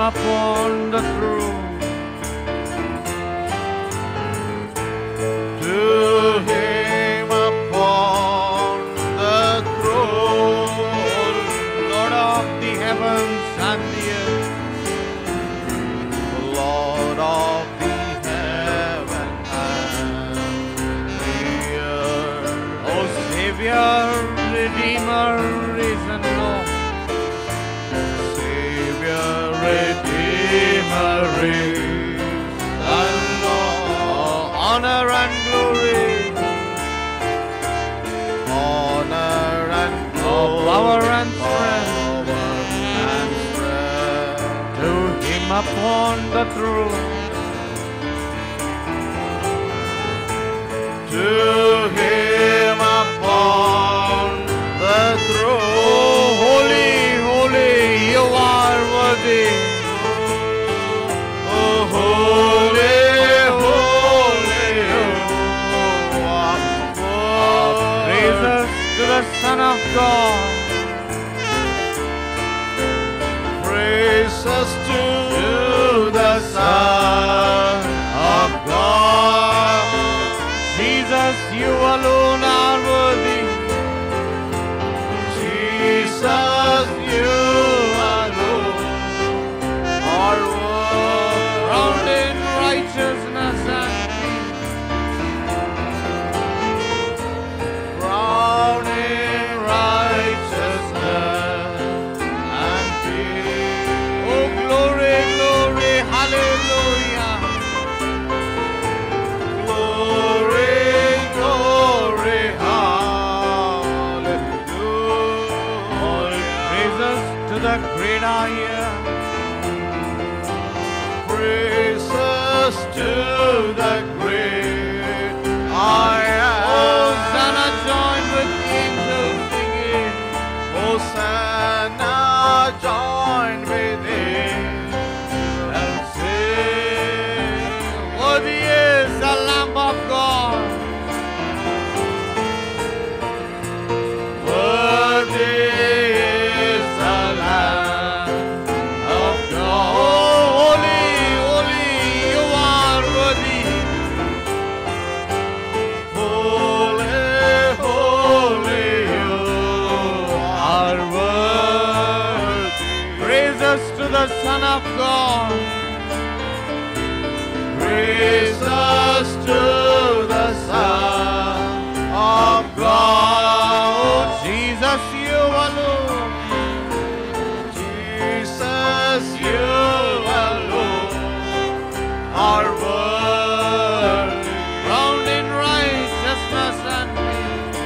upon the throne. To him upon the throne, Lord of the heavens and the earth. the Lord of the heaven and the earth. O Savior, Redeemer, risen Lord. Savior, Redeemer, is the Lord. Honor and glory, Honor and glory, power and strength, power and strength. to him upon the throne. To him upon the throne. Holy, holy, you are worthy. Oh, holy, holy, you are Praises to the Son of God. Praises to the Son of God. Jesus, you alone are worthy. Jesus, you alone are worthy. Crowned in righteousness and peace. Crowned in righteousness and peace. Oh, glory, glory, hallelujah. Glory, glory, hallelujah. Praises to the great I am. Praises to the great I am. Hosanna joined with angels singing. Hosanna, join with angels sing. Worthy is the Lamb of God. Worthy is the Lamb of God. Oh, holy, holy, you are worthy. Holy, holy, you are worthy. Praises to the Son of God. Praises to the Son of God. Jesus, you alone. Jesus, you alone are worthy. Crowned in righteousness and peace.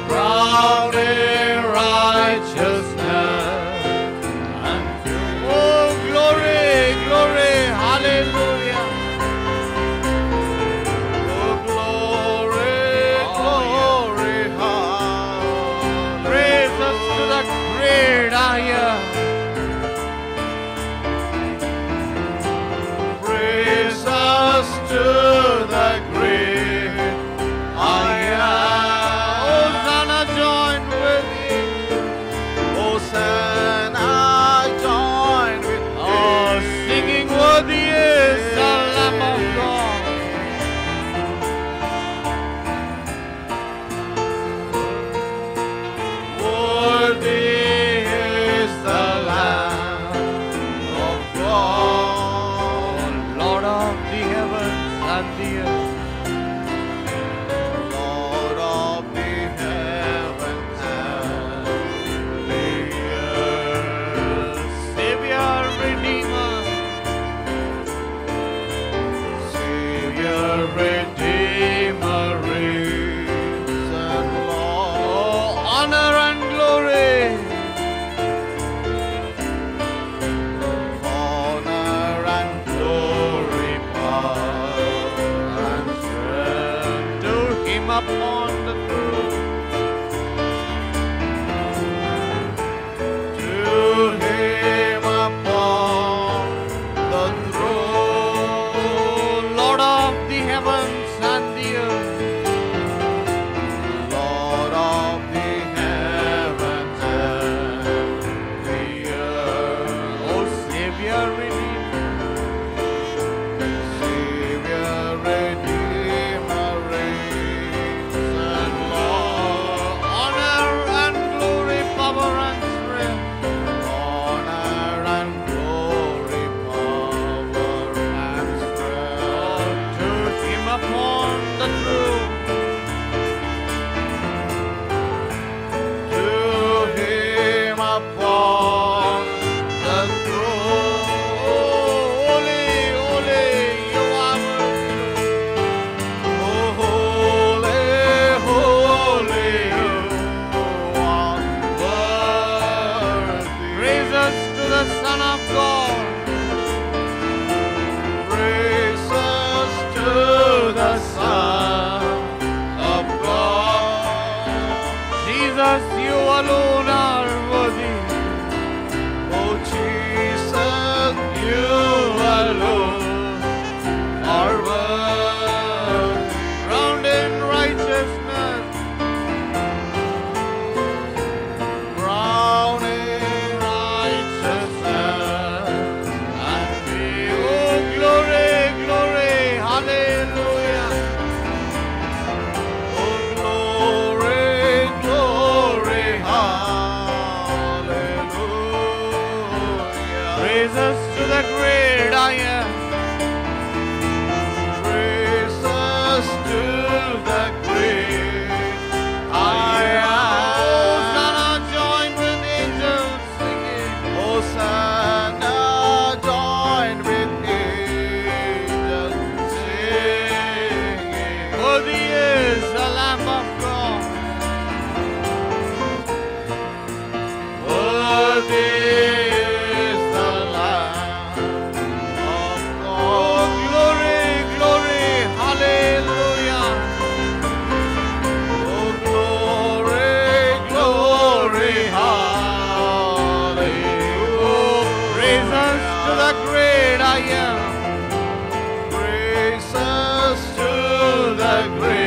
Crowned in righteousness and peace. Oh, glory, glory, hallelujah. Oh, glory, glory, hallelujah. Praises to the great I am. Praises to the great I am. Hosanna joined with angels. Hosanna, join with Oh, angels. singing worthy is the Lamb of God. Worthy is the Lamb of God. Lord of the heavens and the earth. Lord of the heavens and the earth. Savior, Redeemer, Savior, Redeemer, risen Lord. oh, honor and glory, Honor and glory, power and strength. to him upon the throne. To him upon the throne. Lord of the heavens and the earth. Lord of the heavens and the the true. To him upon the throne. Holy, holy, you are Oh, holy, holy, you are worthy. praises to the Son of God. Praises to the Son of God. Jesus, you alone are worthy. Oh, Jesus, you alone are worthy. Crowned in righteousness, Crowned in righteousness and oh glory, glory, hallelujah. oh, glory, glory, hallelujah. Praises to the great I am. Praises to the great I Hosanna, am. join with angels singing. Hosanna, join with angels singing. Worthy is the Lamb of God. Worthy is the Lamb of Oh, God. glory, glory, hallelujah. Oh, glory, glory, hallelujah. Praises to the great I am. Praises to the great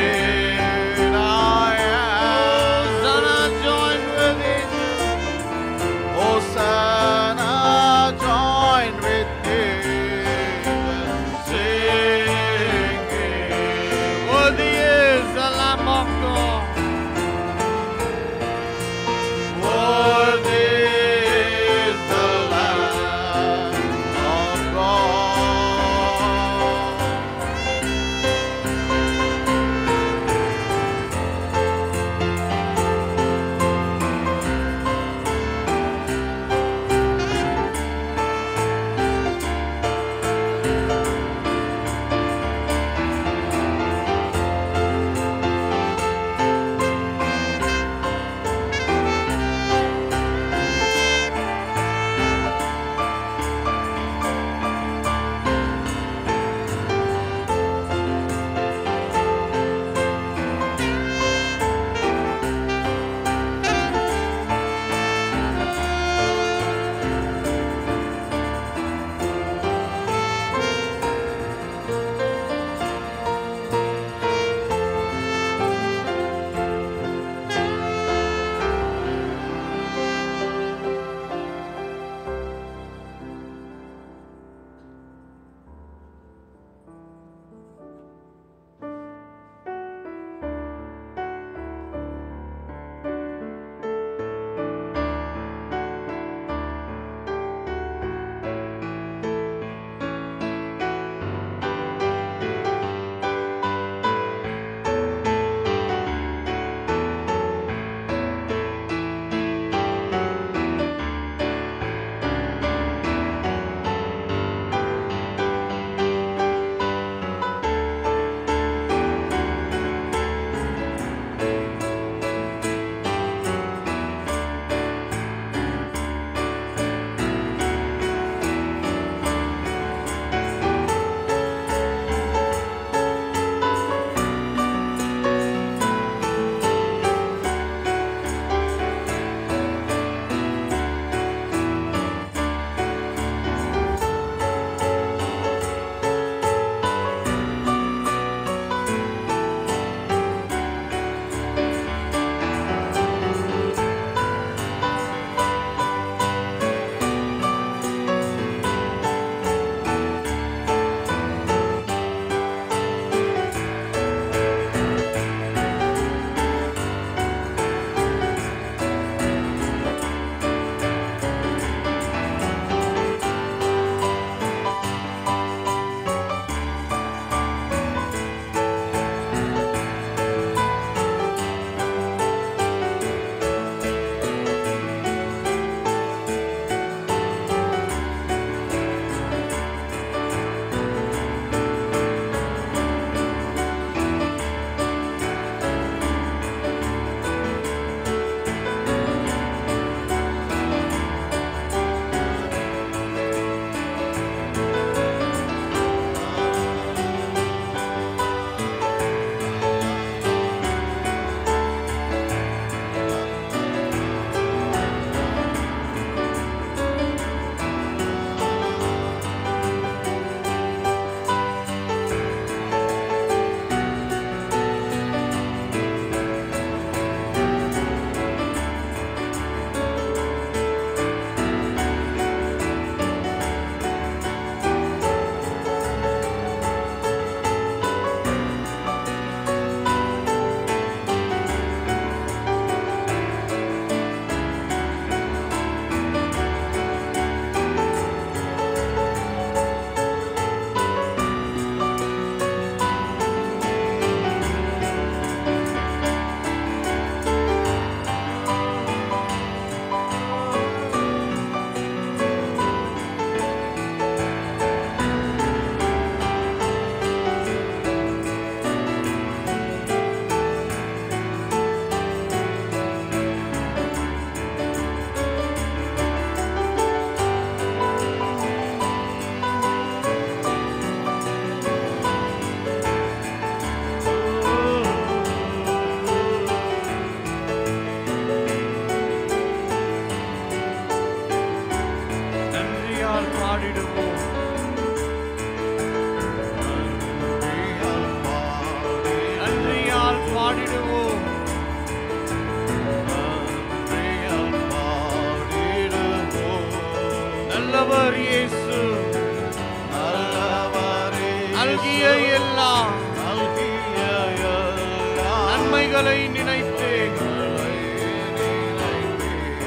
எங்களை நினைத்தேன்.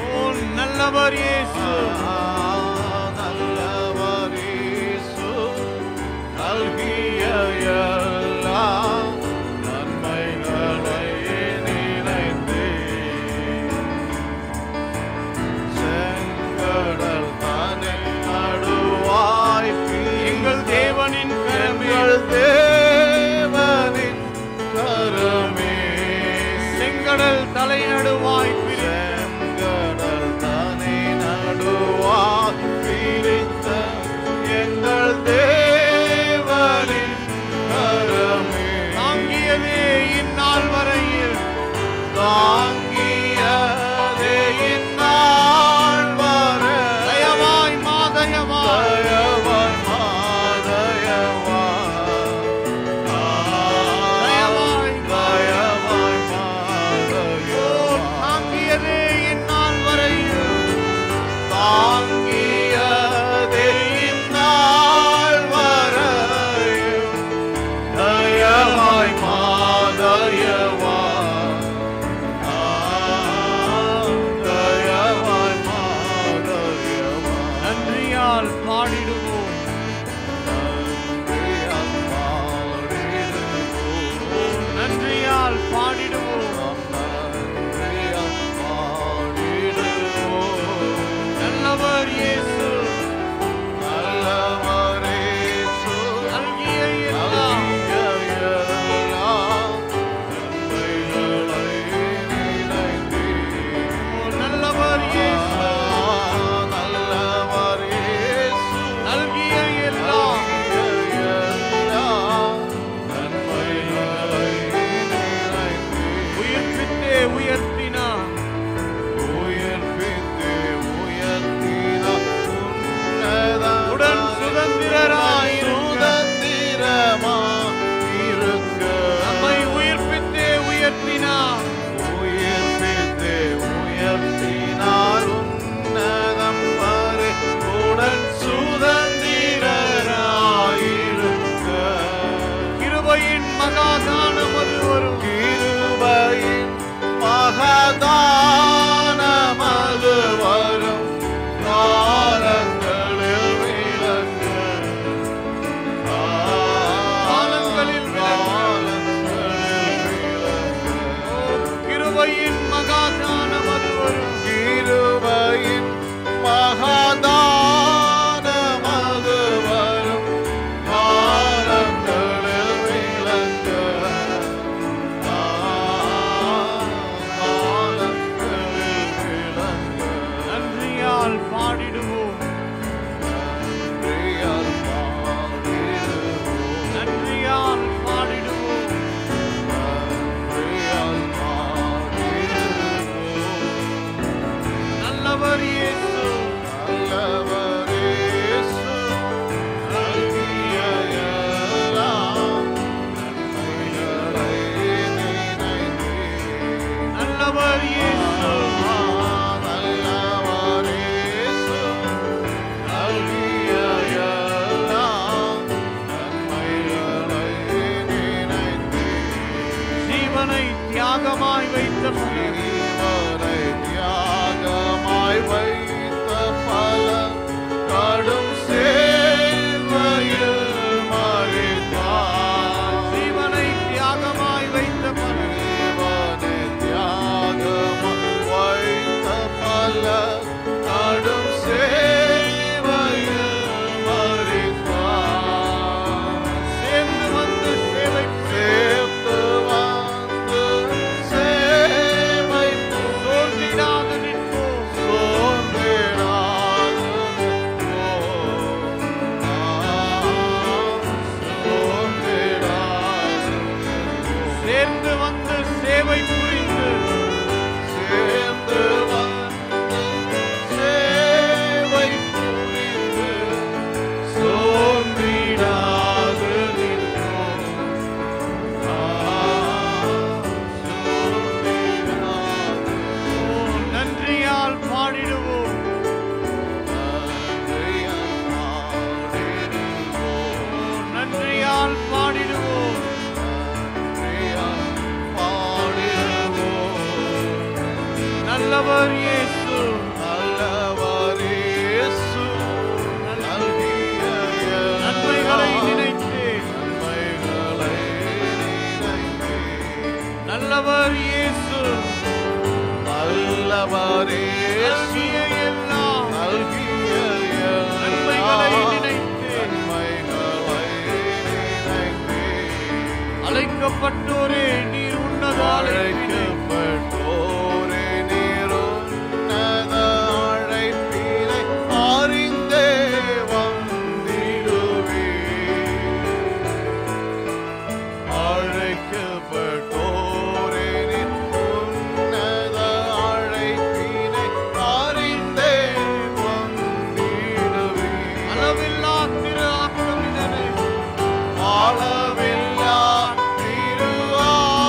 ஓ நல்லவர் இயேசு, நல்லவர் இயேசு நல்கிய எல்லா நன்மைகளை நினைத்தேன். செங்கடல் தானே நடுவாய் எங்கள் தேவனின் கரமே, தேவனின் கரமே செங்கடல் தலை நடுவாய் செங்கடல் தானே நடுவாய் பிரித்த எங்கள் தேவனின் கரமே தாங்கியதே இந்நாள் வரையில், தாங்கியதே இந்நாள் வரை. தயவாய் மாதயவாய் தயவாய் மாதயவாய் தயவாய் தயவாய் மாதயவாய் தாங்கியதே இந்நாள் வரையில், தாங்கியதே இந்நாள் வரையும் தயவாய் மாதயவாய் தயவாய் மாதயவாய் நன்றியால் பாடிடுவோம், நன்றியால் பாடிடுவோம். நல்லவர் இயேசு நல்கிய எல்லாம், ஓ நல்லவர் இயேசு நல்கிய எல்லாம், உயிர்ப்பித்தே உயர்த்தினார். உடன் சுதந்திரராயிருக்க நம்மை உயிர்ப்பித்தே உயர்த்தினார். கிருபையின் மகாதானம் அது வரும், மகதானமது வரும் காலங்களில் விளங்க காலங்களில் கிருபையின் மகாதானம் அது வரும், கிருபையின் மகதானமது வரும் காலங்களில் விளங்க காலங்களில் விளங்க நன்றியால் பாடிடுவோம், நன்றியால் பாடிடுவோம் நன்றியால் பாடிடுவோம். நன்றியால் பாடிடுவோம் நல்லவர் இயேசு நல்லவர் இயேசு நல்கிய எல்லாம் நன்மைகளை நினைத்தேன். நல்லவர் இயேசு நல்லவர் இயேசு நல்கிய எல்லாம் நன்மைகளை நினைத்தேன். ஜீவனை தியாகமாய் வைத்த பலர், ஜீவனை தியாகமாய் வைத்த பலர் கடும் சேவையில் மறித்தார். ஜீவனை தியாகமாய் வைத்த பலர், ஜீவனை தியாகமாய் வைத்த பலர் கடும் சேவையில் மறித்தார். சேர்ந்து வந்து சேவை சேர்த்து வந்து சேவை சோர்ந்திடாது நிற்போம். சோர்ந்திடாது நிற்போம். சோர்ந்திடாது நிற்போம். சேர்ந்து வந்து சேவை புரிந்து சேர்ந்து வந்து சேவை புரிந்து சோர்ந்திடாது நிற்போம். சோர்ந்திடாது நன்றியால் பாடிடுவோம், நன்றியால் பாடிடுவோம். நன்றியால் பாடிடுவோம். நல்லவர் இயேசு நல்லவர் இயேசு நல்கிய நன்மைகளை நினைத்தேன். நன்மைகளை நினைத்தேன். நல்லவர் இயேசு நல்லவர் இயேசு நல்கிய எல்லாம் நல்கிய நன்மைகளை நினைத்தேன். நன்மைகளை நினைத்தேன். அழைக்கப்பட்டோரே நீர் உன்னத அழைப்பினை அழைக்கப்பட்டோரே நீர் உன்னத அழைப்பினை அறிந்தே வந்திடுவீர். அழைக்கப்பட்டோரே நீர் உன்னத அழைப்பினை அறிந்தே வந்திடுவீர். அளவில்லா திரு ஆக்கம் இதனை அளவில்லா திருவாக்கமில்லை.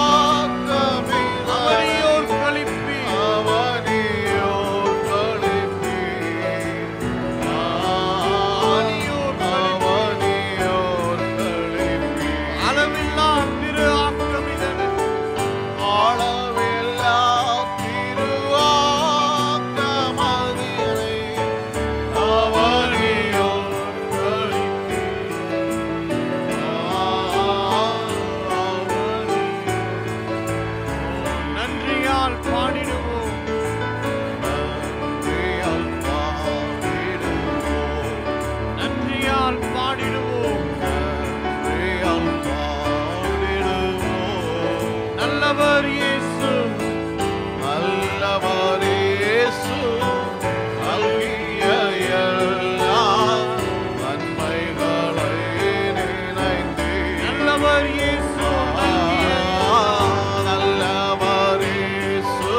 அவனியோர் களிப்பி அவனியோர் களிப்பீர். அவனியோர் களிப்பீர். அளவில்லா திரு ஆக்கம் இதனை அளவில்லா திருவாக்கமதினை அவனியோர் நன்றியால் பாடிடுவோம். நன்றியால் பாடிடுவோம். நல்லவர் இயேசு நல்லவர் இயேசு நல்கிய எல்லா நன்மைகளை நினைத்தேன். நல்லவர் இயேசு நல்கிய நல்லவர் இயேசு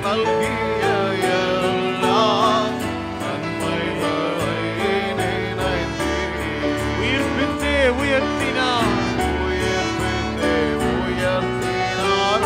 நல்கிய எல்லா நன்மைகளை நினைத்தேன். உயிர்ப்பித்தே உயர்த்தினார். உயிர்ப்பித்தே உயர்த்தினார்.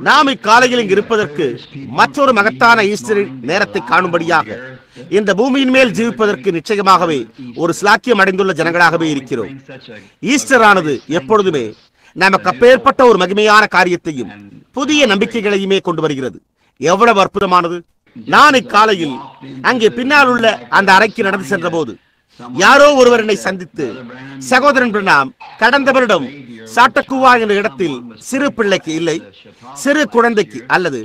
நாம் இக்காலையில் இங்கு இருப்பதற்கு மற்றொரு மகத்தான ஈஸ்டரின் நேரத்தை காணும்படியாக இந்த பூமியின் மேல் ஜீவிப்பதற்கு நிச்சயமாகவே ஒரு ஸ்லாக்கியம் அடைந்துள்ள ஜனங்களாகவே இருக்கிறோம். ஈஸ்டர் ஆனது எப்பொழுதுமே நமக்கு அப்பேற்பட்ட ஒரு மகிமையான காரியத்தையும் புதிய நம்பிக்கைகளையுமே கொண்டு வருகிறது. எவ்வளவு அற்புதமானது! நான் இக்காலையில் அங்கே பின்னால் உள்ள அந்த அறைக்கு நடந்து சென்ற போது யாரோ ஒருவர் என்னை சந்தித்து, சகோதரன் பிரணாம், கடந்த வருடம் சாட்டக்குவா என்ற இடத்தில் சிறு பிள்ளைக்கு இல்லை, சிறு குழந்தைக்கு அல்லது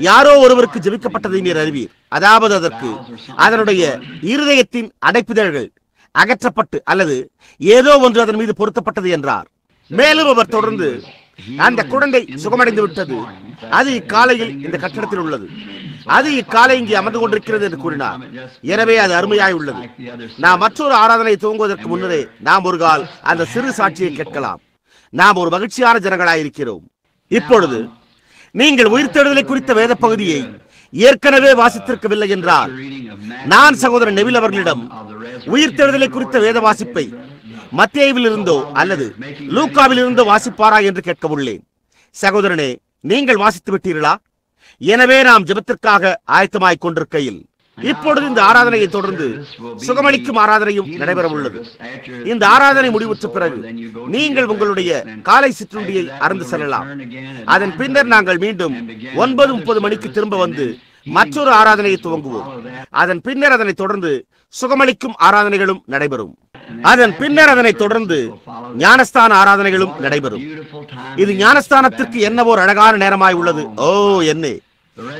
யாரோ ஒருவருக்கு ஜெபிக்கப்பட்டதை நீர் அறிவீர். அதாவது அதற்கு அதனுடைய இருதயத்தின் அடைப்பிதழ்கள் அகற்றப்பட்டு அல்லது ஏதோ ஒன்று அதன் மீது பொருத்தப்பட்டது என்றார். மேலும் அவர் தொடர்ந்து, அந்த குழந்தை சுகமடைந்து விட்டது, அது இக்காலையில் இந்த கட்டடத்தில் உள்ளது, அது இக்காலை இங்கே அமர்ந்து கொண்டிருக்கிறது என்று கூறினார். எனவே அது அருமையாய் உள்ளது. நாம் மற்றொரு ஆராதனை துவங்குவதற்கு முன்னரே நாம் ஒரு கால் அந்த சிறு சாட்சியை கேட்கலாம். நாம் ஒரு மகிழ்ச்சியான ஜனங்களாயிருக்கிறோம். இப்பொழுது நீங்கள் உயிர்த்தெழுதலை குறித்த வேத பகுதியை ஏற்கனவே வாசித்திருக்கவில்லை என்றால், நான் சகோதரன் நெவில் அவர்களிடம் உயிர்த்தெழுதலை குறித்த வேத வாசிப்பை மத்தேயுவில் இருந்தோ அல்லது லூக்காவில் இருந்தோ வாசிப்பாரா என்று கேட்க உள்ளேன். சகோதரனே, நீங்கள் வாசித்து விட்டீர்களா? எனவே நாம் ஜெபத்திற்காக ஆயத்தமாய் கொண்டிருக்கையில் இப்பொழுது இந்த ஆராதனையை தொடர்ந்து சுகமளிக்கும் ஆராதனையும் நடைபெற உள்ளது. இந்த ஆராதனை முடிவுற்ற பிறகு நீங்கள் உங்களுடைய காலை சிற்றுண்டியை அருந்து செல்லலாம். அதன் பின்னர் நாங்கள் மீண்டும் 9:30 மணிக்கு திரும்ப வந்து மற்றொரு ஆராதனையை துவங்குவோம். அதன் பின்னர் அதனை தொடர்ந்து சுகமளிக்கும் ஆராதனைகளும் நடைபெறும். அதன் பின்னர் அதனை தொடர்ந்து ஞானஸ்தான ஆராதனைகளும் நடைபெறும். இது ஞானஸ்தானத்திற்கு என்ன ஒரு அழகான நேரமாய் உள்ளது. ஓ என்னே,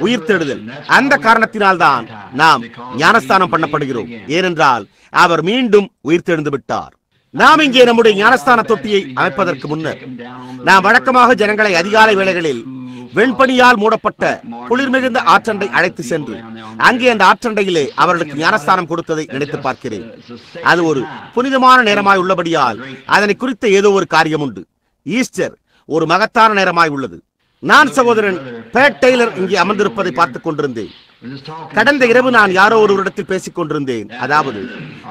உயிர்த்தெழுதல்! அந்த காரணத்தினால் தான் நாம் ஞானஸ்தானம் பண்ணப்படுகிறோம். ஏனென்றால் அவர் மீண்டும் உயிர்த்தெழுந்து விட்டார். நாம் இங்கே நம்முடைய ஞானஸ்தான தொட்டியை அமைப்பதற்கு முன்னர் நாம் வழக்கமாக ஜனங்களை அதிகாலை வேளைகளில் வெண்பனியால் மூடப்பட்ட குளிர் மிகுந்த ஆற்றண்டை அழைத்து சென்று அங்கே அந்த ஆற்றண்டையிலே அவர்களுக்கு ஞானஸ்தானம் கொடுத்ததை நினைத்து பார்க்கிறேன். அது ஒரு புனிதமான நேரமாய் உள்ளபடியால் அதனை குறித்த ஏதோ ஒரு காரியம் உண்டு. ஈஸ்டர் ஒரு மகத்தான நேரமாய் உள்ளது. நான் சகோதரன் பேட் டெய்லர் இங்கே அமர்ந்திருப்பதை பார்த்துக் கொண்டிருந்தேன். கடந்த இரவு நான் யாரோ ஒருவரிடத்தில் பேசிக் கொண்டிருந்தேன். அதாவது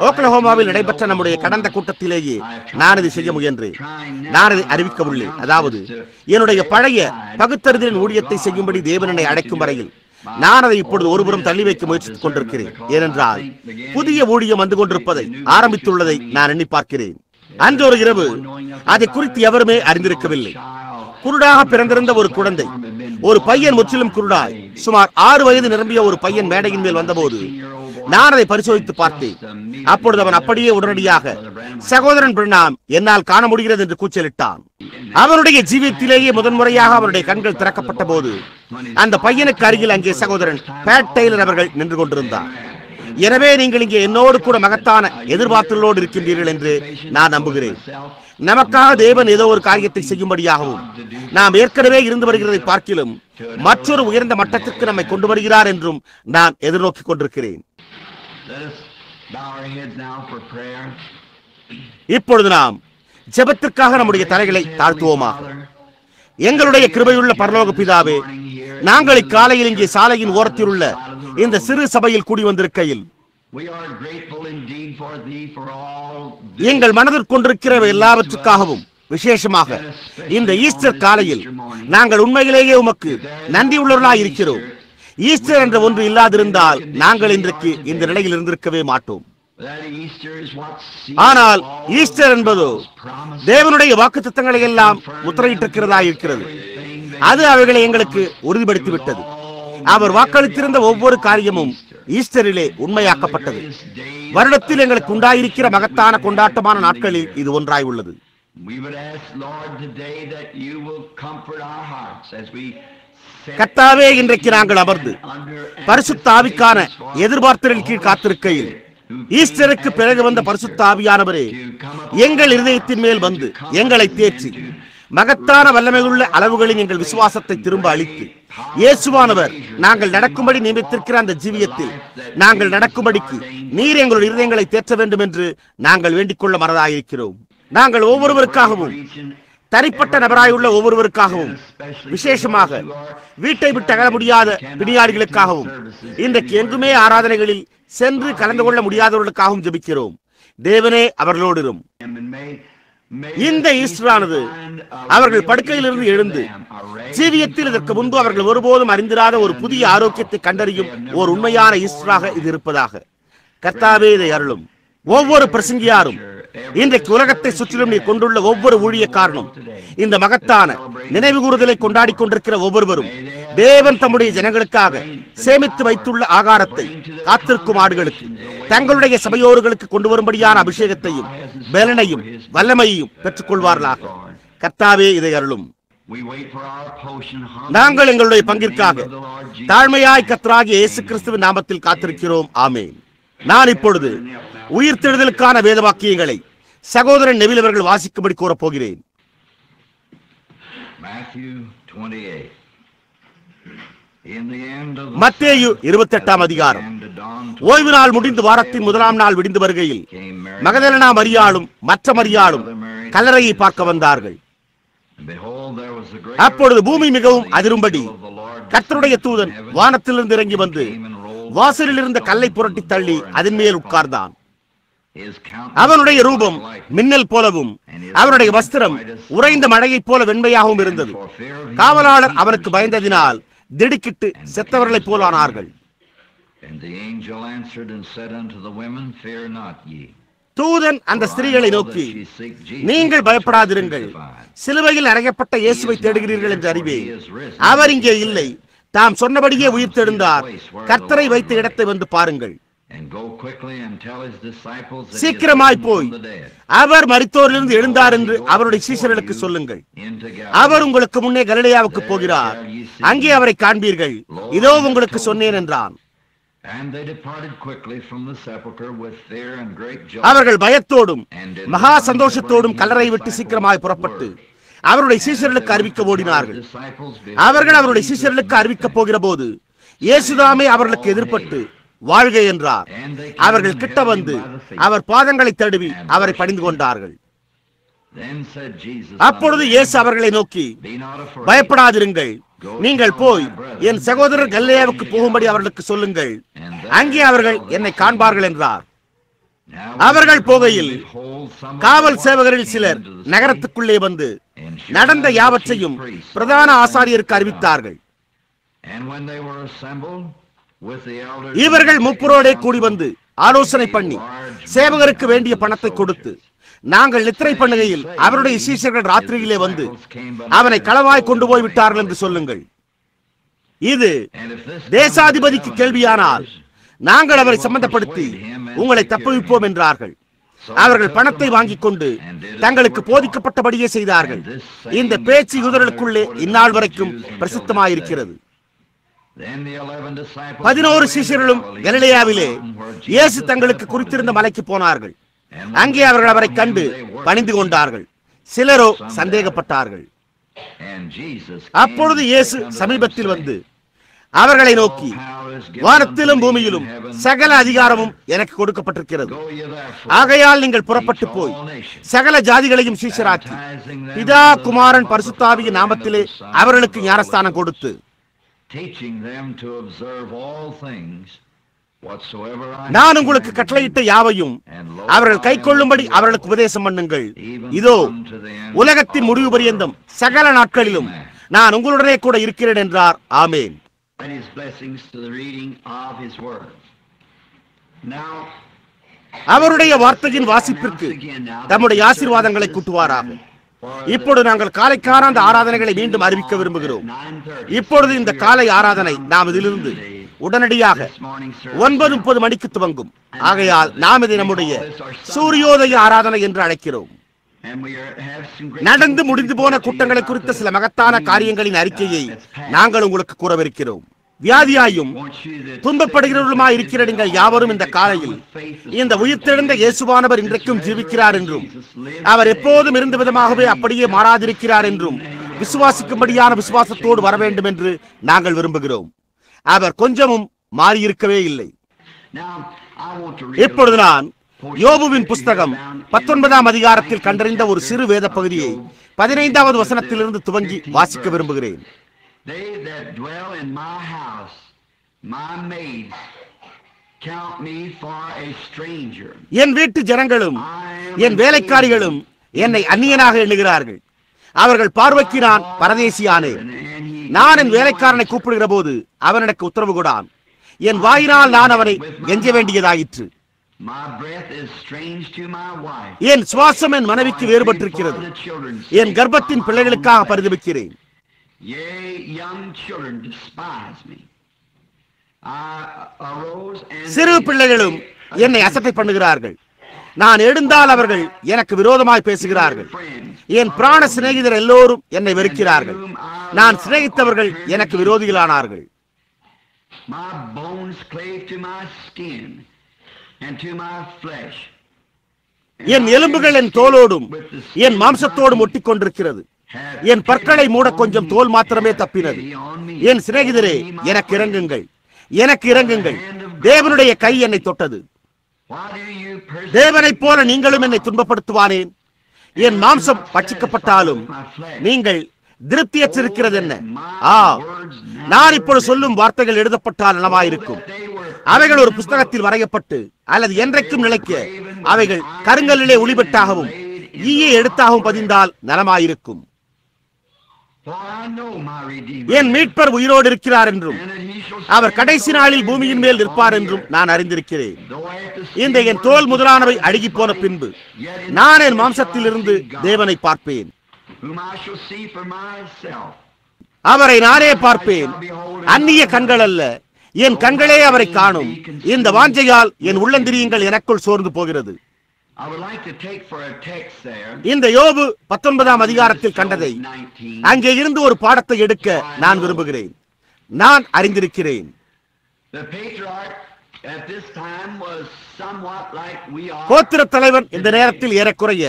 ஓக்லஹோமாவில் நடைபெற்ற நம்முடைய கடந்த கூட்டத்திலேயே நான் இதை செய்ய முயன்றேன். நான் இதை அறிவிக்கவில்லை. அதாவது என்னுடைய பழைய பகுத்தறிதலின் ஊழியத்தை செய்யும்படி தேவன் என்னை அழைக்கும் வரையில் நான் அதை இப்பொழுது ஒருபுறம் தள்ளி வைக்க முயற்சித்துக் கொண்டிருக்கிறேன். ஏனென்றால் புதிய ஊழியம் வந்து கொண்டிருப்பதை ஆரம்பித்துள்ளதை நான் எண்ணி பார்க்கிறேன். அன்று ஒரு இரவு அதை குறித்து எவருமே அறிந்திருக்கவில்லை. குருடாக பிறந்திருந்த ஒரு குழந்தை, ஒரு பையன் முற்றிலும் குருடாய், சுமார் 6 வயது நிரம்பிய ஒரு பையன் மேடையின் மேல் வந்தபோது நான் அதை பரிசோதித்து பார்த்தேன். அப்பொழுது அவன் அப்படியே உடனடியாக, சகோதரன் பிரணாம், என்னால் காண முடிகிறது என்று கூச்சலிட்டான். அவனுடைய ஜீவியத்திலேயே முதன்முறையாக அவனுடைய கண்கள் திறக்கப்பட்ட போது அந்த பையனுக்கு அருகில் அங்கே சகோதரன் பேட் டெய்லர் அவர்கள் நின்று கொண்டிருந்தார். எனவே நீங்கள் இங்கே என்னோடு கூட மகத்தான எதிர்பார்த்தலோடு இருக்கின்றீர்கள் என்று நான் நம்புகிறேன். நமக்காக தேவன் ஏதோ ஒரு காரியத்தை செய்யும்படியாகவும் நாம் ஏற்கனவே இருந்து வருகிறதை பார்க்கிலும் மற்றொரு உயர்ந்த மட்டத்திற்கு நம்மை கொண்டு வருகிறார் என்றும் நான் எதிர்நோக்கிக் கொண்டிருக்கிறேன். இப்பொழுது நாம் ஜெபத்திற்காக நம்முடைய தலைகளை தாழ்த்துவோமாக. எங்களுடைய கிருபையுள்ள பரலோக பிதாவே, நாங்கள் இக்காலையில் இங்கே சாலையின் ஓரத்தில் உள்ள இந்த சிறு சபையில் கூடி வந்திருக்கையில் எங்கள் மனதில் கொண்டிருக்கிற எல்லாவற்றுக்காகவும் விசேஷமாக இந்த ஈஸ்டர் காலையில் நாங்கள் உண்மையிலேயே உமக்கு நன்றியுள்ளவர்களாய் இருக்கிறோம். ஈஸ்டர் என்ற ஒன்று இல்லாதிருந்தால் நாங்கள் இன்றைக்கு இந்த நிலையில் இருந்திருக்கவே மாட்டோம். ஆனால் ஈஸ்டர் என்பதோ தேவனுடைய வாக்குத்தத்தங்களை எல்லாம் முத்திரையிட்டிருக்கிறதா இருக்கிறது. அது அவைகளை எங்களுக்கு உறுதிப்படுத்திவிட்டது. அவர் வாக்களித்திருந்த ஒவ்வொரு காரியமும் ஈஸ்டரிலே உண்மையாக்கப்பட்டது. வருடத்தில் எங்களுக்கு உண்டாயிருக்கிற மகத்தான கொண்டாட்டமான நாட்களில் இது ஒன்றாய் உள்ளது. கர்த்தாவே, இன்றைக்கு நாங்கள் அமர்ந்து பரிசுத்த ஆவிக்கான எதிர்பார்த்தலின் கீழ் காத்திருக்கையில் ஈஸ்டருக்கு பிறகு வந்த பரிசுத்த ஆவியானவரே எங்கள் இருதயத்தின் மேல் வந்து எங்களை தேற்றி மகத்தான வல்லமையுள்ள அளவுகளின் எங்கள் விசுவாசத்தை திரும்ப அளித்து இயேசுவானவர் நாங்கள் நடக்கும்படி நியமித்திருக்கிற அந்த ஜீவியத்தில் நாங்கள் நடக்கும்படிக்கு நீர் எங்களுடைய இருதயங்களை தேற்ற வேண்டும் என்று நாங்கள் வேண்டிக் கொள்ள மனதாயிருக்கிறோம். நாங்கள் ஒவ்வொருவருக்காகவும், தனிப்பட்ட நபராயுள்ள ஒவ்வொருவருக்காகவும், விசேஷமாக வீட்டை விட்டு அகல முடியாத பிணியாளிகளுக்காகவும், இன்றைக்கு எங்குமே ஆராதனைகளில் சென்று கலந்து கொள்ள முடியாதவர்களுக்காகவும் ஜெபிக்கிறோம். தேவனே அவர்களோடு இரும். இந்த ஈஸ்டரானது அவர்கள் படுக்கையிலிருந்து எழுந்து ஜீவியத்தில் இதற்கு முன்பு அவர்கள் ஒருபோதும் அறிந்திராத ஒரு புதிய ஆரோக்கியத்தை கண்டறியும் ஒரு உண்மையான ஈஸ்டராக இது இருப்பதாக கர்த்தாவே இதை அருளும். ஒவ்வொரு பிரசங்கியாரும் இன்றைக்கு உலகத்தை சுற்றிலும் நீ கொண்டுள்ள ஒவ்வொரு ஊழியக்காரனும் இந்த மகத்தான நினைவு கூறுதலை கொண்டாடி கொண்டிருக்கிற ஒவ்வொருவரும் தேவன் தம்முடைய ஜனங்களுக்காக சேமித்து வைத்துள்ள ஆகாரத்தை காத்திருக்கும் ஆடுகளுக்கு தங்களுடைய சபையோர்களுக்கு கொண்டு வரும்படியான அபிஷேகத்தையும் பலனையும் வல்லமையையும் பெற்றுக் கொள்வார்களாக. கர்த்தாவே இதை அருளும். நாங்கள் எங்களுடைய பங்கிற்காக தாழ்மையாய் கர்த்தராகிய இயேசு கிறிஸ்துவின் நாமத்தில் காத்திருக்கிறோம். ஆமென். நான் இப்பொழுது உயிர்த்தெழுதலுக்கான வேத வாக்கியங்களை சகோதரன் நெவில் அவர்கள் வாசிக்கும்படி கூறப் போகிறேன். மத்தேயு 28ஆம் அதிகாரம். ஓய்வு நாள் முடிந்து வாரத்தின் முதலாம் நாள் விடிந்து வருகையில் மகதலேனா மரியாளும் மற்ற மரியாளும் கல்லறையை பார்க்க வந்தார்கள். அப்பொழுது பூமி மிகவும் அதிரும்படி கர்த்தருடைய தூதன் வானத்திலிருந்து இறங்கி வந்து வாசலில் இருந்த கல்லை புரட்டி தள்ளி அதன் மேல் உட்கார்ந்தான். அவனுடைய ரூபம் மின்னல் போலவும் அவனுடைய வஸ்திரம் உறைந்த மழையைப் போல வெண்மையாகவும் இருந்தது. காவலாளர் அவனுக்கு பயந்ததினால் திடுக்கிட்டு செத்தவர்களைப் போலானார்கள். தூதன் அந்த ஸ்திரீகளை நோக்கி, நீங்கள் பயப்படாதிருங்கள், சிலுவையில் அறையப்பட்ட இயேசுவை தேடுகிறீர்கள் என்று அறிவேன். அவர் இங்கே இல்லை, தாம் சொன்னபடியே உயிர்த்தெழுந்தார். கர்த்தரை வைத்த இடத்தை வந்து பாருங்கள். சீக்கிரமாய் போய் அவர் மரித்தோரிலிருந்து எழுந்தார் என்று அவருடைய சீஷர்களுக்கு சொல்லுங்கள். அவர் உங்களுக்கு முன்னே கலிலேயாவுக்கு போகிறார், அங்கே அவரை காண்பீர்கள். இதோ உங்களுக்கு சொன்னேன் என்றான். அவர்கள் பயத்தோடும் மகா சந்தோஷத்தோடும் கல்லறை விட்டு சீக்கிரமாய் புறப்பட்டு அவருடைய சீஷர்களுக்கு அறிவிக்க ஓடினார்கள். அவர்கள் அவருடைய சீஷர்களுக்கு அறிவிக்க போகிற போது இயேசுதாமே அவர்களுக்கு எதிர்பட்டு வாழ்க என்றார். அவர்கள் கிட்ட வந்து அவர் பாதங்களை தழுவி அவரை பணிந்து கொண்டார்கள். அப்பொழுது இயேசு அவர்களை நோக்கி, பயப்படாதிருங்கள், நீங்கள் போய் என் சகோதரர் கலிலேயாவுக்கு போகும்படி அவர்களுக்கு சொல்லுங்கள், அங்கே அவர்கள் என்னை காண்பார்கள் என்றார். அவர்கள் போகையில் காவல் சேவகரில் சிலர் நகரத்துக்குள்ளே வந்து நடந்த யாவற்றையும் பிரதான ஆசாரியருக்கு அறிவித்தார்கள். இவர்கள் முப்பரோடே கூடி வந்து ஆலோசனை பண்ணி சேவகருக்கு வேண்டிய பணத்தை கொடுத்து, நாங்கள் நித்திரை பண்ணுகையில் அவருடைய சீஷர்கள் ராத்திரியிலே வந்து அவனை களவாய் கொண்டு போய் விட்டார்கள் என்று சொல்லுங்கள். இது தேசாதிபதிக்கு கேள்வியானால் நாங்கள் அவரை சம்பந்தப்படுத்தி உங்களை தப்புவிப்போம் என்றார்கள். அவர்கள் பணத்தை வாங்கிக் கொண்டு தங்களுக்கு போதிக்கப்பட்டபடியே செய்தார்கள். இந்த பேச்சு யூதர்களுக்குள்ளே இந்நாள் வரைக்கும் பிரசித்தமாயிருக்கிறது. 11 சீஷர்களும் கலிலேயாவிலே இயேசு தங்களுக்கு குறித்திருந்த மலைக்கு போனார்கள். அங்கே அவர்கள் அவரை கண்டு பணிந்து கொண்டார்கள். சிலரோ சந்தேகப்பட்டார்கள். அப்பொழுது இயேசு சமீபத்தில் வந்து அவர்களை நோக்கி, வானத்திலும் பூமியிலும் சகல அதிகாரமும் எனக்கு கொடுக்கப்பட்டிருக்கிறது. ஆகையால் நீங்கள் புறப்பட்டு போய் சகல ஜாதிகளையும் சீஷராக்கி பிதா குமாரன் பரிசுத்தாவியின் நாமத்திலே அவர்களுக்கு ஞானஸ்தானம் கொடுத்து, நான் உங்களுக்கு கட்டளையிட்ட யாவையும் அவர்கள் கை கொள்ளும்படி அவர்களுக்கு உபதேசம் பண்ணுங்கள். இதோ உலகத்தின் முடிவு பரியந்தம் சகல நாட்களிலும் நான் உங்களுடனே கூட இருக்கிறேன் என்றார். ஆமேன். அவருடைய வார்த்தையின் வாசிப்பிற்கு தம்முடைய ஆசீர்வாதங்களை கூட்டுவாராக. இப்பொழுது நாங்கள் காலைக்கான அந்த ஆராதனைகளை மீண்டும் அறிவிக்க விரும்புகிறோம். இப்பொழுது இந்த காலை ஆராதனை நாம் இதிலிருந்து உடனடியாக 9:30 மணிக்கு துவங்கும். ஆகையால் நாம் இதை நம்முடைய சூரியோதய ஆராதனை என்று அழைக்கிறோம். நடந்து முடிந்து போன கூட்டங்களை குறித்த சில மகத்தான காரியங்களின் அறிக்கையை நாங்கள் உங்களுக்கு கூறவிருக்கிறோம். வியாதியாயும் துன்பப்படுகிறவர்களுமாய் இருக்கிற நீங்கள் யாவரும் இந்த காலையில் இந்த உயிர்த்தெழுந்த இயேசுவானவர் இன்றைக்கும் ஜீவிக்கிறார் என்றும் அவர் எப்போதும் இருந்த விதமாகவே அப்படியே மாறாதிருக்கிறார் என்றும் விசுவாசிக்கும்படியான விசுவாசத்தோடு வர வேண்டும் என்று நாங்கள் விரும்புகிறோம். அவர் கொஞ்சமும் மாறியிருக்கவே இல்லை. இப்பொழுது நான் யோபுவின் புஸ்தகம் 19ஆம் அதிகாரத்தில் கண்டறிந்த ஒரு சிறு வேத பகுதியை 15வது வசனத்திலிருந்து துவங்கி வாசிக்க விரும்புகிறேன். They that dwell in my house, my maids, count me for a stranger. என் வீட்டு ஜனங்களும் என் வேலைக்காரிகளும் என்னை அந்நியனாக எண்ணுகிறார்கள். அவர்கள் பார்வைக்கு நான் பரதேசியானேன். நான் என் வேலைக்காரனை கூப்பிடுகிற போது அவன் எனக்கு உத்தரவு கொடான். என் வாயினால் நான் அவனை கெஞ்ச வேண்டியதாயிற்று. என் சுவாசம் என் மனைவிக்கு வேறுபட்டிருக்கிறது. என் கர்ப்பத்தின் பிள்ளைகளுக்காக பரிதபிக்கிறேன். சிறு பிள்ளைகளும் என்னை அசட்டை பண்ணுகிறார்கள். நான் எழுந்தால் அவர்கள் எனக்கு விரோதமாய் பேசுகிறார்கள். என் பிராண சிநேகிதர் எல்லோரும் என்னை வெறுக்கிறார்கள். நான் சிநேகித்தவர்கள் எனக்கு விரோதிகளானார்கள். என் எலும்புகள் என் தோலோடும் என் மாம்சத்தோடும் ஒட்டி கொண்டிருக்கிறது. என் பற்களை மூட கொஞ்சம் தோல் மாத்திரமே தப்பினது. என் சிநேகிதரே, எனக்கு இறங்குங்கள், எனக்கு இறங்குங்கள். தேவனுடைய கை என்னை தொட்டது. தேவனைப் போல நீங்களும் என்னை துன்பப்படுத்துவானேன்? என் மாம்சம் பட்சிக்கப்பட்டாலும் நீங்கள் திருப்தியற்றிருக்கிறது என்ன? நான் இப்பொழுது சொல்லும் வார்த்தைகள் எழுதப்பட்டால் நலமாயிருக்கும். அவைகள் ஒரு புஸ்தகத்தில் வரையப்பட்டு அல்லது என்றைக்கும் நிலைக்க அவைகள் கருங்கல்லிலே ஒளிபெட்டாகவும் ஈய எழுத்தாகவும் பதிந்தால் நலமாயிருக்கும். என் மீட்பர் உயிரோடு இருக்கிறார் என்றும் அவர் கடைசி நாளில் பூமியின் மேல் நிற்பார் என்றும் நான் அறிந்திருக்கிறேன். இந்த என் தோல் முதலானவை அழுகி போன பின்பு நான் என் மாம்சத்திலிருந்து தேவனை பார்ப்பேன். அவரை நானே பார்ப்பேன், அந்நிய கண்கள் அல்ல. என் கண்களே அவரை காணும். இந்த வாஞ்சையால் என் உள்ளந்திரியங்கள் எனக்குள் சோர்ந்து போகிறது. இந்த யோபு 19ஆம் அதிகாரத்தில் கண்டதை அங்கே இருந்து ஒரு பாடத்தை எடுக்க நான் விரும்புகிறேன். நான் அறிந்திருக்கிறேன். கோத்திர தலைவன் இந்த நேரத்தில் ஏறக்குறைய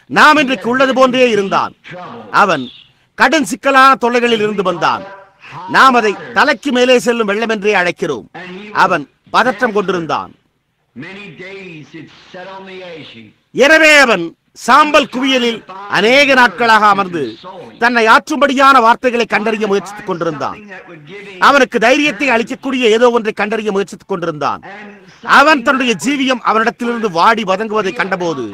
நாம் இன்றைக்கு உள்ளது போன்றே இருந்தான். அவன் கடும் சிக்கலான தொல்லைகளில் இருந்து வந்தான். நாம் அதை தலைக்கு மேலே செல்லும் வெள்ளம் என்றே அழைக்கிறோம். அவன் பதற்றம் கொண்டிருந்தான். எனவே அவன் சாம்பல் குவியலில் அநேக நாட்களாக அமர்ந்து தன்னை ஆற்றும்படியான வார்த்தைகளை கண்டறிய முயற்சித்துக் கொண்டிருந்தான். அவனுக்கு தைரியத்தை அளிக்கக்கூடிய ஏதோ ஒன்றை கண்டறிய முயற்சித்துக் கொண்டிருந்தான். அவன் தன்னுடைய ஜீவியம் அவனிடத்திலிருந்து வாடி வதங்குவதை கண்டபோது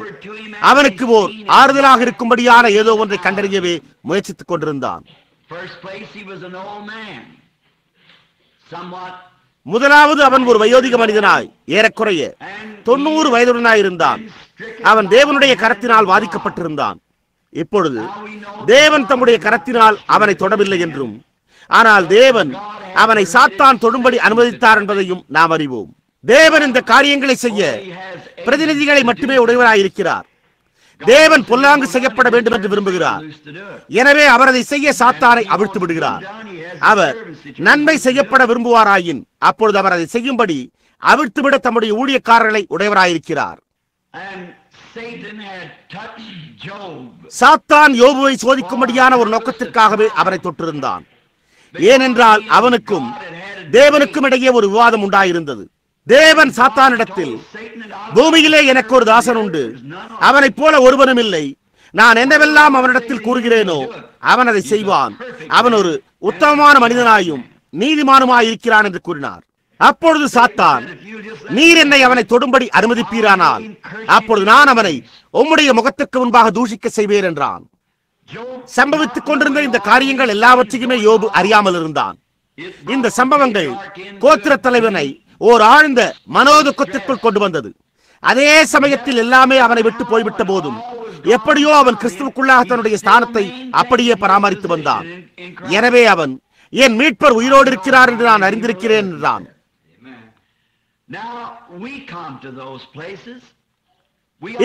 அவனுக்கு ஓர் ஆறுதலாக இருக்கும்படியான ஏதோ ஒன்றை கண்டறியவே முயற்சித்துக் கொண்டிருந்தான். முதலாவது, அவன் ஒரு வயோதிக மனிதனாய் ஏறக்குறைய 90 வயதுடனாய் இருந்தான். அவன் தேவனுடைய கரத்தினால் வாதிக்கப்பட்டிருந்தான். இப்பொழுது தேவன் தம்முடைய கரத்தினால் அவனை தொடவில்லை என்றும், ஆனால் தேவன் அவனை சாத்தான் தொடும்படி அனுமதித்தார் என்பதையும் நாம் அறிவோம். தேவன் இந்த காரியங்களை செய்ய பிரதிநிதிகளை மட்டுமே உடையவராயிருக்கிறார். தேவன் பொல்லாங்கு செய்யப்பட வேண்டும் என்று விரும்புகிறார். எனவே அவர் அதை செய்ய சாத்தானை அவிழ்த்து விடுகிறார். அவர் நன்மை செய்யப்பட விரும்புவாராயின் அப்பொழுது அவர் அதை செய்யும்படி அவிழ்த்துவிட தம்முடைய ஊழியக்காரர்களை உடையவராயிருக்கிறார். சாத்தான் யோபுவை சோதிக்கும்படியான ஒரு நோக்கத்திற்காகவே அவரை தொட்டிருந்தான். ஏனென்றால் அவனுக்கும் தேவனுக்கும் இடையே ஒரு விவாதம் உண்டாயிருந்தது. தேவன் சாத்தானிடத்தில், பூமியிலே எனக்கு ஒரு தாசன் உண்டு, அவனைப் போல ஒருவனும் இல்லை. நான் என்னவெல்லாம் அவனிடத்தில் கூறுகிறேனோ அவன் அதை செய்வான். அவன் ஒரு உத்தமமான மனிதனாயும் நீதிமானுமாய் இருக்கிறான் என்று கூறினார். அப்பொழுது சாத்தான், நீர் என்னை அவனை தொடும்படி அனுமதிப்பீரானால் அப்பொழுது நான் அவனை உம்முடைய முகத்துக்கு முன்பாக தூஷிக்க செய்வேன் என்றான். சம்பவித்துக் கொண்டிருந்த இந்த காரியங்கள் எல்லாவற்றையுமே யோபு அறியாமல் இருந்தான். இந்த சம்பவங்கள் கோத்திர தலைவனை ஓர் ஆழ்ந்த மனோதுக்கத்திற்குள் கொண்டு வந்தது. அதே சமயத்தில் எல்லாமே அவனை விட்டு போய்விட்ட போதும் எப்படியோ அவன் கிறிஸ்துவுக்குள்ளாக தன்னுடைய ஸ்தானத்தை அப்படியே பராமரித்து வந்தான். எனவே அவன், என் மீட்பர் உயிரோடு இருக்கிறார் என்று நான் அறிந்திருக்கிறேன் என்றான்.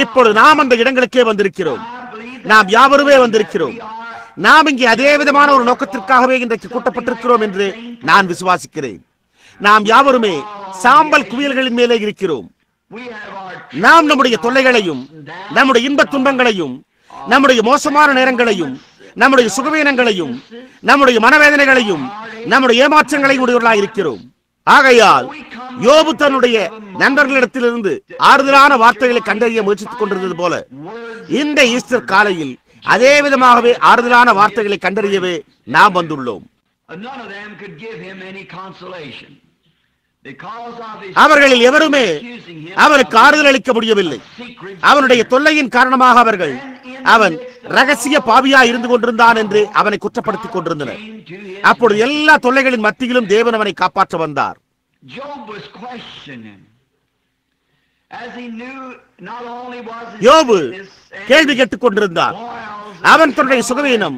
இப்பொழுது நாம் அந்த இடங்களுக்கே வந்திருக்கிறோம். நாம் யாவருமே வந்திருக்கிறோம். நாம் இங்கே அதே விதமான ஒரு நோக்கத்திற்காகவே இன்றைக்கு கூட்டப்பட்டிருக்கிறோம் என்று நான் விசுவாசிக்கிறேன். நாம் யாவருமே சாம்பல் குவியல்களின் மேலே இருக்கிறோம். நாம் நம்முடைய தொல்லைகளையும் நம்முடைய இன்பத் துன்பங்களையும் நம்முடைய மோசமான நேரங்களையும் நம்முடைய சுகவீனங்களையும் நம்முடைய மனவேதனைகளையும் நம்முடைய ஏமாற்றங்களையும் உடையவர்களாக இருக்கிறோம். ஆகையால் யோபு தன்னுடைய நண்பர்களிடத்திலிருந்து ஆறுதலான வார்த்தைகளை கண்டறிய முயற்சித்துக் கொண்டிருந்தது போல இந்த ஈஸ்டர் காலையில் அதே விதமாகவே ஆறுதலான வார்த்தைகளை கண்டறியவே நாம் வந்துள்ளோம். அவர்களில் எவருமே அவனுக்கு ஆறுதல் அளிக்க முடியவில்லை. அவனுடைய தொல்லையின் காரணமாக அவர்கள் அவன் ரகசிய பாவியா இருந்து கொண்டிருந்தான் என்று அவனை குற்றப்படுத்திக் கொண்டிருந்தனர். அப்பொழுது எல்லா தொல்லைகளின் மத்தியிலும் தேவன் அவனை காப்பாற்ற வந்தார். யோபு கேள்வி கேட்டுக் கொண்டிருந்தார். அவன் தன்னுடைய சுகவீனம்,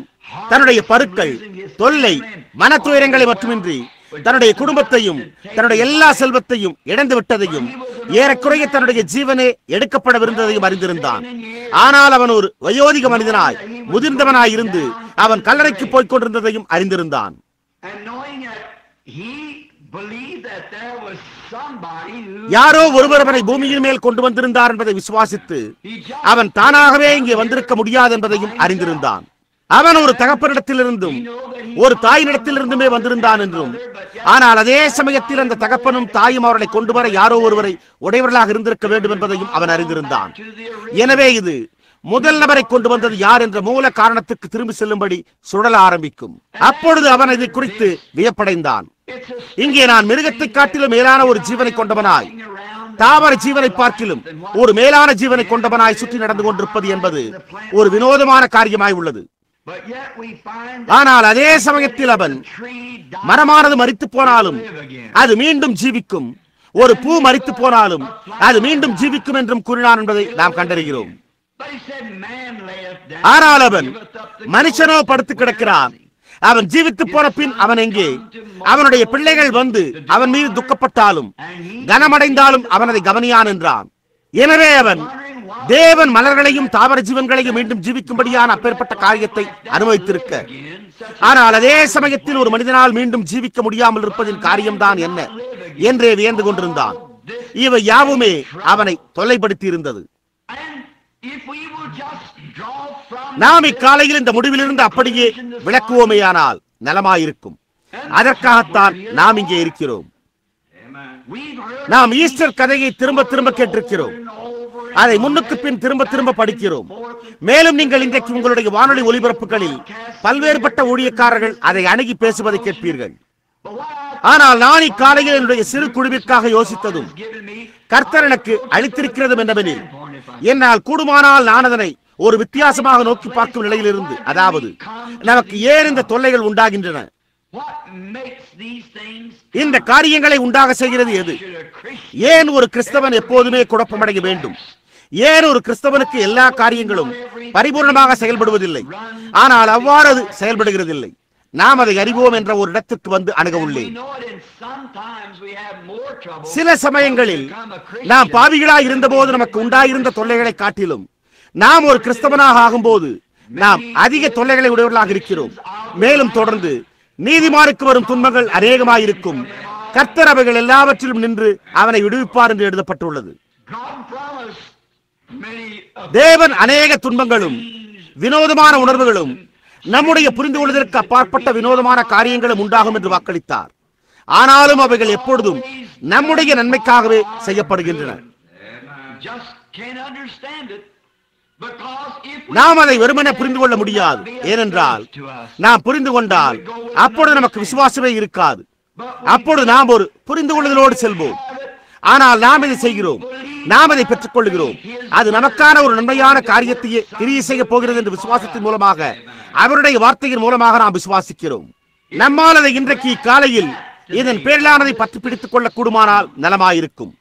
தன்னுடைய பருக்கள், தொல்லை, மன துயரங்களை மட்டுமின்றி தன்னுடைய குடும்பத்தையும் தன்னுடைய எல்லா செல்வத்தையும் இழந்து விட்டதையும் ஏறக்குறைய தன்னுடைய ஜீவனே எடுக்கப்படவிருந்ததையும் அறிந்திருந்தான். ஆனால் அவன் ஒரு வயோதிக மனிதனாய் முதிர்ந்தவனாய் இருந்து அவன் கல்லறைக்கு போய்க் கொண்டிருந்ததையும் அறிந்திருந்தான். யாரோ ஒருவர் அவனை பூமியின் மேல் கொண்டு வந்திருந்தார் என்பதை விசுவாசித்து அவன் தானாகவே இங்கே வந்திருக்க முடியாது என்பதையும் அறிந்திருந்தான். அவன் ஒரு தகப்பனிடத்திலிருந்தும் ஒரு தாயினிடத்திலிருந்துமே வந்திருந்தான் என்றும், ஆனால் அதே சமயத்தில் அந்த தகப்பனும் தாயும் அவர்களை கொண்டு வர யாரோ ஒருவரை உடையவர்களாக இருந்திருக்க வேண்டும் என்பதையும் அவன் அறிந்திருந்தான். எனவே இது முதல் நபரை கொண்டு வந்தது யார் என்ற மூல காரணத்துக்கு திரும்பி செல்லும்படி சுழல ஆரம்பிக்கும். அப்பொழுது அவன் இதை குறித்து வியப்படைந்தான். இங்கே நான் மிருகத்தை காட்டிலும் மேலான ஒரு ஜீவனை கொண்டவனாய், தாவர ஜீவனை பார்க்கிலும் ஒரு மேலான ஜீவனை கொண்டவனாய் சுற்றி நடந்து கொண்டிருப்பது என்பது ஒரு வினோதமான காரியமாய் உள்ளது. ஆனால் அதே சமயத்தில் அவன் மரமானது மரித்து போனாலும் அது மீண்டும் ஜீவிக்கும், ஒரு பூ மரித்து போனாலும் அது மீண்டும் ஜீவிக்கும் என்றும் கூறினான் என்பதை நாம் கண்டறிகிறோம். ஆனால் அவன் மனுஷனோ படுத்து கிடக்கிறான். அவன் ஜீவித்து போன பின் அவன் எங்கே? அவனுடைய பிள்ளைகள் வந்து அவன் மீது துக்கப்பட்டாலும் கனமடைந்தாலும் அவன் அதை கவனியான் என்றான். எனவே அவன் தேவன் மலர்களையும் தாவர ஜீவன்களையும் மீண்டும் ஜீவிக்கும்படியான அப்பேற்பட்ட காரியத்தை அனுமதித்திருக்க, ஆனால் அதே சமயத்தில் ஒரு மனிதனால் மீண்டும் ஜீவிக்க முடியாமல் இருப்பதின் காரியம்தான் என்ன என்றே வியந்து கொண்டிருந்தான். இவை யாவுமே அவனை தொல்லைப்படுத்தி இருந்தது. நாம் இக்காலையில் இந்த முடிவிலிருந்து அப்படியே விளக்குவோமேயானால் நலமாயிருக்கும். அதற்காகத்தான் நாம் இங்கே இருக்கிறோம். நாம் ஈஸ்டர் கதையை திரும்ப திரும்ப கேட்டிருக்கிறோம். அதை முன்னுக்கு பின் திரும்ப திரும்ப படிக்கிறோம். மேலும் நீங்கள் இன்றைக்கு உங்களுடைய வானொலி ஒலிபரப்புகளில் பல்வேறுபட்ட ஊழியக்காரர்கள் அதை அணுகி பேசுவதை கேட்பீர்கள். ஆனால் நான் இக்காலையில் என்னுடைய சிறு குழுவிற்காக யோசித்ததும் கர்த்தர் எனக்கு அளித்திருக்கிறதும் என்னவெனில், என்னால் கூடுமானால் நான் அதனை ஒரு வித்தியாசமாக நோக்கி பார்க்கும் நிலையிலிருந்து, அதாவது நமக்கு ஏன் இந்த தொல்லைகள் உண்டாகின்றன, இந்த காரியங்களை உண்டாக செய்கிறது எது, ஏன் ஒரு கிறிஸ்தவன் எப்போதுமே குழப்பமடைய வேண்டும், ஏன் ஒரு கிறிஸ்தவனுக்கு எல்லா காரியங்களும் பரிபூர்ணமாக செயல்படுவதில்லை, ஆனால் அவ்வாறு அது செயல்படுகிறதில்லை. நாம் அதை அறிவோம் என்ற ஒரு இடத்திற்கு வந்து அணுக உள்ளேன். சில சமயங்களில் நாம் பாவிகளாய் இருந்தபோது நமக்கு உண்டாயிருந்த தொல்லைகளை காட்டிலும் நாம் ஒரு கிறிஸ்தவனாக ஆகும்போது நாம் அதிக தொல்லைகளை உடையவர்களாக இருக்கிறோம். மேலும் தொடர்ந்து நீதிமானுக்கு வரும் துன்பங்கள் அநேகமாயிருக்கும், கர்த்தர் அவைகள் எல்லாவற்றிலும் நின்று அவனை விடுவிப்பார் என்று எழுதப்பட்டுள்ளது. தேவன் அநேக துன்பங்களும் வினோதமான உணர்வுகளும் நம்முடைய புரிந்து கொள்வதற்கு அப்பாற்பட்ட வினோதமான காரியங்களும் உண்டாகும் என்று வாக்களித்தார். ஆனாலும் அவைகள் எப்பொழுதும் நம்முடைய நன்மைக்காகவே செய்யப்படுகின்றன. நாம் அதை வெறுமனே புரிந்து கொள்ள முடியாது. ஏனென்றால் நாம் புரிந்து கொண்டால் அப்பொழுது நமக்கு விசுவாசமே இருக்காது. அப்பொழுது நாம் ஒரு புரிந்து கொள்ளுதலோடு செல்வோம். ஆனால் நாம் இதை செய்கிறோம், நாம் அதை பெற்றுக் கொள்கிறோம். அது நமக்கான ஒரு நன்மையான காரியத்தையே கிரியை செய்ய போகிறது என்று விசுவாசத்தின் மூலமாக, அவருடைய வார்த்தையின் மூலமாக நாம் விசுவாசிக்கிறோம். நம்மால் அதை இன்றைக்கு காலையில் இதன் பேரிலானதை பற்றி பிடித்துக் கொள்ள கூடுமானால் நலமாயிருக்கும்.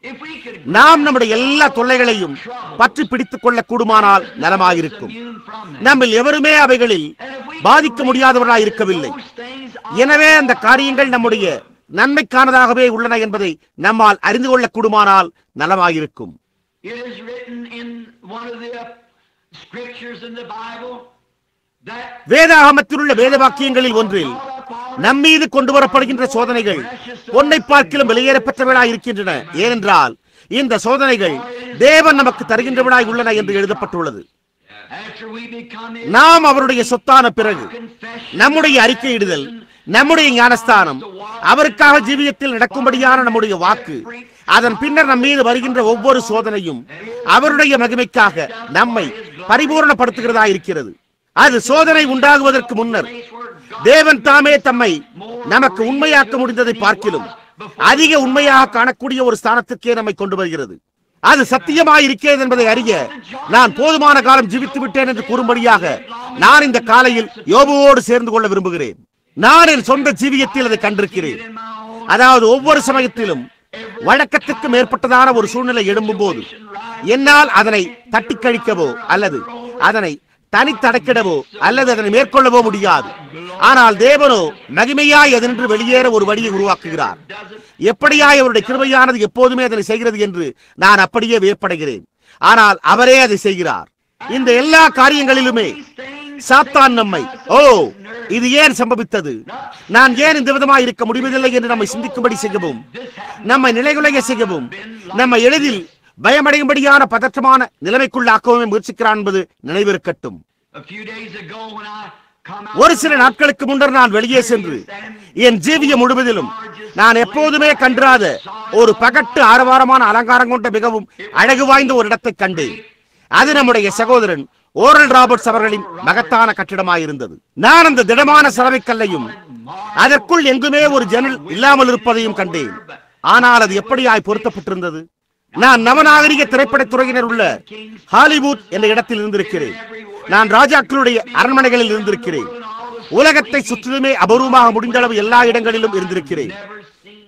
நாம் நம்முடைய எல்லா தொல்லைகளையும் பற்றி பிடித்துக் கொள்ள கூடுமானால் நலமாயிருக்கும். நம்ம எவருமே அவைகளில் பாதிக்க முடியாதவர்களாய் இருக்கவில்லை. எனவே அந்த காரியங்கள் நம்முடைய நன்மைக்கானதாகவே உள்ளன என்பதை நம்மால் அறிந்து கொள்ள கூடுமானால் நலமாயிருக்கும். வேதாகமத்தில் உள்ள வேத வாக்கியங்களில் ஒன்றில் நம்மீது கொண்டு வரப்படுகின்ற சோதனைகள் பொன்னை பார்க்கிலும் வெளியேறப்பெற்றவர்களாய் இருக்கின்றன. ஏனென்றால் இந்த சோதனைகள் தேவன் நமக்கு தருகின்றவர்களாய் உள்ளன என்று எழுதப்பட்டுள்ளது. நாம் அவருடைய சொத்தான பிறகு நம்முடைய அறிக்கையிடுதல், நம்முடைய ஞானஸ்தானம், அவருக்காக ஜீவியத்தில் நடக்கும்படியான நம்முடைய வாக்கு, அதன் பின்னர் நம் மீது வருகின்ற ஒவ்வொரு சோதனையும் அவருடைய மகிமைக்காக நம்மை பரிபூர்ணப்படுத்துகிறதா இருக்கிறது. அது சோதனை உண்டாகுவதற்கு முன்னர் தேவன் தாமே தம்மை நமக்கு உண்மையாக்க முடிந்ததை பார்க்கிலும் அதிக உண்மையாக காணக்கூடிய ஒரு ஸ்தானத்திற்கே நம்மை கொண்டு வருகிறது. அது சத்தியமாயிருக்கிறது என்பதை அறிய நான் போதுமான காலம் ஜீவித்து விட்டேன் என்று கூறும்படியாக நான் இந்த காலையில் யோபுவோடு சேர்ந்து கொள்ள விரும்புகிறேன். நான் என் சொந்த ஜீவியத்தில் அதை கண்டிருக்கிறேன். அதாவது ஒவ்வொரு சமயத்திலும் வழக்கத்திற்கு மேற்பட்டதான ஒரு சூழ்நிலை எழும்பும் போது என்னால் அதனை தட்டி கழிக்கவோ அல்லது அதனை தனித்தடக்கிடவோ அல்லது அதனை மேற்கொள்ளவோ முடியாது. ஆனால் தேவனோ மகிமையாய் அதனின்று வெளியேற ஒரு வழியை உருவாக்குகிறார். எப்படியாய் அவருடைய கிருபையானது எப்போதுமே அதனை செய்கிறது என்று நான் அப்படியே வியப்படைகிறேன். ஆனால் அவரே அதை செய்கிறார். இந்த எல்லா காரியங்களிலுமே சாத்தான் நம்மை இது ஏன் சம்பவித்தது, நான் ஏன் இந்த விதமாக இருக்க முடிவதில்லை என்று நம்மை சிந்திக்கும்படி செய்யவும், நம்மை நிலைகுலைய செய்யவும், நம்மை எளிதில் பயமடையும்படியான பதற்றமான நிலைமைக்குள்ளாக்கவே முயற்சிக்கிறான் என்பது நினைவிருக்கட்டும். ஒரு சில நாட்களுக்கு முன்னர் நான் வெளியே சென்று என் ஜீவியம் முழுவதிலும் நான் எப்போதுமே கண்டாத ஒரு பகட்டு ஆரவாரமான அலங்காரம் கொண்ட மிகவும் அழகு வாய்ந்த ஒரு இடத்தை கண்டேன். அது நம்முடைய சகோதரன் ஓரல் ராபர்ட்ஸ் அவர்களின் மகத்தான கட்டிடமாயிருந்தது. நான் அந்த திடமான சலவைக்கல்லையும் அதற்குள் எங்குமே ஒரு ஜன்னல் இல்லாமல் இருப்பதையும் கண்டேன். ஆனால் அது எப்படியாய் பொருத்தப்பட்டிருந்தது. நான் நவநாகரிக திரைப்படத் துறையினர் உள்ள ஹாலிவுட் என்ற இடத்தில் இருந்திருக்கிறேன். நான் ராஜாக்களுடைய அரண்மனைகளில் இருந்திருக்கிறேன். உலகத்தை சுற்றிலுமே அபூர்வமாக முடிந்தளவு எல்லா இடங்களிலும் இருந்திருக்கிறேன்.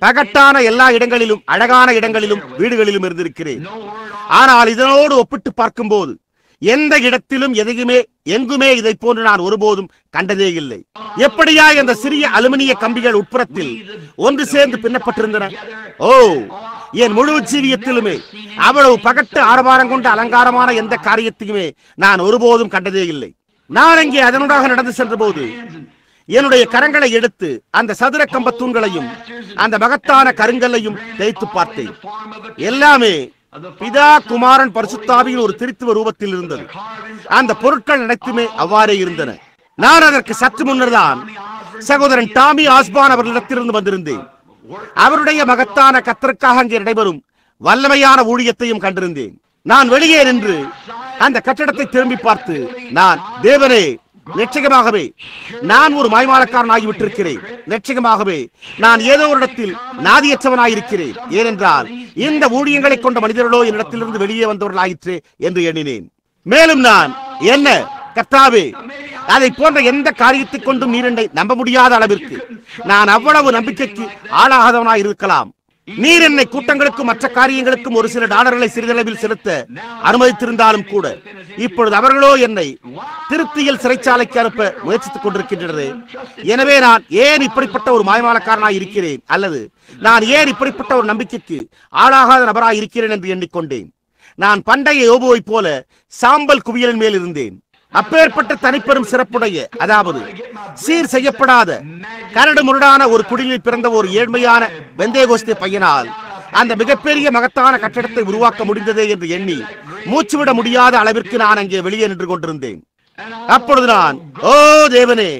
பகட்டான எல்லா இடங்களிலும், அழகான இடங்களிலும், வீடுகளிலும் இருந்திருக்கிறேன். ஆனால் இதனோடு ஒப்பிட்டு பார்க்கும்போது எந்த இடத்திலும் எதையுமே எங்குமே இதை போன்று நான் ஒருபோதும் கண்டதே இல்லை. எப்படியா அந்த சிறிய அலுமினிய கம்பிகள் உட்புறத்தில் ஒன்று சேர்ந்து பின்னப்பட்டிருந்தன. என் முழு ஜீவியத்திலுமே அவ்வளவு பகட்டு ஆரவாரம் கொண்ட அலங்காரமான எந்த காரியத்தையுமே நான் ஒருபோதும் கண்டதே இல்லை. நான் அங்கே அதனூடாக நடந்து சென்ற போது என்னுடைய கரங்களை எடுத்து அந்த சதுர கம்ப தூண்களையும் அந்த மகத்தான கருங்கல்லையும் தேய்த்து பார்த்தேன். எல்லாமே பிதா, குமாரன், பரிசுத்தாவியின் ஒரு திருத்துவ ரூபத்தில் இருந்தது. அந்த பொருட்கள் அனைத்துமே அவ்வாறே இருந்தன. நான் அதற்கு சற்று முன்னர்தான் சகோதரன் டாமி ஆஸ்பான் அவர்களிடத்திலிருந்து வந்திருந்தேன். அவருடைய மகத்தான கர்த்தருக்காக அங்கே நடைபெறும் வல்லமையான ஊழியத்தையும் கண்டிருந்தேன். நான் வெளியே நின்று அந்த கட்டடத்தை திரும்பி பார்த்து, நான் தேவனே, நிச்சயமாகவே நான் ஒரு மாய்மாலக்காரன் ஆகிவிட்டிருக்கிறேன். நிச்சயமாகவே நான் ஏதோ ஒரு இடத்தில் நாதியற்றவனாயிருக்கிறேன். ஏனென்றால் இந்த ஊழியங்களை கொண்ட மனிதர்களோ என்னிடத்திலிருந்து வெளியே வந்தவர்களாயிற்று என்று எண்ணினேன். மேலும் நான் என்ன கர்த்தாவே, அதை போன்ற எந்த காரியத்தை கொண்டும் நீர் என்னை நம்ப முடியாத அளவிற்கு நான் அவ்வளவு நம்பிக்கைக்கு ஆளாகாதவனாய் இருக்கலாம். நீர் என்னை கூட்டங்களுக்கும் மற்ற காரியங்களுக்கும் ஒரு சில டாலர்களை சிறிதளவில் செலுத்த அனுமதித்திருந்தாலும் கூட இப்பொழுது அவர்களோ என்னை திருப்தியில் சிறைச்சாலைக்கு அனுப்ப முயற்சித்துக் கொண்டிருக்கின்றனர். எனவே நான் ஏன் இப்படிப்பட்ட ஒரு மாய்மாலக்காரனாய் இருக்கிறேன், அல்லது நான் ஏன் இப்படிப்பட்ட ஒரு நம்பிக்கைக்கு ஆளாகாத நபராய் இருக்கிறேன் என்று எண்ணிக்கொண்டேன். நான் பண்டைய யோபுவை போல சாம்பல் குவியலின் மேல் இருந்தேன். அப்பேற்பட்ட தனிப்பெரும் சிறப்புடைய, அதாவது சீர் செய்யப்படாத கரடு முரடான ஒரு குடிலில் பிறந்த ஒரு ஏழ்மையான பெந்தேகோஸ்தே பையனால் அந்த மிகப்பெரிய மகத்தான கட்டடத்தை உருவாக்க முடிந்ததே என்று எண்ணி மூச்சுவிட முடியாத அளவிற்கு நான் அங்கே வெளியே நின்று கொண்டிருந்தேன். அப்பொழுது நான், தேவனே,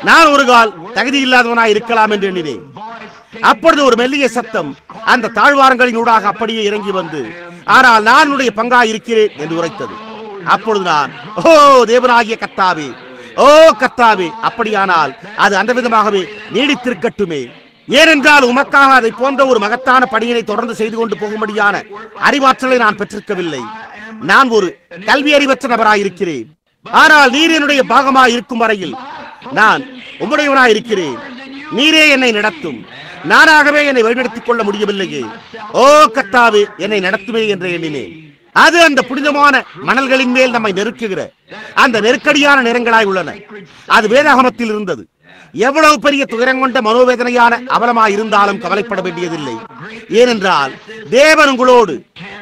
நான் ஒரு கால் தகுதி இல்லாதவனாய் இருக்கலாம் என்று எண்ணினேன். அப்பொழுது ஒரு மெல்லிய சத்தம் அந்த தாழ்வாரங்களின் ஊடாக அப்படியே இறங்கி வந்து, ஆனால் நான் உன்னுடைய பங்காய் இருக்கிறேன் என்று உரைத்தது. அப்பொழுது நான், தேவனாகிய கர்த்தாவே, கர்த்தாவே, அப்படியானால் அது அந்த விதமாகவே நீடித்திருக்கட்டுமே. ஏனென்றால் உமக்காக அதை போன்ற ஒரு மகத்தான பணியினை தொடர்ந்து செய்து கொண்டு போகும்படியான அறிவாற்றலை நான் பெற்றிருக்கவில்லை. நான் ஒரு கல்வி அறிவற்ற நபராயிருக்கிறேன். ஆனால் நீர் என்னுடைய பாகமாய் இருக்கும் வரையில் நான் உம்முடையவனாயிருக்கிறேன். நீரே என்னை நடத்தும். நானாகவே என்னை வழிநடத்திக் கொள்ள முடியவில்லையே. கர்த்தாவே, என்னை நடத்துமே என்று எண்ணினேன். அது அந்த புனிதமான மணல்களின் மேல் நம்மை நெருக்குகிற அந்த நெருக்கடியான நேரங்களாய் உள்ளன. அது வேதாகமத்தில் இருந்தது. எவ்வளவு பெரிய துயரங்கொண்ட மனோவேதனையான அவலமாய் இருந்தாலும் கவலைப்பட வேண்டியதில்லை. ஏனென்றால் தேவன் உங்களோடு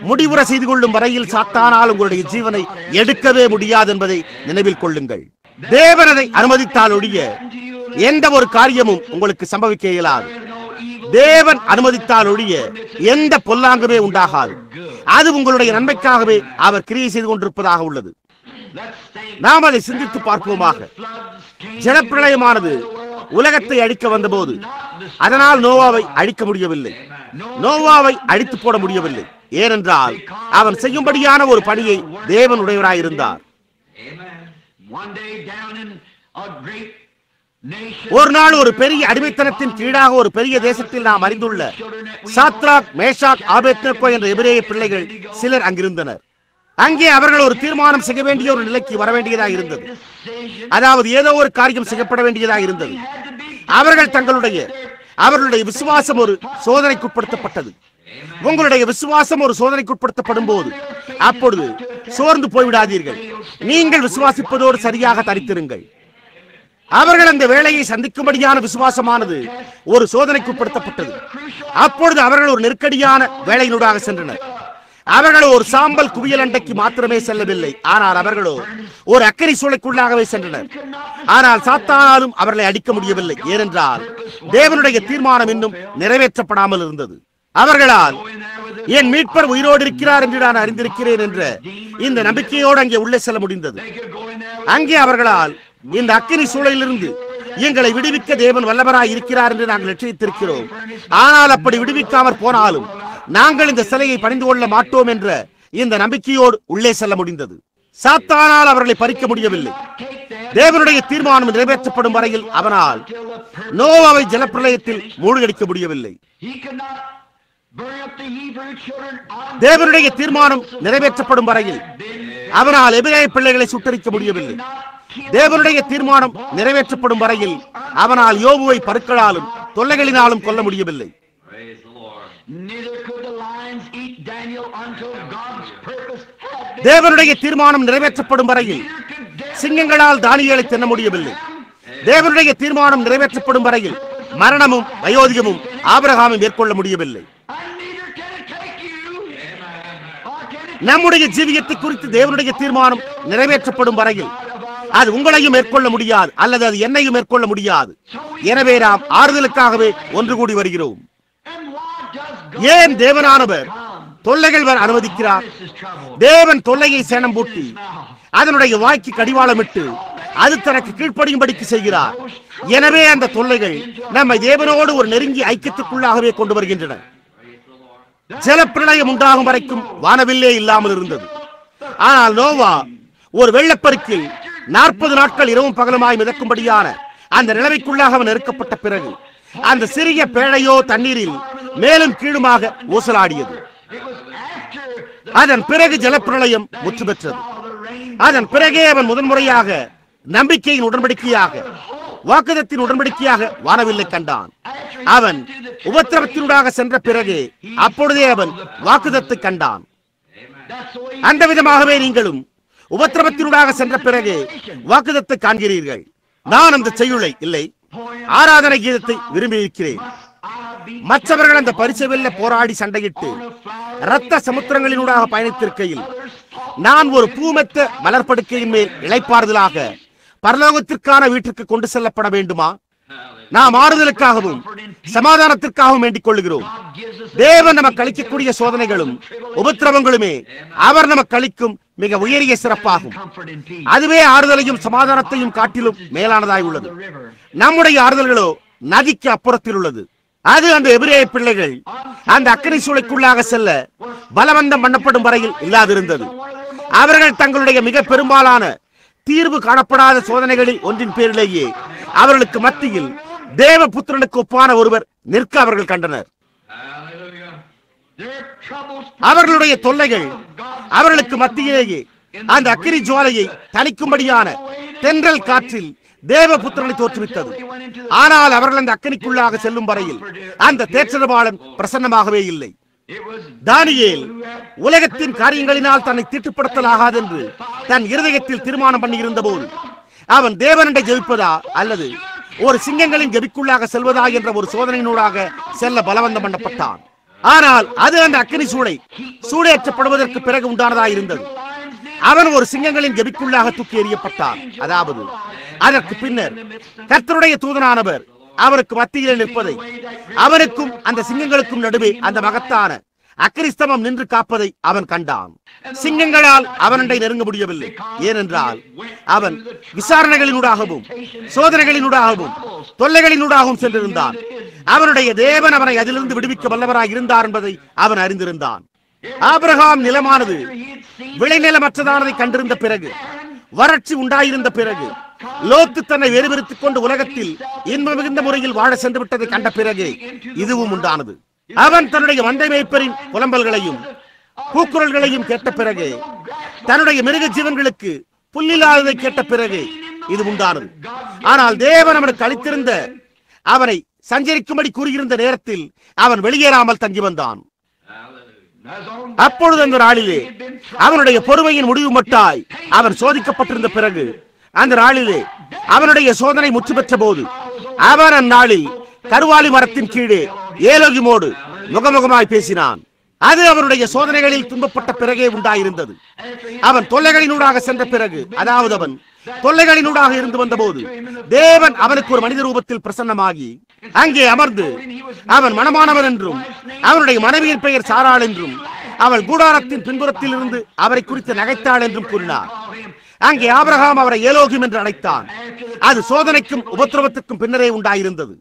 முடிவுற செய்து கொள்ளும் வரையில் சாத்தானால் உங்களுடைய ஜீவனை எடுக்கவே முடியாது என்பதை நினைவில் கொள்ளுங்கள். தேவன் அதை அனுமதித்தால் ஒழிய எந்த ஒரு காரியமும் உங்களுக்கு சம்பவிக்க இயலாது. தேவன் அனுமதித்தால் ஒழிய எந்த பொல்லாங்குமே உண்டாகாது. அது உங்களுடைய நன்மைக்காகவே அவர் கிரியை செய்து கொண்டிருப்பதாக உள்ளது. நாம் அதை சிந்தித்து பார்ப்போமாக. ஜலப்பிரளயமானது உலகத்தை அழிக்க வந்தபோது அதனால் நோவாவை அழிக்க முடியவில்லை. நோவாவை அழித்து போட முடியவில்லை. ஏனென்றால் அவன் செய்யும்படியான ஒரு பணியை தேவன் உடையவராயிருந்தார். ஒரு நாள் ஒரு பெரிய அடிமைத்தனத்தின் கீழாக ஒரு பெரிய தேசத்தில் நாம் அறிந்துள்ள சாத்ராக், மேஷாக், ஆபேத்நேகோ என்ற எபிரேய பிள்ளைகள் சிலர் அங்கிருந்தனர். அங்கே அவர்கள் ஒரு தீர்மானம் செய்ய வேண்டிய ஒரு நிலைக்கு வர வேண்டியதாக இருந்தது. அதாவது ஏதோ ஒரு காரியம் செய்யப்பட வேண்டியதாக இருந்தது. அவர்களுடைய விசுவாசம் ஒரு சோதனைக்குட்படுத்தப்பட்டது. உங்களுடைய விசுவாசம் ஒரு சோதனைக்குட்படுத்தப்படும் போது அப்பொழுது சோர்ந்து போய்விடாதீர்கள். நீங்கள் விசுவாசிப்பதோடு சரியாக தரித்திருங்கள். அவர்கள் அந்த வேலையை சந்திக்கும்படியான விசுவாசமானது ஒரு சோதனைக்குட்படுத்தப்பட்டது. அப்பொழுது அவர்கள் ஒரு நெருக்கடியான வேலையினூடாக சென்றனர். அவர்களோ ஒரு சாம்பல் குவியல் அண்டைக்கு மாத்திரமே செல்லவில்லை, ஆனால் அவர்களோ ஒரு அக்கறை சூளைக்குள்ளாகவே சென்றனர். ஆனால் சாத்தானாலும் அவர்களை அடிக்க முடியவில்லை. ஏனென்றால் தேவனுடைய தீர்மானம் இன்னும் நிறைவேற்றப்படாமல் இருந்தது. அவர்களால் என் மீட்பர் உயிரோடு இருக்கிறார் என்று நான் அறிந்திருக்கிறேன் என்ற இந்த நம்பிக்கையோடு அங்கே உள்ளே செல்ல முடிந்தது. அங்கே அவர்களால் இந்த அக்கினி சூழலிலிருந்து எங்களை விடுவிக்க தேவன் வல்லவராய் இருக்கிறார் என்று நாங்கள் நிச்சயித்திருக்கிறோம். ஆனால் அப்படி விடுவிக்காமற் போனாலும் நாங்கள் இந்த சிலையை பணிந்து கொள்ள மாட்டோம் என்ற இந்த நம்பிக்கையோடு உள்ளே செல்ல முடிந்தது. சாத்தானால் அவர்களை பறிக்க முடியவில்லை. தேவனுடைய தீர்மானம் நிறைவேற்றப்படும் வரையில் அவனால் நோவாவை ஜலப்பிரளயத்தில் மூழ்கடிக்க முடியவில்லை. தேவனுடைய தீர்மானம் நிறைவேற்றப்படும் வரையில் அவனால் எபிரேய பிள்ளைகளை சுட்டரிக்க முடியவில்லை. தேவனுடைய தீர்மானம் நிறைவேற்றப்படும் வரையில் அவனால் யோபுவை பருக்களாலும் தொல்லைகளினாலும் கொல்ல முடியவில்லை. தேவனுடைய தீர்மானம் நிறைவேற்றப்படும் வரையில் சிங்கங்களால் தானியேலை தின்ன முடியவில்லை. தேவனுடைய தீர்மானம் நிறைவேற்றப்படும் வரையில் மரணமும் வயோதிகமும் ஆபிரகாமை மேற்கொள்ள முடியவில்லை. நம்முடைய ஜீவியத்தை குறித்து தேவனுடைய தீர்மானம் நிறைவேற்றப்படும் வரையில் அது உங்களையும் மேற்கொள்ள முடியாது, அல்லது அது என்னையும் மேற்கொள்ள முடியாது. எனவே நாம் ஆறுதலுக்காகவே ஒன்று கூடி வருகிறோம். ஏன் தேவனானவர் தொல்லைகள் வர அனுமதிக்கிறார்? தேவன் தொல்லையை சேணம் பூட்டி அதனுடைய வாய்க்கு கடிவாளமிட்டு அது தனக்கு கீழ்ப்படியும்படிக்கு செய்கிறார். எனவே அந்த தொல்லைகள் நம்மை தேவனோடு ஒரு நெருங்கிய ஐக்கியத்துக்குள்ளாகவே கொண்டு வருகின்றன. ஜலப்பிரளயம் உண்டாகும் வரைக்கும் வானவில்லே இல்லாமல் இருந்தது. ஆனால் நோவா ஒரு வெள்ளப்பெருக்கில் 40 நாட்கள் இரவும் பகலுமாய் மிதக்கும்படியான அந்த நிலைமைக்குள்ளாக அவன் நெருக்கப்பட்ட பிறகு அந்த சிறிய பேழையோ தண்ணீரில் மேலும் கீழுமாக ஊசலாடியது. அதன் பிறகு ஜலப்பிரளயம் முற்று பெற்றது. அதன் பிறகே அவன் முதன்முறையாக நம்பிக்கையின் உடன்படிக்கையாக, வாக்குதத்தின் உடன்படிக்கையாக வானவில்லை கண்டான். அவன் உபத்திரவத்தினூடாக சென்ற பிறகு அப்பொழுதே அவன் வாக்குதத்தை கண்டான். அந்த விதமாகவே நீங்களும் உபத்திரவத்தினூடாக சென்ற பிறகு வாக்குதத்தை காண்கிறீர்கள். நான் அந்த செய்யுளை இல்லை, ஆராதனை கீதத்தை விரும்பி இருக்கிறேன். மற்றவர்கள் அந்த பரிசை வெல்ல போராடி சண்டையிட்டு இரத்த சமுத்திரங்களினூடாக பயணித்திருக்கையில் நான் ஒரு பூமெத்த மலர்படுக்கையின் மேல் இளைப்பாறுதலாக பரலோகத்திற்கான வீட்டிற்கு கொண்டு செல்லப்பட வேண்டுமா? நாம் ஆறுதலுக்காகவும் சமாதானத்திற்காகவும் வேண்டிக் கொள்கிறோம். தேவன் நமக்கு அளிக்கக்கூடிய சோதனைகளும் உபத்திரவங்களுமே அவர் நமக்கு அளிக்கும் மிக உயரிய சிறப்பாகும். அதுவே ஆறுதலையும் சமாதானத்தையும் காட்டிலும் மேலானதாய் உள்ளது. நம்முடைய ஆறுதல்களோ நதிக்கு அப்புறத்தில் உள்ளது. அது அந்த எபிரேய பிள்ளைகள் அந்த அக்கறை சூளைக்குள்ளாக செல்ல பலவந்தம் பண்ணப்படும் வரையில் இல்லாதிருந்தது. அவர்கள் தங்களுடைய மிக பெரும்பாலான தீர்வு காணப்படாத சோதனைகளில் ஒன்றின் பேரிலேயே அவர்களுக்கு மத்தியில் தேவ புத்திரனுக்கு ஒப்பான ஒருவர் நிற்க அவர்கள் கண்டனர். அவர்களுடைய தொல்லைகள் அவர்களுக்கு மத்தியிலேயே அந்த அக்கினி ஜுவாலையை தணிக்கும்படியான தென்றல் காற்றில் தேவபுத்திரனை தோற்றுவித்தது. ஆனால் அவர்கள் அந்த அக்கினிக்குள்ளாக செல்லும் வரையில் அந்த தேற்றரவாளன் பிரசன்னமாகவே இல்லை. தானியேல் உலகத்தின் காரியங்களினால் தன்னை தீட்டுப்படுத்தலாகாது என்று தன் இருதயத்தில் தீர்மானம் பண்ணி இருந்த போது அவன் தேவனண்டை ஜெபிப்பதா அல்லது ஒரு சிங்கங்களின் ஜெபிக்குள்ளாக செல்வதா என்ற ஒரு சோதனையினூடாக செல்ல பலவந்தம் பண்ணப்பட்டான். ஆனால் அது அந்த அக்கினி சூடேற்றப்படுவதற்கு பிறகு உண்டானதாக இருந்தது. அவன் ஒரு சிங்கங்களின் ஜெபிக்குள்ளாக தூக்கி எறியப்பட்டான். அதாவது அதற்கு பின்னர் கர்த்தருடைய தூதனானவர் அவருக்கு மத்தியிலே நிற்பதை, அவனுக்கும் அந்த சிங்கங்களுக்கும் நடுவே அந்த மகத்தான அக்கினிஸ்தமம் நின்று காப்பதை அவன் கண்டான். சிங்கங்களால் அவனண்டை நெருங்க முடியவில்லை. ஏனென்றால் அவன் விசாரணைகளினூடாகவும் சோதனைகளினூடாகவும் தொல்லைகளினூடாகவும் சென்றிருந்தான். அவனுடைய தேவன் அவனை அதிலிருந்து விடுவிக்க வல்லவராய் இருந்தார் என்பதை அவன் அறிந்திருந்தான். ஆபிரகாம் நிலமானது விளைநிலமற்றதானதை கண்டிருந்த பிறகு, வறட்சி உண்டாயிருந்த பிறகு, லோத்து தன்னை வேறுபடுத்திக் கொண்டு உலகத்தில் இன்பம் மிகுந்த முறையில் வாழ சென்று விட்டதை கண்ட பிறகு இதுவும் உண்டானது. அவன் தன்னுடைய மந்தை மேய்ப்பரின் புலம்பல்களையும் கூக்குரல்களையும் கேட்ட பிறகு, தன்னுடைய மிருக ஜீவன்களுக்கு புல்லில்லாததை கேட்ட பிறகு இது உண்டானது. ஆனால் தேவன் அவனுக்கு அளித்திருந்த, அவனை சஞ்சரிக்கும்படி கூறியிருந்த நேரத்தில் அவன் வெளியேறாமல் தங்கி வந்தான். அப்பொழுது அந்த நாளிலே அவனுடைய பொறுமையின் முடிவு மட்டாய் அவன் சோதிக்கப்பட்டிருந்த பிறகு, அந்த நாளிலே அவனுடைய சோதனை முற்று பெற்ற போது, அவன் அந்நாளில் கருவாலி மரத்தின் கீழே ஏலோகிமோடு முகமுகமாய் பேசினான். அது அவனுடைய சோதனைகளில் துன்பப்பட்ட பிறகே உண்டாயிருந்தது. அவன் தொல்லைகளினூடாக சென்ற பிறகு, அதாவது அவன் தொல்லைகளினூடாக இருந்து வந்த போது, தேவன் அவனுக்கு ஒரு மனித ரூபத்தில் பிரசன்னமாகி அங்கே அமர்ந்து, அவன் மனமானவன் என்றும் அவனுடைய மனைவியின் பெயர் சாராள் என்றும் அவள் கூடாரத்தின் பின்புறத்தில் இருந்து அவரை குறித்து நகைத்தாள் என்றும் கூறினார். அங்கே ஆபிரகாம் அவரை ஏலோகிம் என்று அழைத்தான். அது சோதனைக்கும் உபத்திரவத்துக்கும் பின்னரே உண்டாயிருந்தது.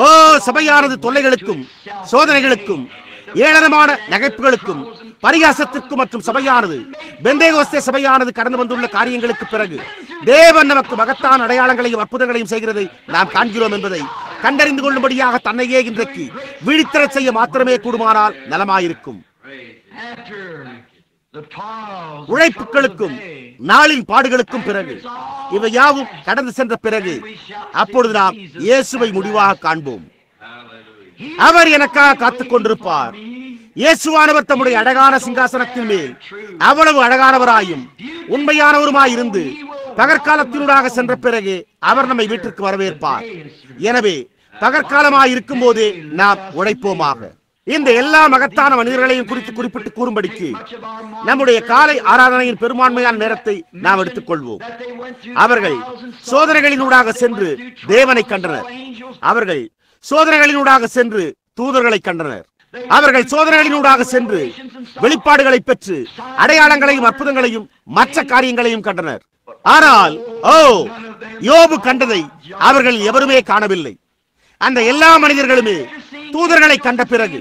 ஓ, சபையானது தொல்லைகளுக்கும் சோதனைகளுக்கும் ஏளனமான நகைப்புகளுக்கும் பரிகாசத்திற்கும் மற்றும் சபையானது பெந்தேகோஸ்தே சபையானது கடந்து வந்துள்ள காரியங்களுக்கு பிறகு தேவன் நமக்கு மகத்தான அடையாளங்களையும் அற்புதங்களையும் செய்கிறதை நாம் காண்கிறோம் என்பதை கண்டறிந்து கொள்ளும்படியாக தன்னையே இன்றைக்கு விழித்தரச் செய்ய மாத்திரமே கூடுமானால் நலமாயிருக்கும். உழைப்புகளுக்கும் நாளின் பாடுகளுக்கும் பிறகு, இவை யாவும் கடந்து சென்ற பிறகு, அப்பொழுது நாம் இயேசுவை முடிவாக காண்போம். அவர் எனக்காக காத்துக் கொண்டிருப்பார். இயேசுவானவர் தம்முடைய அழகான சிங்காசனத்தின் மேல் அவ்வளவு அழகானவராயும் உண்மையானவருமாயிருந்து பகற்காலத்தினூடாக சென்ற பிறகு அவர் நம்மை வீட்டிற்கு வரவேற்பார். எனவே பகற்காலமாயிருக்கும் போதே நாம் உழைப்போமாக. இந்த எல்லா மகத்தான மனிதர்களையும் குறித்து குறிப்பிட்டு கூறும்படிக்கு நம்முடைய காலை ஆராதனையின் பெரும்பான்மையான நேரத்தை நாம் எடுத்துக் கொள்வோம். அவர்கள் சோதனைகளினூடாக சென்று தேவனை கண்டனர். அவர்கள் சோதனைகளினூடாக சென்று தூதர்களை கண்டனர். அவர்கள் சோதனைகளினூடாக சென்று வெளிப்பாடுகளை பெற்று அடையாளங்களையும் அற்புதங்களையும் மற்ற காரியங்களையும் கண்டனர். ஆனால் யோபு கண்டதை அவர்கள் எவருமே காணவில்லை. அந்த எல்லா மனிதர்களுமே தூதர்களை கண்ட பிறகு,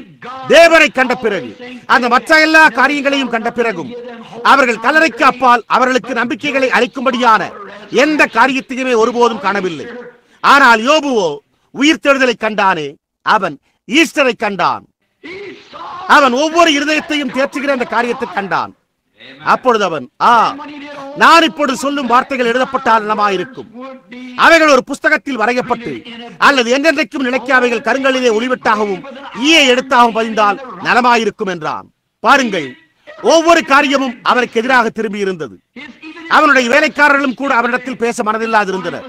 தேவனை கண்ட பிறகு, அந்த மற்ற எல்லா காரியங்களையும் கண்ட பிறகும் அவர்கள் கல்லறைக்கு அப்பால் அவர்களுக்கு நம்பிக்கைகளை அளிக்கும்படியான எந்த காரியத்தையுமே ஒருபோதும் காணவில்லை. ஆனால் யோபுவோ உயிர்த்தெழுதலை கண்டானே, அவன் ஈஸ்டரை கண்டான். அவன் ஒவ்வொரு இருதயத்தையும் தேற்றுகிற அந்த காரியத்தை கண்டான். அப்பொழுது அவன், நான் இப்பொழுது சொல்லும் வார்த்தைகள் எழுதப்பட்டால் நலமாயிருக்கும். அவைகள் ஒரு புஸ்தகத்தில் வரையப்பட்டு அல்லது என்றென்றைக்கும் நிலைக்காவைகள் கருங்கலிலே ஒளிவெட்டாகவும் ஈயை எடுத்தாகவும் பதிந்தால் நலமாயிருக்கும் என்றான். பாருங்கள், ஒவ்வொரு காரியமும் அவனுக்கு எதிராக திரும்பி இருந்தது. அவனுடைய வேலைக்காரர்களும் கூட அவனிடத்தில் பேச மனதில்லாதிருந்தனர்.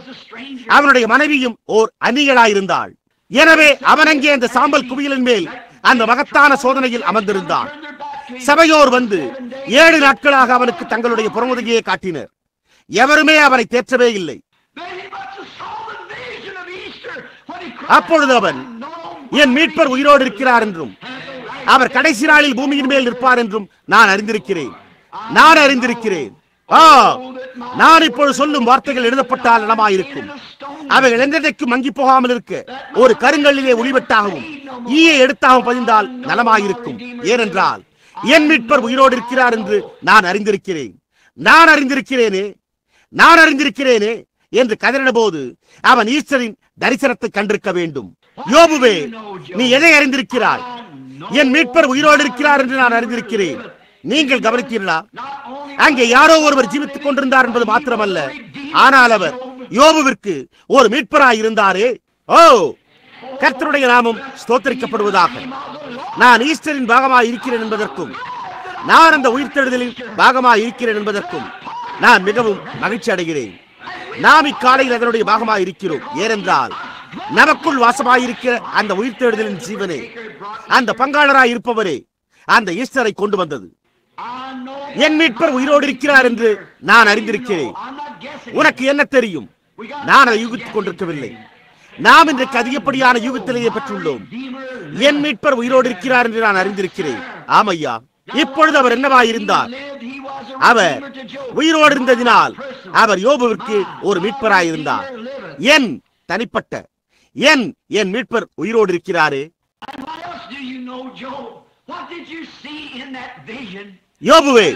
அவனுடைய மனைவியும் ஓர் அந்நியளாயிருந்தாள். எனவே அவன் அங்கே அந்த சாம்பல் குவியலின் மேல் அந்த மகத்தான சோதனையில் அமர்ந்திருந்தான். சபையோர் வந்து 7 நாட்களாக அவனுக்கு தங்களுடைய புறமுதுகையை காட்டினர். எவருமே அவனை தேற்றவே இல்லை. அப்பொழுது அவன், என் மீட்பர் உயிரோடு இருக்கிறார் என்றும் அவர் கடைசி நாளில் பூமியின் மேல் நிற்பார் என்றும் நான் அறிந்திருக்கிறேன். நான் இப்பொழுது சொல்லும் வார்த்தைகள் எழுதப்பட்டால் நலமாயிருக்கும். அவைகள் என்றைக்கும் மங்கி போகாமல் இருக்க ஒரு கருங்கல்லிலே ஒளிவெட்டாகவும் ஈயை எடுத்தாகவும் பதிந்தால் நலமாயிருக்கும். ஏனென்றால் என் மீட்பர் உயிரோடு இருக்கிறார் என்று நான் அறிந்திருக்கிறேனே என்று கதறின போது அவன் ஈஸ்டரின் தரிசனத்தை கண்டிருக்க வேண்டும். யோபுவே, நீ எதை அறிந்திருக்கிறாய்? என் மீட்பர் உயிரோடு இருக்கிறார் என்று நான் அறிந்திருக்கிறேன். நீங்கள் கவனித்தீர்களா? அங்கே யாரோ ஒருவர் ஜீவித்துக் கொண்டிருந்தார் என்பது மாத்திரமல்ல, ஆனால் அவர் யோபுவிற்கு ஒரு மீட்பராய் இருந்தாரே. கர்த்தருடைய நாமம் ஸ்தோத்திரிக்கப்படுவதாக. நான் ஈஸ்டரின் பாகமாய் இருக்கிறேன் என்பதற்கும் நான் அந்த உயிர்த்தெழுதலின் பாகமாய் இருக்கிறேன் என்பதற்கும் நான் மிகவும் மகிழ்ச்சி அடைகிறேன். நாம் இக்காலையில் அதனுடைய பாகமாய் இருக்கிறோம். ஏனென்றால் நமக்குள் வாசமாயிருக்கிற அந்த உயிர்த்தெழுதலின் ஜீவனே, அந்த பங்காளராய் இருப்பவரே அந்த ஈஸ்டரை கொண்டு வந்தது. என் மீட்பர் உயிரோடு இருக்கிறார் என்று நான் அறிந்திருக்கிறேன். உனக்கு என்ன தெரியும்? நான் அதை யூகித்துக் கொண்டிருக்கவில்லை. நாம் இன்றைக்கு அதிகப்படியான யூகத்திலேயே பெற்றுள்ளோம். என் மீட்பர் உயிரோடு இருக்கிறார் என்று நான் அறிந்திருக்கிறேன். ஆமையா, இப்பொழுது அவர் என்னவாயிருந்தார்? அவர் உயிரோடு இருந்ததினால் அவர் யோபுவிற்கு ஒரு மீட்பராயிருந்தார். என் தனிப்பட்ட என் மீட்பர் உயிரோடு இருக்கிறாரே. யோபுவே,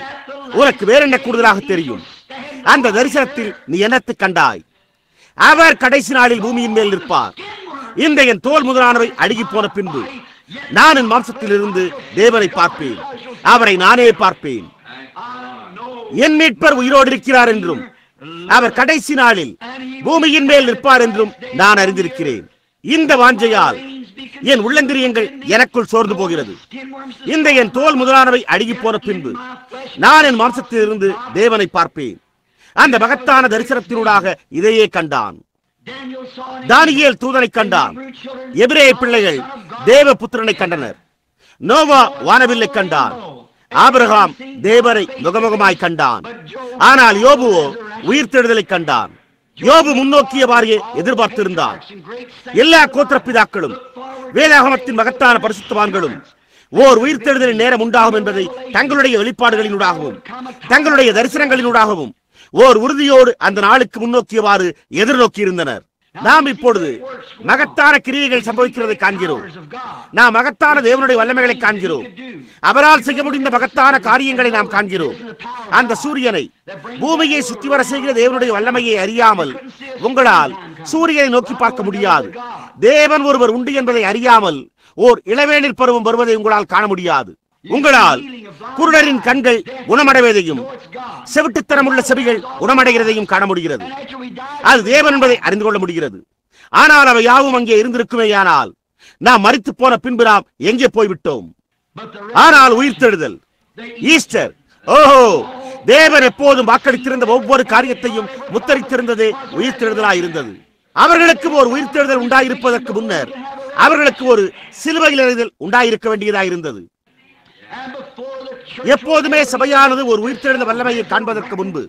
உனக்கு வேற என்ன கூடுதலாக தெரியும்? அந்த தரிசனத்தில் நீ என்னத்தை கண்டாய்? அவர் கடைசி நாளில் பூமியின் மேல் நிற்பார். இந்த என் தோல் முதலானவை அழுகி போன பின்பு நான் என் மாம்சத்தில் இருந்து தேவனை பார்ப்பேன், அவரை நானே பார்ப்பேன். என் மீட்பர் உயிரோடு இருக்கிறார் என்றும் அவர் கடைசி நாளில் பூமியின் மேல் நிற்பார் என்றும் நான் அறிந்திருக்கிறேன். இந்த வாஞ்சையால் என் உள்ளந்திரியங்கள் எனக்குள் சோர்ந்து போகிறது. இந்த என் தோல் முதலானவை அழுகி போன பின்பு நான் என் மாம்சத்தில் இருந்து தேவனை பார்ப்பேன். அந்த மகத்தான தரிசனத்தினூடாக இதையே கண்டான். தானியேல் தூதனை கண்டான். எபிரேய பிள்ளைகள் தேவ புத்திரனை கண்டனர். நோவா வானவில்லை கண்டான். ஆபிரகாம் தேவரை முகமுகமாய் கண்டான். ஆனால் யோபுவோ உயிர்த்தெழுதலை கண்டான். யோபு முன்னோக்கியவாறே எதிர்பார்த்திருந்தான். எல்லா கோத்திரப்பிதாக்களும் வேதாகமத்தின் மகத்தான பரிசுத்தவான்களும் ஓர் உயிர்த்தெழுதலின் நேரம் உண்டாகும் என்பதை தங்களுடைய வெளிப்பாடுகளினூடாகவும் தங்களுடைய தரிசனங்களினூடாகவும் ஓர் உறுதியோடு அந்த நாளுக்கு முன்னோக்கியவாறு எதிர்நோக்கி இருந்தனர். நாம் இப்பொழுது மகத்தான கிரியைகள் சம்பவிக்கிறதை காண்கிறோம். நாம் மகத்தான தேவனுடைய வல்லமைகளை காண்கிறோம். அவரால் செய்ய முடிந்த மகத்தான காரியங்களை நாம் காண்கிறோம். அந்த சூரியனை பூமியை சுற்றி வர செய்கிற தேவனுடைய வல்லமையை அறியாமல் உங்களால் சூரியனை நோக்கி பார்க்க முடியாது. தேவன் ஒருவர் உண்டு என்பதை அறியாமல் ஓர் இளவேனில் பருவம் வருவதை உங்களால் காண முடியாது. உங்களால் குருடரின் கண்கள் குணமடைவதையும் செவிட்டுத்தனமுள்ள செவிகள் குணமடைகிறதையும் காண முடிகிறது. அது தேவன் என்பதை அறிந்து கொள்ள முடிகிறது. ஆனால் அவை யாவும் அங்கே இருந்திருக்குமேயானால் நாம் மரித்து போன பின்பு நாம் எங்கே போய்விட்டோம்? ஆனால் உயிர்த்தெழுதல், ஈஸ்டர், ஓஹோ, தேவன் எப்போதும் வாக்களித்திருந்த ஒவ்வொரு காரியத்தையும் முத்தரித்திருந்ததே உயிர்த்தெழுதலாய் இருந்தது. அவர்களுக்கு ஒரு உயிர்த்தெழுதல் உண்டாயிருப்பதற்கு முன்னர் அவர்களுக்கு ஒரு சிலுவையில் எறிதல் உண்டாயிருக்க வேண்டியதாயிருந்தது. எப்போதுமே சபையானது ஒரு உயிர்த்தெழுந்த வல்லமையை காண்பதற்கு முன்பு,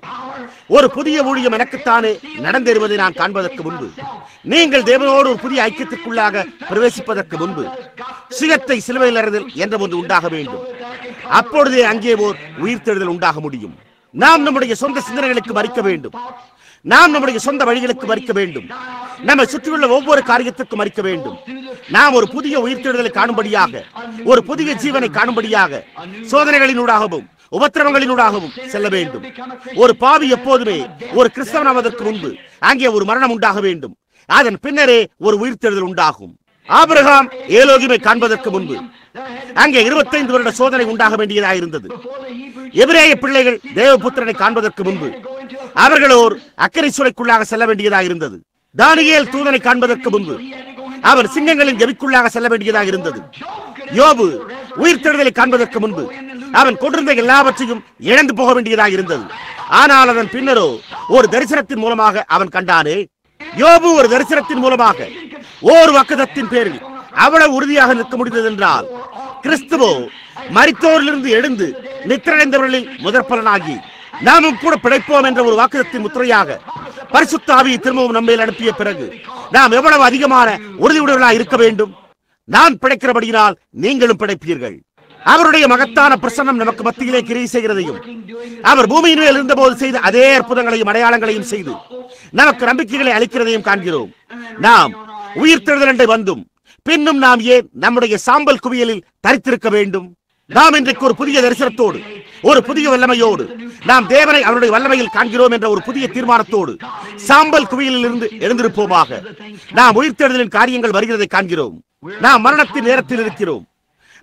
ஒரு புதிய ஊழியம் எனக்குத்தானே நடந்தேறுவதை நான் காண்பதற்கு முன்பு, நீங்கள் தேவனோடு ஒரு புதிய ஐக்கியத்திற்குள்ளாக பிரவேசிப்பதற்கு முன்பு சுயத்தை சிலுவையில் எறிதல் என்ற ஒன்று உண்டாக வேண்டும். அப்பொழுதே அங்கே ஓர் உயிர்த்தெழுதல் உண்டாக முடியும். நாம் நம்முடைய சொந்த சிந்தனைகளுக்கு மறிக்க வேண்டும். நாம் நம்முடைய சொந்த வழிகளுக்கு மறிக்க வேண்டும். நம்மை சுற்றியுள்ள ஒவ்வொரு காரியத்திற்கும் மறிக்க வேண்டும். நாம் ஒரு புதிய உயிர்த்தெழுதலை காணும்படியாக, ஒரு புதிய ஜீவனை காணும்படியாக சோதனைகளினூடாகவும் உபத்திரவங்களினூடாகவும் செல்ல வேண்டும். ஒரு பாவி எப்போதுமே ஒரு கிறிஸ்தவன் ஆவதற்கு முன்பு அங்கே ஒரு மரணம் உண்டாக வேண்டும். அதன் பின்னரே ஒரு உயிர்த்தெழுதல் உண்டாகும். ஆபிரகாம் ஏலோகிமை காண்பதற்கு முன்பு அங்கே 25 வருட சோதனை உண்டாக வேண்டியதாயிருந்தது. எபிரேய பிள்ளைகள் தேவபுத்திரனை காண்பதற்கு முன்பு அவர்கள் ஒரு அக்கறை சுரைக்குள்ளாக செல்ல வேண்டியதாயிருந்தது. தானியேல் தூதனை காண்பதற்கு முன்பு அவர் சிங்கங்களின் கெபிக்குள்ளாக செல்ல வேண்டியதாக இருந்தது. யோபு உயிர்த்தெழுதலை காண்பதற்கு முன்பு அவன் கொண்டிருந்த எல்லாவற்றையும் இழந்து போக வேண்டியதாக இருந்தது. ஆனால் அதன் பின்னரோ ஒரு தரிசனத்தின் மூலமாக அவன் கண்டானே. யோபு ஒரு தரிசனத்தின் மூலமாக ஓர் வாக்குதத்தின் பேரில் அவ்வளவு உறுதியாக நிற்க முடிந்தது என்றால், கிறிஸ்துவோ மரித்தோரிலிருந்து எழுந்து நித்திரடைந்தவர்களில் முதற்பலனாகி நாமும் கூட பிழைப்போம் என்ற ஒரு வாக்குதத்தின் முத்திரையாக பரிசுத்த ஆவியை திரும்பவும் நம்மேல் அனுப்பிய பிறகு நாம் எவ்வளவு அதிகமான உறுதியுடையவர்களாக இருக்க வேண்டும். நான் பிழைக்கிறபடியினால் நீங்களும் பிழைப்பீர்கள். அவருடைய மகத்தான பிரசன்னம் நமக்கு மத்தியிலே கிரியை செய்கிறதையும், அவர் பூமியின் மேல் இருந்தபோது செய்த அதே அற்புதங்களையும் அடையாளங்களையும் செய்து நமக்கு நம்பிக்கைகளை அளிக்கிறதையும் காண்கிறோம். நாம் உயிர்த்தெழுதல் அண்டை வந்தும் பின்னும் நாம் ஏன் நம்முடைய சாம்பல் குவியலில் தரித்திருக்க வேண்டும்? நாம் இன்றைக்கு ஒரு புதிய தரிசனத்தோடு, ஒரு புதிய வல்லமையோடு, நாம் தேவனை அவருடைய வல்லமையில் காண்கிறோம் என்ற ஒரு புதிய தீர்மானத்தோடு சாம்பல் குவியலில் இருந்து எழுந்திருப்போமாக. நாம் உயிர்த்தெழுதலின் காரியங்கள் வருகிறதை காண்கிறோம். நாம் மரணத்தின் நேரத்தில் இருக்கிறோம்.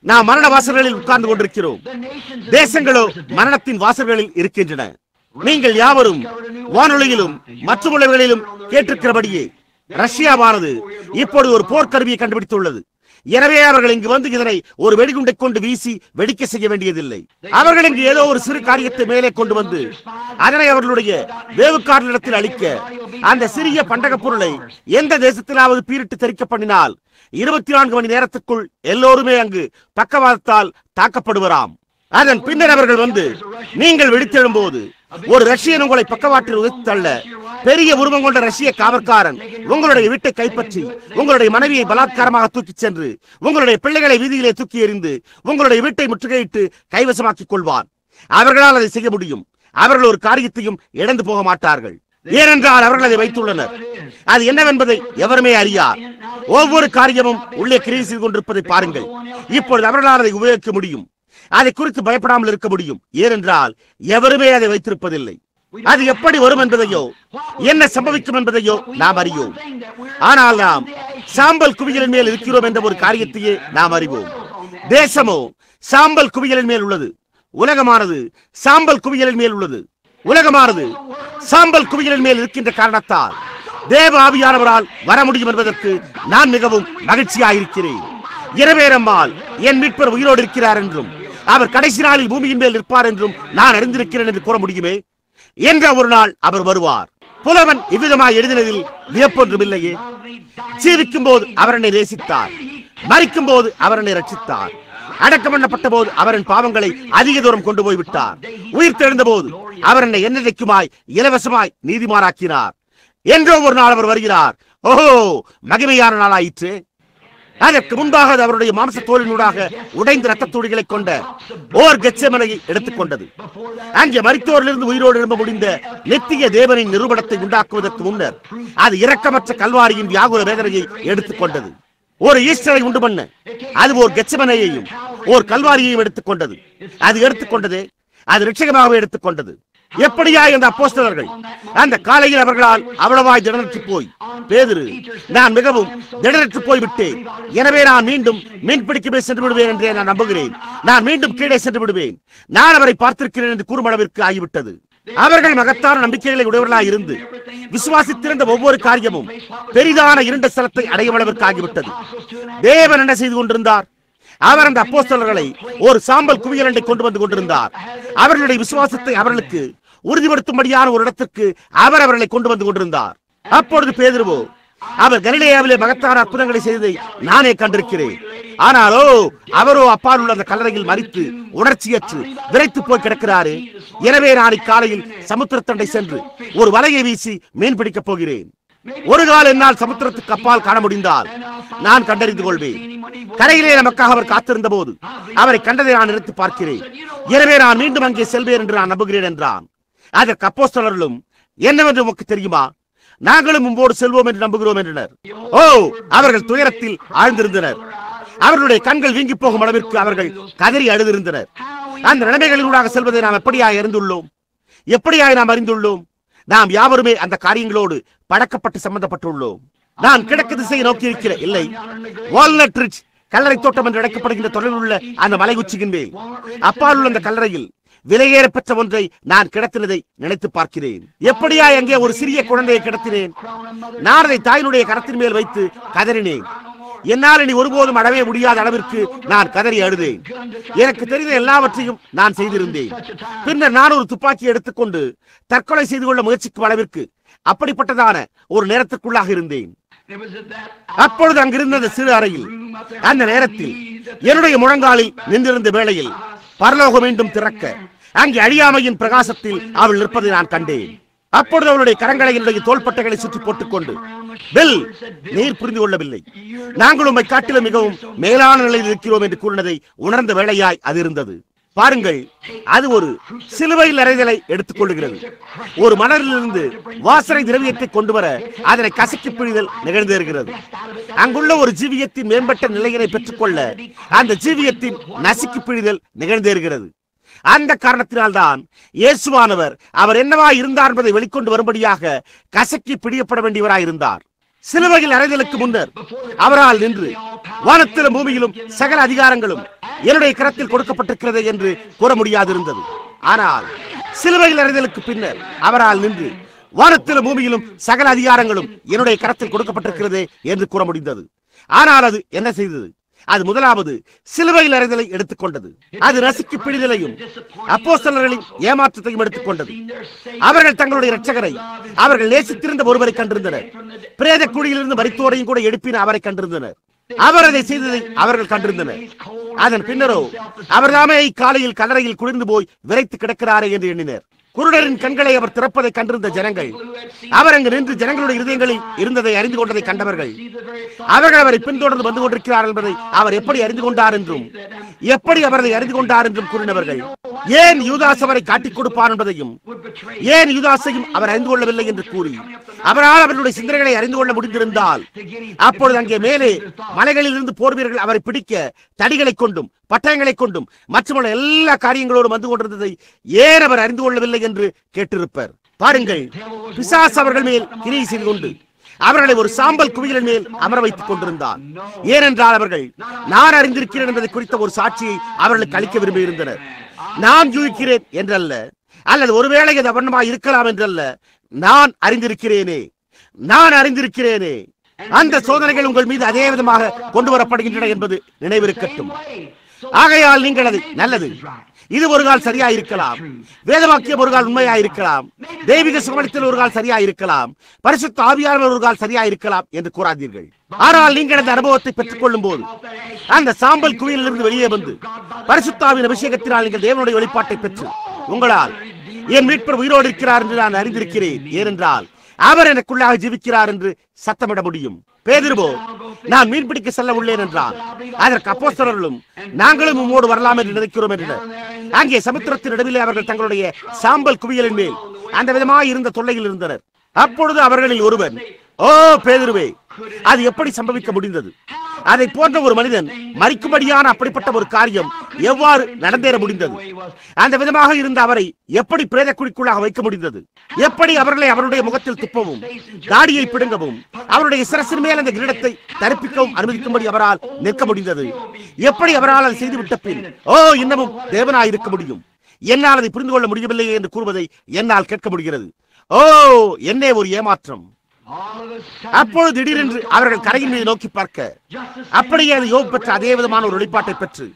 நாம் மரண வாசல்களில் உட்கார்ந்து கொண்டிருக்கிறோம். தேசங்களோ மரணத்தின் வாசல்களில் இருக்கின்றன. நீங்கள் யாவரும் வானொலியிலும் மற்ற உலகளிலும் கேட்டிருக்கிறபடியே ரஷ்யாவானது இப்போது ஒரு போர்க்கருவியை கண்டுபிடித்துள்ளது. எனவே அவர்கள் இங்கு வந்து இதனை ஒரு வெடிகுண்டை கொண்டு வீசி வெடிக்க செய்ய வேண்டியதில்லை. அவர்கள் இங்கு ஏதோ ஒரு சிறு காரியத்தை மேலே கொண்டு வந்து அதனை அவர்களுடைய வேவுக்காரர்களிடத்தில் அளிக்க, அந்த சிறிய பண்டக பொருளை எந்த தேசத்திலாவது பீரிட்டு தெரிக்க பண்ணினால் 24 மணி நேரத்துக்குள் எல்லோருமே அங்கு பக்கவாதத்தால் தாக்கப்படுவராம். அதன் பின்னர் அவர்கள் வந்து நீங்கள் வெடித்தெழும் போது ஒரு ரஷ்யன் உங்களை பக்கவாட்டில் உதைத்து தள்ள, பெரிய உருவம் கொண்ட ரஷ்ய காவற்காரன் உங்களுடைய வீட்டை கைப்பற்றி உங்களுடைய மனைவியை பலாத்காரமாக தூக்கிச் சென்று உங்களுடைய பிள்ளைகளை வீதியிலே தூக்கி எறிந்து உங்களுடைய வீட்டை முற்றுகையிட்டு கைவசமாக்கிக் கொள்வார். அவர்களால் அதை செய்ய முடியும். அவர்கள் ஒரு காரியத்தையும் இழந்து போக மாட்டார்கள். ஏனென்றால் அவர்கள் அதை வைத்துள்ளனர். அது என்னவென்பதை எவருமே அறியார். ஒவ்வொரு காரியமும் உள்ளே கிரியை செய்து கொண்டிருப்பதை பாருங்கள். இப்பொழுது அவர்களால் அதை உபயோகிக்க முடியும். அதை குறித்து பயப்படாமல் இருக்க முடியும். ஏனென்றால் எவருமே அதை வைத்திருப்பதில்லை. அது எப்படி வரும் என்பதையோ என்ன சம்பவிக்கும் என்பதையோ நாம் அறியோம். ஆனால் நாம் சாம்பல் குவியலின் மேல் இருக்கிறோம் என்ற ஒரு காரியத்தையே நாம் அறிவோம். தேசமோ சாம்பல் குவியலின் மேல் உள்ளது. உலகமானது சாம்பல் குவியலின் மேல் உள்ளது. உலகமானது சாம்பல் குவியலின் மேல் இருக்கின்ற காரணத்தால் தேவ ஆவியானவரால் வர முடியும் என்பதற்கு நான் மிகவும் மகிழ்ச்சியாயிருக்கிறேன். எனவே நம்மால் என் மீட்பர் உயிரோடு இருக்கிறார் என்றும் அவர் கடைசி நாளில் பூமியின் மேல் இருப்பார் என்றும் நான் அறிந்திருக்கிறேன் என்று கூற முடியுமே. என்ற ஒரு நாள் அவர் வருவார். புலவன் இவ்விதமாய் எழுதினதில் வியப்பொன்றும் இல்லையே. ஜீவிக்கும் போது அவர் என்னை நேசித்தார், மரிக்கும் போது அவர் என்னை ரட்சித்தார், அடக்கம் பண்ணப்பட்ட போது அவரின் பாவங்களை அதிக தூரம் கொண்டு போய் விட்டார், உயிர் தெழுந்த போது அவர் என்னை என்னைக்குமாய் இலவசமாய் நீதிமானாக்கினார். என்றோ ஒரு நாள் அவர் வருகிறார். ஓஹோ, மகிமையான நாளாயிற்று. அதற்கு முன்பாக அவருடைய மாம்ச தோலினூடாக உடைந்த ரத்த துளிகளை கொண்ட ஓர் கெத்செமனையை எடுத்துக்கொண்டது. அங்கே மரித்தோரிலிருந்து உயிரோடு எழும்ப முடிந்த நித்திய தேவனின் நிரூபணத்தை உண்டாக்குவதற்கு முன்னர் அது இரக்கமற்ற கல்வாரியின் வியாகுல வேதனையை எடுத்துக்கொண்டது. ஒரு ஈஸ்டரை உண்டு பண்ண அது ஓர் கெத்செமனையையும் ஓர் கல்வாரியையும் எடுத்துக்கொண்டது. அது எடுத்துக்கொண்டது, அது நிச்சயமாகவே எடுத்துக்கொண்டது. எப்படியா அந்த அப்போஸ்தலர்கள் அந்த காலையில் அவர்களால் அவ்வளவாய் திடனற்று போய், பேதுரு, நான் மிகவும் திடனற்று போய்விட்டேன், எனவே நான் மீண்டும் மீன்பிடிக்கவே சென்று விடுவேன் என்றே நான் நம்புகிறேன், நான் மீண்டும் கீழே சென்று விடுவேன், நான் அவரை பார்த்திருக்கிறேன் என்று கூறும் அளவிற்கு ஆகிவிட்டது. அவர்கள் மகத்தான நம்பிக்கைகளை உடையவர்களாய் இருந்து விசுவாசித்திருந்த ஒவ்வொரு காரியமும் பெரிதான இருண்ட ஸ்தலத்தை அடையும் அளவிற்கு ஆகிவிட்டது. தேவன் என்ன செய்து கொண்டிருந்தார்? அவர் அந்த அப்போஸ்தலர்களை ஒரு சாம்பல் குவியலண்டை கொண்டு வந்து கொண்டிருந்தார். அவர்களுடைய விசுவாசத்தை அவர்களுக்கு உறுதிப்படுத்தும்படியான ஒரு இடத்திற்கு அவர் அவர்களை கொண்டு வந்து கொண்டிருந்தார். அப்பொழுது பேதுருவோ, அவர் கலிலேயாவிலே மகத்தான அற்புதங்களை செய்ததை நானே கண்டிருக்கிறேன், ஆனாலோ அவரோ அப்பால் உள்ள அந்த கல்லறையில் மரித்து உணர்ச்சியற்று விரைத்து போய் கிடக்கிறாரே. எனவே நான் இக்காலையில் சமுத்திரத்தண்டை சென்று ஒரு வலையை வீசி மீன் பிடிக்கப் போகிறேன். ஒரு கால் என்னால் சமுத்திரத்துக்கு அப்பால் காண முடிந்தால் நான் கண்டறிந்து கொள்வேன். கரையிலே நமக்காக அவர் காத்திருந்த போது அவரை கண்டதை நான் நினைத்து பார்க்கிறேன். எனவே நான் மீண்டும் அங்கே செல்வேன் என்று நான் நம்புகிறேன் என்றான். அதற்கு அப்போஸ்தலர்களும், என்னவென்று உமக்கு தெரியுமா, நாங்களும் உம்போடு செல்வோம் என்று நம்புகிறோம் என்றனர். ஓ, அவர்கள் துயரத்தில் ஆழ்ந்திருந்தனர். அவர்களுடைய கண்கள் வீங்கி போகும் அளவிற்கு அவர்கள் கதறி அழுதிருந்தனர். அந்த நிலைமைகளிலூடாக செல்வதை நாம் எப்படியாய் அறிந்துள்ளோம்? எப்படியாய் நாம் அறிந்துள்ளோம்? நாம் யாவருமே அந்த காரியங்களோடு பழக்கப்பட்டு சம்பந்தப்பட்டுள்ளோம். நான் கிழக்கு திசையை நோக்கி இருக்கிற இல்லை, வால்நட் ரிட்ஜ் கல்லறை தோட்டம் என்று அழைக்கப்படுகின்ற தொலைவில் உள்ள அந்த மலை உச்சியின் மேல் அப்பால் உள்ள அந்த கல்லறையில் விலையேற பெற்ற ஒன்றை நான் கிடத்தினதை நினைத்து பார்க்கிறேன். எப்படியா அங்கே ஒரு சிறிய குழந்தையை கிடத்தினேன். நான் அதை தாயினுடைய கரத்தின் மேல் வைத்து கதறினேன். என்னால் இனி ஒருபோதும் அடவே முடியாத அளவிற்கு நான் கதறி அழுதேன். எனக்கு தெரிந்த எல்லாவற்றையும் நான் செய்திருந்தேன். பின்னர் நான் ஒரு துப்பாக்கி எடுத்துக்கொண்டு தற்கொலை செய்து கொள்ள முயற்சிக்கும் அளவிற்கு அப்படிப்பட்டதான ஒரு நேரத்திற்குள்ளாக இருந்தேன். அப்பொழுது அங்கிருந்த அந்த சிறு அறையில் அந்த நேரத்தில் என்னுடைய முழங்காலில் நின்றிருந்த வேளையில் பரலோகம் மீண்டும் திறக்க அங்கே அழியாமையின் பிரகாசத்தில் அவள் நிற்பதை நான் கண்டேன். அப்பொழுது அவளுடைய கரங்களை என்னுடைய தோள்பட்டைகளை சுற்றி போட்டுக் கொண்டு, பெல், நீர் புரிந்து கொள்ளவில்லை, நாங்கள் உம்மை காட்டிலும் மிகவும் மேலான நிலையில் இருக்கிறோம் என்று கூறினதை உணர்ந்த வேளையாய் அது இருந்தது. பாருங்கள், அது ஒரு சிலுவையில் அறைதலை எடுத்துக் கொள்ளுகிறது. ஒரு மணலிலிருந்து வாசனை திரவியத்தை கொண்டு வர அதனை கசக்கி பிழிதல் நிகழ்ந்திருக்கிறது. அங்குள்ள ஒரு ஜீவியத்தின் மேம்பட்ட நிலையினை பெற்றுக்கொள்ள அந்த ஜீவியத்தின் நசுக்கி பிழிதல் நிகழ்ந்திருக்கிறது. அந்த காரணத்தினால்தான் இயேசுவானவர் அவர் என்னவா இருந்தார் என்பதை வெளிக்கொண்டு வரும்படியாக கசக்கி பிடிக்கப்பட வேண்டியவராய் இருந்தார். சிலுவையில் அறைதலுக்கு முன்னர் அவரால் நின்று வானத்திலும் பூமியிலும் சகல அதிகாரங்களும் என்னுடைய கரத்தில் கொடுக்கப்பட்டிருக்கிறது என்று கூற முடியாதிருந்தது. ஆனால் சிலுவையில் அறைதலுக்கு பின்னர் அவரால் நின்று வானத்திலும் பூமியிலும் சகல அதிகாரங்களும் என்னுடைய கரத்தில் கொடுக்கப்பட்டிருக்கிறது என்று கூற முடிந்தது. ஆனால் அது என்ன செய்தது? அது முதலாவது சிலுவையில் அறைதலை எடுத்துக்கொண்டது. அது நசுக்கி பிடிதலையும் அப்போஸ்தலர்களின் ஏமாற்றத்தையும் எடுத்துக்கொண்டது. அவர்கள் தங்களுடைய இரட்சகரை அவர்கள் நேசித்திருந்த ஒருவரை கண்டிருந்தனர். பிரேத குழியிலிருந்து மரித்தோரையும் கூட எழுப்பின அவரை கண்டிருந்தனர். அவர் அதை செய்ததை அவர்கள் கண்டிருந்தனர். அதன் பின்னரோ அவர்தாமே இக்காலையில் கல்லறையில் குளிர்ந்து போய் விரைத்து கிடக்கிறாரே என்று எண்ணினர். குருடரின் கண்களை அவர் திறப்பதை கண்டிருந்த ஜனங்கள், அவர் அங்கு நின்று ஜனங்களுடைய இருதயங்களில் இருந்ததை அறிந்து கொண்டதை கண்டவர்கள், அவர்கள் அவரை பின்தொடர்ந்து வந்து கொண்டிருக்கிறார் என்பதை அவர் எப்படி அறிந்து கொண்டார் என்றும் எப்படி அவரை அறிந்து கொண்டார் என்றும் கூறினவர்கள், ஏன் யூதாஸ் அவரை காட்டிக் கொடுப்பார் என்பதையும், ஏன் யூதாஸையும் அவர் அறிந்து கொள்ளவில்லை என்று கூறி அவரால் அவர்களுடைய சிந்தனைகளை அறிந்து கொள்ள முடிந்திருந்தால், அப்பொழுது அங்கே மேலே மலைகளில் இருந்து போர் வீரர்கள் அவரை பிடிக்க தடிகளை கொண்டும் பட்டயங்களை கொண்டும் மற்றும் எல்லா காரியங்களோடும் வந்து கொண்டிருந்ததை ஏன் அவர் அறிந்து கொள்ளவில்லை என்று கேட்டிருப்பர். பாருங்கள், பிசாசு அவர்கள் மேல் கிரியை செய்து கொண்டு அவர்களை ஒரு சாம்பல் குவியலின் மேல் அமர வைத்துக் கொண்டிருந்தார். ஏனென்றால் அவர்கள் நான் அறிந்திருக்கிறேன் என்பதை குறித்த ஒரு சாட்சியை அவர்களுக்கு அளிக்க விரும்பியிருந்தனர். நான் யூகிக்கிறேன் என்றல்ல, அல்லது ஒருவேளை அது அவர்ணமாக இருக்கலாம் என்றல்ல, நான் அறிந்திருக்கிறேனே, நான் அறிந்திருக்கிறேனே. அந்த சோதனைகள் உங்கள் மீது அதே விதமாக கொண்டு வரப்படுகின்றன என்பது நினைவிருக்கட்டும். ஆகையால் நீங்கள் அதை நல்லது, இது ஒரு கால் சரியாயிருக்கலாம், வேதவாக்கியம் ஒரு கால் உண்மையாயிருக்கலாம், தெய்வீக சுகமளித்தல் ஒரு கால் சரியாயிருக்கலாம், பரிசுத்த ஆவியானவர் ஒரு கால் சரியாயிருக்கலாம் என்று கூறாதீர்கள். ஆனால் நீங்கள் அந்த அனுபவத்தை பெற்றுக் கொள்ளும் போது, அந்த சாம்பல் குவியலிலிருந்து வெளியே வந்து பரிசுத்த ஆவியின் அபிஷேகத்தினால் நீங்கள் தேவனுடைய வெளிப்பாட்டை பெற்று உங்களால் என் மீட்பர் உயிரோடு இருக்கிறார் என்று நான் அறிந்திருக்கிறேன், ஏனென்றால் அவர் எனக்குள்ளாக ஜீவிக்கிறார் என்று சத்தமிட முடியும். பேதுருவோ, நான் மீன்பிடிக்க செல்ல உள்ளேன் என்றான். அதற்கு அப்போஸ்தலர்களும் நாங்களும் உம்மோடு வரலாம் என்று நினைக்கிறோம் என்றனர். அங்கே சமுத்திரத்தின் நடுவிலே அவர்கள் தங்களுடைய சாம்பல் குவியலின் மேல் அந்த விதமாக இருந்த தொல்லையில் இருந்தனர். அப்பொழுது அவர்களில் ஒருவன், ஓ பேதுருவே, அது எப்படி சம்பவிக்க முடிந்தது? அதை போன்ற ஒரு மனிதன் மரிக்கும்படியான அப்படிப்பட்ட ஒரு காரியம் எவ்வாறு நடந்தேற முடிந்தது? அந்த விதமாக இருந்த அவரை எப்படி பிரேத குழிக்குள்ளாக வைக்க முடிந்தது? எப்படி அவர்களை அவருடைய முகத்தில் துப்பவும் தாடியை பிடுங்கவும் அவருடைய சிரசின் மேல் அந்த கிரீடத்தை தரிப்பிக்கவும் அனுமதிக்கும்படி அவரால் நிற்க முடிந்தது? எப்படி அவரால் அதை செய்துவிட்ட பின் ஓ இன்னமும் தேவனாய் இருக்க முடியும், என்னால் அதை புரிந்து கொள்ள முடியவில்லையே என்று கூறுவதை என்னால் கேட்க முடிகிறது. ஓ, என்னே ஒரு ஏமாற்றம்! அப்பொழுது திடீரென்று அவர்கள் கரையின் மீது நோக்கி பார்க்க, அப்படியே அது யோபு பெற்ற அதே விதமான ஒரு வெளிப்பாட்டை பெற்று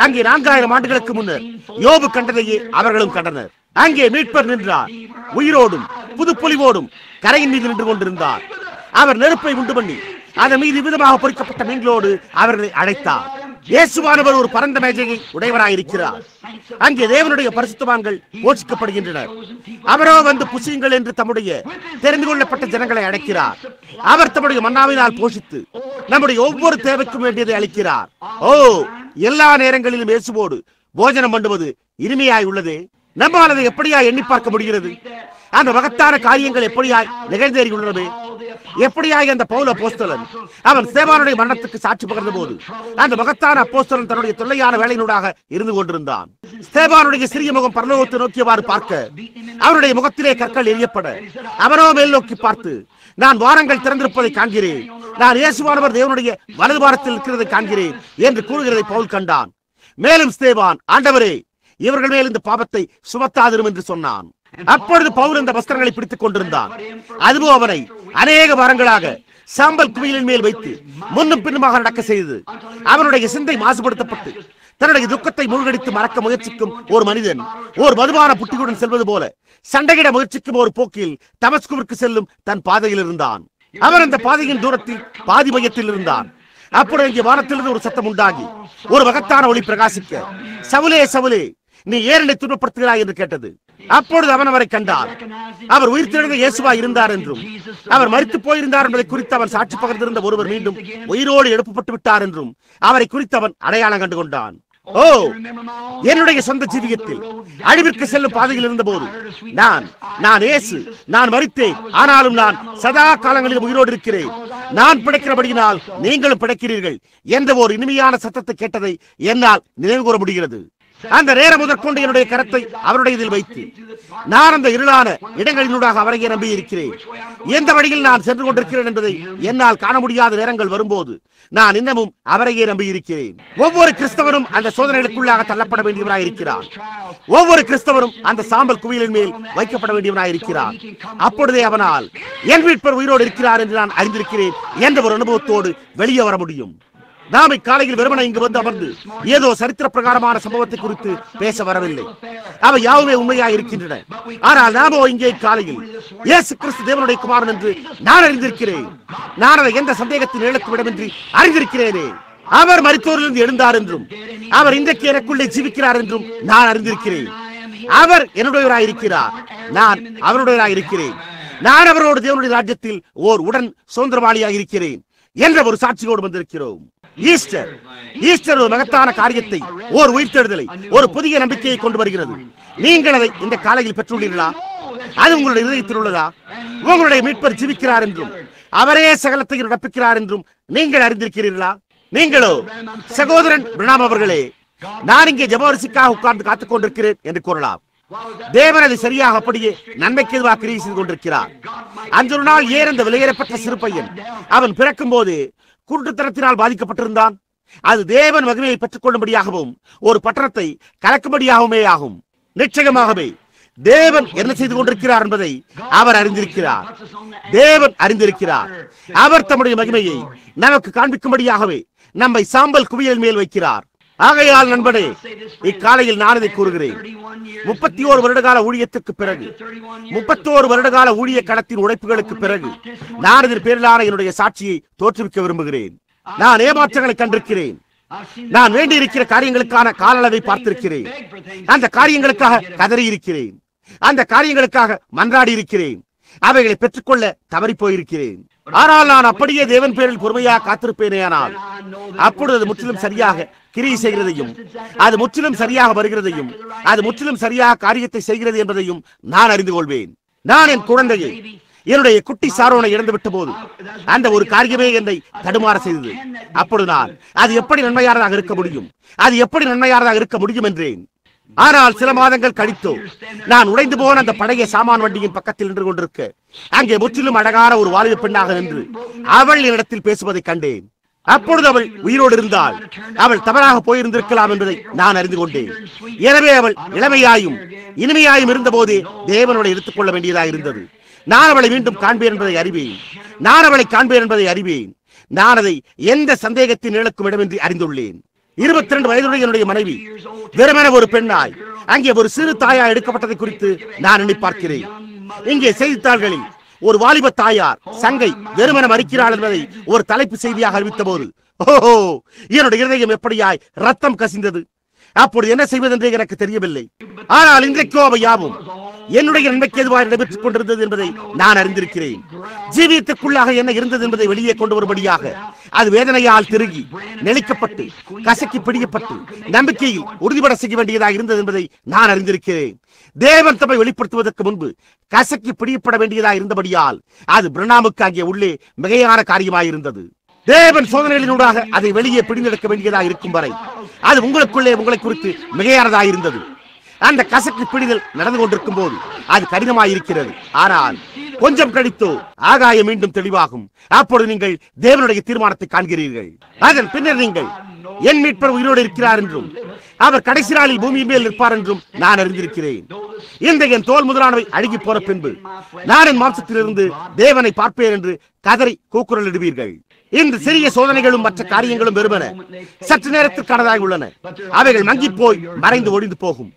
அங்கே 4000 ஆண்டுகளுக்கு முன்னர் யோபு கண்டதையே அவர்களும் கண்டனர். அங்கே மீட்பர் நின்றார், உயிரோடும் புதுப்பொலிவோடும் கரையின் மீது நின்று கொண்டிருந்தார். அவர் நெருப்பை உண்டு பண்ணி அதன் மீது விதமாக பொறிக்கப்பட்ட மீன்களோடு அவர்களை அழைத்தார். இயேசுவானவர் ஒரு பரந்த மேஜையை உடையவராயிருக்கிறார். அங்கே தேவனுடைய பரிசுத்தவான்கள் போஷிக்கப்படுகின்றனர். அவரோ வந்து புசியுங்கள் என்று தம்முடைய தெரிந்து கொள்ளப்பட்ட ஜனங்களை அழைக்கிறார். அவர் தம்முடைய மன்னாவினால் போஷித்து நம்முடைய ஒவ்வொரு தேவைக்கும் வேண்டியதை அளிக்கிறார். ஓ, எல்லா நேரங்களிலும் இயேசுவோடு போஜனம் பண்ணுவது இனிமையாய் உள்ளதே. நம்மால் அதை எப்படியா எண்ணி பார்க்க முடிகிறது? அந்த மகத்தான காரியங்கள் எப்படியாய் நிகழ்ந்தேறியுள்ளது? எப்படியாய் அந்த பவுல் அப்போஸ்தலன் அவன் ஸ்தேவானுடைய மரணத்துக்கு சாட்சி பகிர்ந்த போது அந்த மகத்தான அப்போஸ்தலன் தன்னுடைய தொல்லையான வேலையினூடாக இருந்து கொண்டிருந்தான். ஸ்தேவானுடைய சிறிய முகம் பரலோகத்தை நோக்கியவாறு பார்க்க, அவருடைய முகத்திலே கற்கள் எரியப்பட, அவனோ மேல் நோக்கி பார்த்து, நான் வாரங்கள் திறந்திருப்பதை காண்கிறேன், நான் இயேசுவானவர் தேவனுடைய வலது வாரத்தில் இருக்கிறதை காண்கிறேன் என்று கூறுகிறதை பவுல் கண்டான். மேலும் ஸ்தேவான், ஆண்டவரே, இவர்கள் மேல் இந்த பாவத்தை சுமத்தாதிரும் என்று சொன்னான். அப்பொழுது பவுல் அந்த வஸ்திரங்களை பிடித்துக் கொண்டிருந்தான். அதுவும் அவனை அநேக வாரங்களாக சாம்பல் குவியலின் மேல் வைத்து முன்னும் பின்னுமாக நடக்க செய்தது. அவனுடைய சிந்தை மாசுபடுத்தப்பட்டு தன்னுடைய துக்கத்தை மூழ்கடித்து மறக்க முயற்சிக்கும் ஒரு மனிதன் ஒரு மதுபான புட்டியுடன் செல்வது போல சண்டையிட முயற்சிக்கும் ஒரு போக்கில் தமஸ்குவிற்கு செல்லும் தன் பாதையில் இருந்தான். அவன் அந்த பாதையின் தூரத்தில் பாதி மையத்தில் இருந்தான். அப்பொழுது இங்கே வானத்திலிருந்து ஒரு சத்தம் உண்டாகி ஒரு மகத்தான ஒளி பிரகாசிக்க, சவுலே சவுலே, நீ ஏன் என்னை துன்பப்படுத்துகிறாய் என்று கேட்டது. அப்பொழுது அவன் அவரை கண்டார். அவர் உயிர்த்தெழுந்த இயேசுவா இருந்தார் என்றும் அவர் மரித்து போயிருந்தார் என்பதை குறித்து அவன் சாட்சி பகிர்ந்திருந்த ஒருவர் மீண்டும் உயிரோடு எழுப்பப்பட்டு விட்டார் என்றும் அவரை குறித்து அவன் அடையாளம் கண்டு கொண்டான். ஓ, என்னுடைய சொந்த ஜீவியத்தில் அழிவிற்கு செல்லும் பாதையில் இருந்த போது நான் இயேசு, நான் மரித்தேன், ஆனாலும் நான் சதா காலங்களில் உயிரோடு இருக்கிறேன், நான் பிழைக்கிறபடியினால் நீங்களும் பிழைக்கிறீர்கள் என்ற ஒரு இனிமையான சத்தத்தை கேட்டதை என்னால் நினைவு கூற முடிகிறது. அந்த நேரம் முதற்கொண்டு என்னுடைய கரத்தை அவருடைய இதில் வைத்து நான் அந்த இருளான இடங்களினூடாக அவரையே நம்பி இருக்கிறேன். எந்த வழியில் நான் சென்று கொண்டிருக்கிறேன் என்பதை என்னால் காண முடியாத நேரங்கள் வரும்போது நான் இன்னமும் அவரையே நம்பி இருக்கிறேன். ஒவ்வொரு கிறிஸ்தவரும் அந்த சோதனைகளுக்குள்ளாக தள்ளப்பட வேண்டியவராய் இருக்கிறார். ஒவ்வொரு கிறிஸ்தவரும் அந்த சாம்பல் குவியலின் மேல் வைக்கப்பட வேண்டியவராய் இருக்கிறார். அப்பொழுதே அவனால் என் மீட்பர் உயிரோடு இருக்கிறார் என்று நான் அறிந்திருக்கிறேன் என்ற ஒரு அனுபவத்தோடு வெளியே வர முடியும். நாம் இக்காலையில் வெறுமனை இங்கு வந்து அமர்ந்து ஏதோ சரித்திர பிரகாரமான சம்பவத்தை குறித்து பேச வரவில்லை. அவை யாவுமே உண்மையாக இருக்கின்றன. ஆனால் நாமோ இங்கே காலையில் இயேசு கிறிஸ்து தேவனுடைய குமாரன் என்று நான் அறிந்திருக்கிறேன். நான் அதை எந்த சந்தேகத்தின் நிழலுக்கு விடமின்றி அறிந்திருக்கிறேனே. அவர் மரித்தோரிலிருந்து எழுந்தார் என்றும் அவர் இன்றைக்கு எனக்குள்ளே ஜீவிக்கிறார் என்றும் நான் அறிந்திருக்கிறேன். அவர் என்னுடையவராயிருக்கிறார், நான் அவருடையவராயிருக்கிறேன். நான் அவரோடு தேவனுடைய ராஜ்யத்தில் ஓர் உடன் சுதந்திரவாளியாக இருக்கிறேன். என்ற ஒரு சாட்சியோடு வந்திருக்கிறோம். ஈஸ்டர் ஒரு மகத்தான காரியத்தை, ஒரு உயிர்த்தெழுதலை, ஒரு புதிய நம்பிக்கையை கொண்டு வருகிறது. நீங்கள் அதை இந்த காலையில் பெற்றுள்ளீர்களா? அது உங்களுடைய இதயத்தில் உள்ளதா? உங்களுடைய மீட்பர் ஜீவிக்கிறார் என்றும் அவரே சகலத்தையும் நடப்பிக்கிறார் என்றும் நீங்கள் அறிந்திருக்கிறீர்களா? நீங்களோ, சகோதரன் பிரணாம் அவர்களே, நான் இங்கே ஜெபவரிசைக்காக உட்கார்ந்து காத்துக் கொண்டிருக்கிறேன் என்று கூறலாம். தேவன் அதை சரியாக அப்படியே நன்மைக்கு எதுவாக கிரியை செய்து கொண்டிருக்கிறார். அன்று ஒரு நாள் ஏன் அந்த விலையேறப்பட்ட சிறு பையன் அவன் பிறக்கும் போது குருட்டுத்தனத்தினால் பாதிக்கப்பட்டிருந்தான். அது தேவன் மகிமையை பெற்றுக் கொள்ளும்படியாகவும் ஒரு பட்டணத்தை கலக்கும்படியாகவுமே ஆகும். நிச்சயமாகவே தேவன் என்ன செய்து கொண்டிருக்கிறார் என்பதை அவர் அறிந்திருக்கிறார். தேவன் அறிந்திருக்கிறார். அவர் தம்முடைய மகிமையை நமக்கு காண்பிக்கும்படியாகவே நம்மை சாம்பல் குவியல் மேல் வைக்கிறார். ஆகையால் நண்பனே, இக்காலையில் நான் இதை கூறுகிறேன். 31 வருடகால ஊழியத்துக்கு பிறகு, 31 வருடகால ஊழிய களத்தின் உழைப்புகளுக்கு பிறகு நான் இதன் பேரிலான என்னுடைய சாட்சியை தோற்றுவிக்க விரும்புகிறேன். நான் ஏமாற்றங்களை கண்டிருக்கிறேன். நான் வேண்டியிருக்கிற காரியங்களுக்கான கால அளவை பார்த்திருக்கிறேன். அந்த காரியங்களுக்காக கதறி இருக்கிறேன். அந்த காரியங்களுக்காக மன்றாடி இருக்கிறேன். அவைகளை பெற்றுக்கொள்ள தவறி போயிருக்கிறேன். ஆனால் நான் அப்படியே தேவன் பேரில் பொறுமையாக காத்திருப்பேனேயானால் அப்பொழுது அது முற்றிலும் சரியாக கிரியை செய்கிறதையும், அது முற்றிலும் சரியாக வருகிறதையும், அது முற்றிலும் சரியாக காரியத்தை செய்கிறது என்பதையும் நான் அறிந்து கொள்வேன். நான் என் குழந்தையை, என்னுடைய குட்டி சாரோனை இழந்து விட்ட போது அந்த ஒரு காரியமே என்னை தடுமாற செய்தது. அப்பொழுது நான் அது எப்படி நன்மையானதாக இருக்க முடியும், அது எப்படி நன்மையானதாக இருக்க முடியும் என்றேன். ஆனால் சில மாதங்கள் கழித்தோ நான் உடைந்து போன அந்த பழைய சாமான் வண்டியின் பக்கத்தில் நின்று கொண்டிருக்க அங்கே முற்றிலும் அழகான ஒரு வாலிப பெண்ணாக நின்று அவள் என்னிடத்தில் பேசுவதை கண்டேன். அப்பொழுது அவள் உயிரோடு இருந்தால் அவள் தவறாக போயிருந்திருக்கலாம் என்பதை நான் அறிந்து கொண்டேன். எனவே அவள் இளமையாயும் இனிமையாயும் இருந்த போதே தேவனோடு எடுத்துக்கொள்ள வேண்டியதாக இருந்தது. நான் அவளை மீண்டும் காண்பேன் என்பதை அறிவேன். நான் அவளை காண்பேன் என்பதை அறிவேன். நான் அதை எந்த சந்தேகத்தின் இழக்கும் இடமின்றி அறிந்துள்ளேன். 22 வயதுடைய என்னுடைய மனைவி வெறுமன ஒரு பெண்ணாய் அங்கே ஒரு சிறு தாயா எடுக்கப்பட்டதை குறித்து நான் எண்ணி பார்க்கிறேன். இங்கே செய்தித்தாள்களில் ஒரு வாலிப தாயார் சங்கை வெறுமன மறிக்கிறாள் என்பதை ஒரு தலைப்பு செய்தியாக அறிவித்த போது, ஓஹோ, என்னுடைய இதயம் எப்படியாய் ரத்தம் கசிந்தது. அப்பொழுது என்ன செய்வதென்றே எனக்கு தெரியவில்லை. ஆனால் இன்றைக்கோ அவை யாவும் என்னுடைய நன்மைக்கு எதுவாக நடைபெற்றுக் கொண்டிருந்தது என்பதை நான் அறிந்திருக்கிறேன். ஜீவியத்திற்குள்ளாக என்ன இருந்தது என்பதை வெளியே கொண்டு வரும்படியாக அது வேதனையால் திருகி நெளிக்கப்பட்டு கசக்கி பிடிக்கப்பட்டு நம்பிக்கையில் உறுதிபட செய்ய வேண்டியதாக இருந்தது என்பதை நான் அறிந்திருக்கிறேன். தேவன் தம்மை வெளிப்படுத்துவதற்கு முன்பு கசக்கி பிடிக்கப்பட வேண்டியதாக இருந்தபடியால் அது பிரணாமுக்கு அங்கே உள்ளே மிகையான காரியமாயிருந்தது. தேவன் சோதனைகளினூடாக அதை வெளியே பிடிந்தெடுக்க வேண்டியதாக இருக்கும் வரை அது உங்களுக்குள்ளே உங்களை குறித்து மிகையானதாக இருந்தது. அந்த கசக்கு பிடிதல் நடந்து கொண்டிருக்கும் போது அது கடினமாயிருக்கிறது. ஆனால் கொஞ்சம் கழித்தோ ஆகாயம் மீண்டும் தெளிவாகும். அப்பொழுது நீங்கள் தேவனுடைய தீர்மானத்தை காண்கிறீர்கள். அதன் பின்னர் நீங்கள் என் மீட்பர் உயிரோடு இருக்கிறார் என்றும் அவர் கடைசி நாளில் பூமியின் மேல் நிற்பார் என்றும் நான் அறிந்திருக்கிறேன். இந்த என் தோல் முதலானவை அழுகி போன பின்பு நான் என் மாம்சத்திலிருந்து தேவனை பார்ப்பேன் என்று கதறி கூக்குரலிடுவீர்கள். இந்த சிறிய சோதனைகளும் மற்ற காரியங்களும் வெறுமன சற்று நேரத்திற்கானதாக உள்ளன. அவைகள் மங்கி போய் மறைந்து ஒழிந்து போகும்.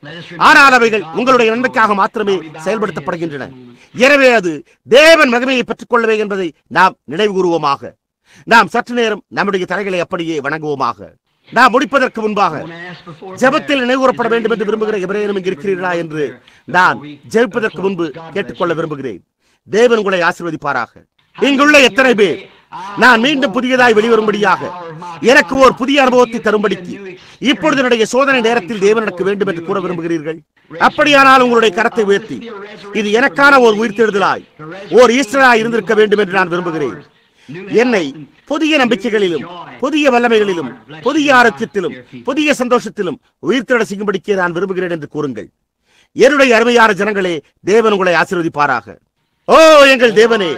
ஆனால் அவைகள் உங்களுடைய நன்மைக்காக மாத்திரமே செயல்படுத்தப்படுகின்றன. எனவே அது தேவன் மகிமையை பெற்றுக் கொள்ளவே என்பதை நாம் நினைவு கூறுவோமாக. நாம் சற்று நேரம் நம்முடைய தலைகளை அப்படியே வணங்குவோமாக. நாம் முடிப்பதற்கு முன்பாக ஜெபத்தில் நினைவுகூரப்பட வேண்டும் என்று விரும்புகிற எவரேனும் இங்கு இருக்கிறீர்களா என்று நான் ஜெபிப்பதற்கு முன்பு கேட்டுக்கொள்ள விரும்புகிறேன். தேவன் உங்களை ஆசீர்வதிப்பாராக. இங்குள்ள எத்தனை பேர் நான் மீண்டும் புதியதாய் வெளிவரும்படியாக எனக்கு ஒரு புதிய அனுபவத்தை தரும்படிக்கு இப்பொழுது என்னுடைய சோதனை நேரத்தில் தேவன் எனக்கு வேண்டும் என்று கூற விரும்புகிறீர்கள்? அப்படியானால் உங்களுடைய கரத்தை உயர்த்தி இது எனக்கான ஒரு உயிர்த்தெழுதலாய் ஓர் ஈஸ்டராய் இருந்திருக்க வேண்டும் என்று நான் விரும்புகிறேன். என்னை புதிய நம்பிக்கைகளிலும் புதிய வல்லமைகளிலும் புதிய ஆரோக்கியத்திலும் புதிய சந்தோஷத்திலும் உயிர்த்தெழ செய்யும்படிக்கே நான் விரும்புகிறேன் என்று கூறுங்கள். என்னுடைய அருமையான ஜனங்களே, தேவன் உங்களை ஆசீர்வதிப்பாராக. ஓ எங்கள் தேவனே,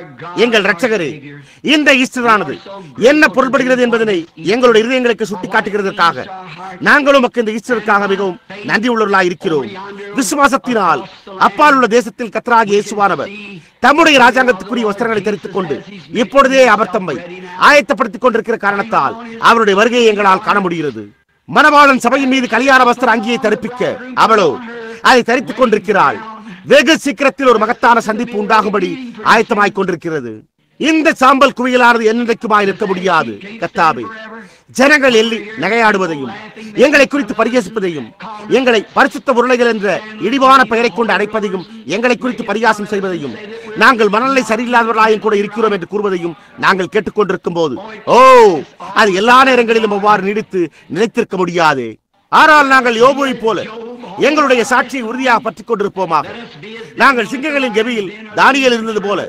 எங்கள் இரட்சகரே, இந்த ஈஸ்டரானது என்ன பொருள்படுகிறது என்பதனை எங்களுடைய இதயங்களுக்கு சுட்டி காட்டுகிறதற்காக நாங்களும் மக்கள் இந்த ஈஸ்டருக்காக மிகவும் நன்றி உள்ளவர்களாக இருக்கிறோம். விசுவாசத்தினால் அப்பால் உள்ள தேசத்தில் கர்த்தராகிய இயேசுவானவர் தம்முடைய ராஜாங்கத்துக்குரிய வஸ்திரங்களை தரித்துக் கொண்டு இப்பொழுதே அவர் தம்மை ஆயத்தப்படுத்திக் கொண்டிருக்கிற காரணத்தால் அவருடைய வருகையை எங்களால் காண முடிகிறது. மணவாளன் சபையின் மீது கல்யாண வஸ்திர அங்கியை தரிப்பிக்க அவளோ அதை தரித்துக் கொண்டிருக்கிறாள். வெகு சீக்கிரத்தில் ஒரு மகத்தான சந்திப்பு உண்டாகும்படி ஆயத்தமாய் கொண்டிருக்கிறது. இந்த சாம்பல் குவியலானது என்னைக்குமாய் நிற்க முடியாது. கர்த்தாவே, ஜனங்கள் எள்ளி நகையாடுவதையும் எங்களை குறித்து பரிகசிப்பதையும் எங்களை பரிசுத்த உருளைகள் என்ற இழிவான பெயரை கொண்டு அழைப்பதையும் எங்களை குறித்து பரிகாசம் செய்வதையும் நாங்கள் மனநிலை சரியில்லாதவர்களாயும் கூட இருக்கிறோம் என்று கூறுவதையும் நாங்கள் கேட்டுக்கொண்டிருக்கும் போது அது எல்லா நேரங்களிலும் அவ்வாறு நீடித்து நிலைத்திருக்க முடியாது. ஆனால் நாங்கள் யோபுவை போல எங்களுடைய சாட்சியை உறுதியாக பற்றிக் கொண்டிருப்போமாக. நாங்கள் சிங்கங்களின் கெபியில் தானியேல் இருந்தது போல,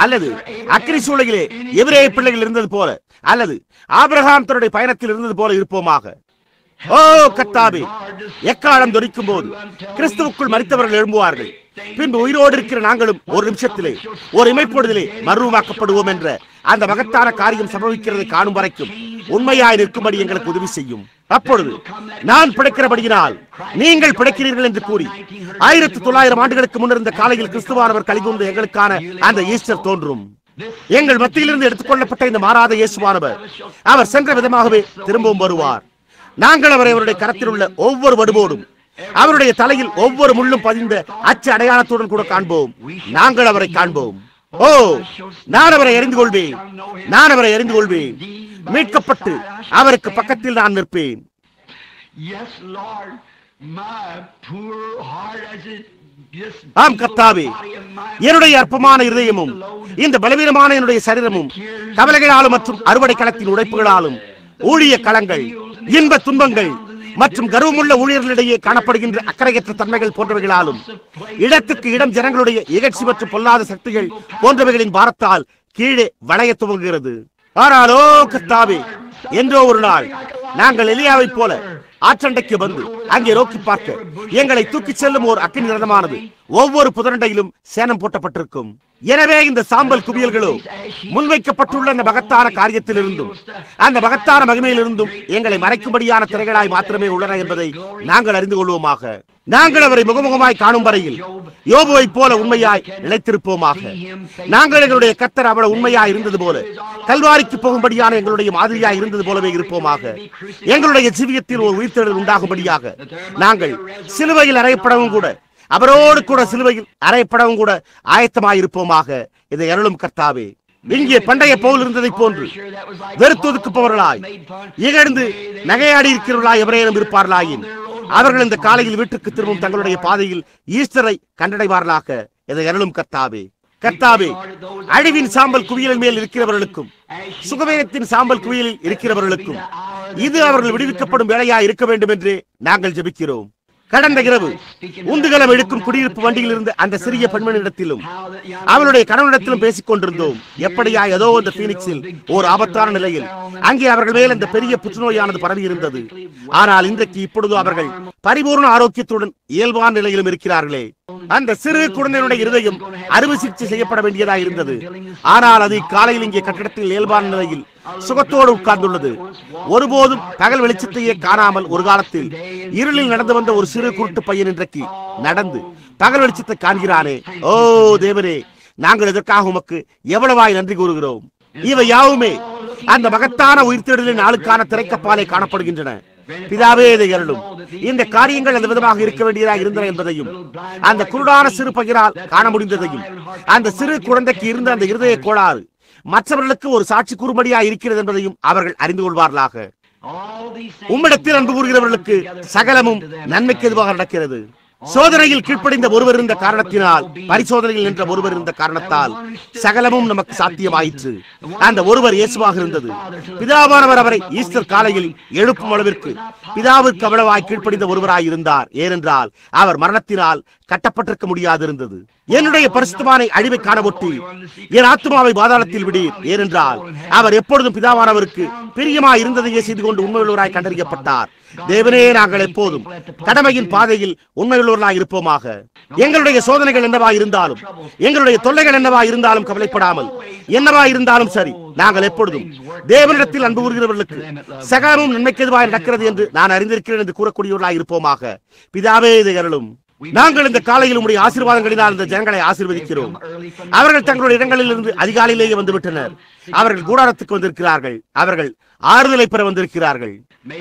அல்லது அக்கினி சூளையிலே எபிரேய பிள்ளைகள் இருந்தது போல, அல்லது ஆபிரகாம் தன்னுடைய பயணத்தில் இருந்தது போல இருப்போமாக. ஓ கர்த்தாவே, எக்காலம் தொனிக்கும் போது கிறிஸ்துவுக்குள் மரித்தவர்கள் எழும்புவார்கள். பின்பு உயிரோடு இருக்கிற நாங்களும் ஒரு நிமிஷத்திலே, ஒரு இமைப்பொழுதிலே மறுரூபமாக்கப்படுவோம் என்ற அந்த மகத்தான காரியம் சம்பவிக்கிறதை காணும் வரைக்கும் உண்மையாய் நிற்கும்படி எங்களுக்கு உதவி செய்யும். அப்பொழுது நான் பிழைக்கிறபடியினால் நீங்கள் பிழைக்கிறீர்கள் என்று கூறி 1900 ஆண்டுகளுக்கு முன்னர் இந்த காலையில் கிறிஸ்துவானவர் கலிகூர்ந்து எங்களுக்கான அந்த ஈஸ்டர் தோன்றும். எங்கள் மத்தியிலிருந்து எடுத்துக்கொள்ளப்பட்ட இந்த மாறாத இயேசுவானவர் அவர் சென்ற விதமாகவே திரும்பவும் வருவார். நாங்கள் அவரை அவருடைய கரத்தில் உள்ள ஒவ்வொரு வடுவோடும் அவருடைய தலையில் ஒவ்வொரு முள்ளும் பதிந்த அச்சு அடையாளத்துடன் கூட காண்போம். நாங்கள் அவரை காண்போம். நான் அவரை அறிந்து கொள்வேன், நான் அவரை அறிந்து கொள்வேன். மீட்கப்பட்டு அவருக்கு பக்கத்தில் நான் நிற்பேன். ஆம் கர்த்தாவே, என்னுடைய அற்பமான இருதயமும் இந்த பலவீனமான என்னுடைய சரீரமும் கவலைகளாலும் மற்றும் அறுவடை களத்தின் உடைப்புகளாலும் ஊழிய களங்கள், இன்ப துன்பங்கள் மற்றும் கர்வமுள்ள ஊழியர்களிடையே காணப்படுகின்ற அக்கறையற்ற தன்மைகள் போன்றவைகளாலும் இடத்துக்கு இடம் ஜனங்களுடைய இகழ்ச்சி மற்றும் பொல்லாத சக்திகள் போன்றவைகளின் பாரத்தால் கீழே வளைய துவங்குகிறது. ஆனாலோ கர்த்தாவே, என்றோ ஒரு நாள் நாங்கள் எலியாவை போல ஆற்றண்டைக்கு வந்து அங்கே நோக்கி பார்க்க எங்களை தூக்கி செல்லும் ஒரு அக்கினி ரதமானது ஒவ்வொரு புதரண்டையிலும் சேனம் போட்டப்பட்டிருக்கும். எனவே இந்த சாம்பல் குவியல்களோ முன்வைக்கப்பட்டுள்ள அந்த மகத்தான காரியத்திலிருந்தும் அந்த மகத்தான மகிமையிலிருந்தும் எங்களை மறைக்கும்படியான திரைகளாய் மாத்திரமே உள்ளன என்பதை நாங்கள் அறிந்து கொள்வோமாக. நாங்கள் அவரை முகமுகமாய் காணும் வரையில் யோபுவை போல உண்மையாய் நிலைத்திருப்போமாக. நாங்கள் எங்களுடைய கர்த்தர் அவ்வளவு உண்மையாய் இருந்தது போல கல்வாரிக்கு போகும்படியான எங்களுடைய மாதிரியாய் இருந்தது போலவே இருப்போமாக. எங்களுடைய ஜீவியத்தில் ஒரு உயிர்த்தெழுதல் உண்டாகும்படியாக நாங்கள் சிலுவையில் அறையப்படவும் கூட அவரோடு கூட சிலுவையில் அறையப்படவும் கூட ஆயத்தமாயிருப்போமாக. இதை அருளும் கர்த்தாவே. இங்கே பண்டைய பவுல் இருந்ததை போன்று வெறுத்தொதுக்குப்பவர்களாய் இகழ்ந்து நகையாடி இருக்கிறவர்களாய் எவரேனும் இருப்பார்களாயின் அவர்கள் இந்த காலையில் வீட்டுக்கு திரும்பும் தங்களுடைய பாதையில் ஈஸ்டரை கண்டடைவார்களாக. இதை அருளும் கர்த்தாவே. கர்த்தாவே, அழிவின் சாம்பல் குவியலின் மேல் இருக்கிறவர்களுக்கும் சுகவீனத்தின் சாம்பல் குவியலில் இருக்கிறவர்களுக்கும் இது அவர்கள் விடுவிக்கப்படும் வேலையா இருக்க வேண்டும் என்று நாங்கள் ஜெபிக்கிறோம். கடந்த இரவு உந்துகலம் எடுக்கும் குடியிருப்பு வண்டியில் இருந்த அந்த சிறிய பெண்மணியிடத்திலும் அவளுடைய கணவனிடத்திலும் பேசிக் கொண்டிருந்தோம். எப்படியா ஏதோ இந்த பீனிக்ஸில் ஒரு ஆபத்தான நிலையில் அங்கே அவர்கள் மேல் அந்த பெரிய புற்றுநோயானது பரவி இருந்தது. ஆனால் இன்றைக்கு இப்பொழுது அவர்கள் பரிபூர்ண ஆரோக்கியத்துடன் இயல்பான நிலையிலும் இருக்கிறார்களே. அந்த சிறு குழந்தையினுடைய இருதயம் அறுவை சிகிச்சை செய்யப்பட வேண்டியதாக இருந்தது. ஆனால் அது காலையில் இங்கே கட்டிடத்தில் இயல்பான நிலையில் சுகத்தோடு உட்கார்ந்துள்ளது. ஒருபோதும் பகல் வெளிச்சத்தையே காணாமல் ஒரு காலத்தில் இருளில் நடந்து வந்த ஒரு சிறு குருட்டு பையன் இன்றைக்கு நடந்து பகல் வெளிச்சத்தை காண்கிறானே. ஓ தேவரே, நாங்கள் இதற்காக உமக்கு எவ்வளவாய் நன்றி கூறுகிறோம். இவை யாவுமே அந்த மகத்தான உயிர்த்தெழுதலின் நாளுக்கான திரைக்கப்பாலே காணப்படுகின்றன. பிதாவே, இதை அருளும். இந்த காரியங்கள் அந்த விதமாக இருக்க வேண்டியதாக இருந்தன என்பதையும் அந்த குருடான சிறு பகிரால் காண முடிந்ததையும் அந்த சிறு குழந்தைக்கு இருந்த அந்த இருதய கோளாறு மற்றவர்களுக்கு ஒரு சாட்சி கூறும்படியா இருக்கிறது என்பதையும் அவர்கள் அறிந்து கொள்வார்களாக. உம்மிடத்தில் அன்பு கூறுகிறவர்களுக்கு சகலமும் நன்மைக்கு எதுவாக நடக்கிறது. சோதனையில் கீழ்ப்படிந்த ஒருவர் இருந்த காரணத்தினால், பரிசோதனையில் நின்ற ஒருவர் இருந்த காரணத்தால் சகலமும் நமக்கு சாத்தியமாயிற்று. அந்த ஒருவர் இயேசுவாக இருந்தது. பிதாவானவர் அவரை ஈஸ்டர் காலையில் எழுப்பும் அளவிற்கு பிதாவிற்கு அவ்வளவாய் கீழ்ப்படிந்த ஒருவராய் இருந்தார். ஏனென்றால் அவர் மரணத்தினால் கட்டப்பட்டிருக்க முடியாது இருந்தது. என்னுடைய பரிசுத்தமான அழிவை காணவொட்டி என் ஆத்மாவை பாதாளத்தில் விடீர். ஏனென்றால் அவர் எப்பொழுதும் பிதாவானவருக்கு பிரியமாய் இருந்ததையே செய்து கொண்டு உண்மையுள்ளவராய் கண்டறியப்பட்டார். தேவனே, நாங்கள் எப்போதும் கடமையின் பாதையில் உண்மையுள்ளவர்களாய் இருப்போமாக. எங்களுடைய சோதனைகள் என்னவா இருந்தாலும், எங்களுடைய தொல்லைகள் என்னவா இருந்தாலும் கவலைப்படாமல், என்னவா இருந்தாலும் சரி, நாங்கள் எப்பொழுதும் தேவனிடத்தில் அன்பு கூறுகிறவர்களுக்கு சகலமும் நன்மைக்கு எதுவாக நடக்கிறது என்று நான் அறிந்திருக்கிறேன் என்று கூறக்கூடியவர்களாய் இருப்போமாக. பிதாவே, இதை அருளும். நாங்கள் இந்த காலையில் உம்முடைய ஆசீர்வாதங்களினால் இந்த ஜனங்களை ஆசீர்வதிக்கிறோம். அவர்கள் தங்களுடைய இடங்களில் இருந்து அதிகாலையிலேயே வந்துவிட்டனர். அவர்கள் கூடாரத்துக்கு வந்திருக்கிறார்கள். அவர்கள் ஆறுதலை பெற வந்திருக்கிறார்கள்.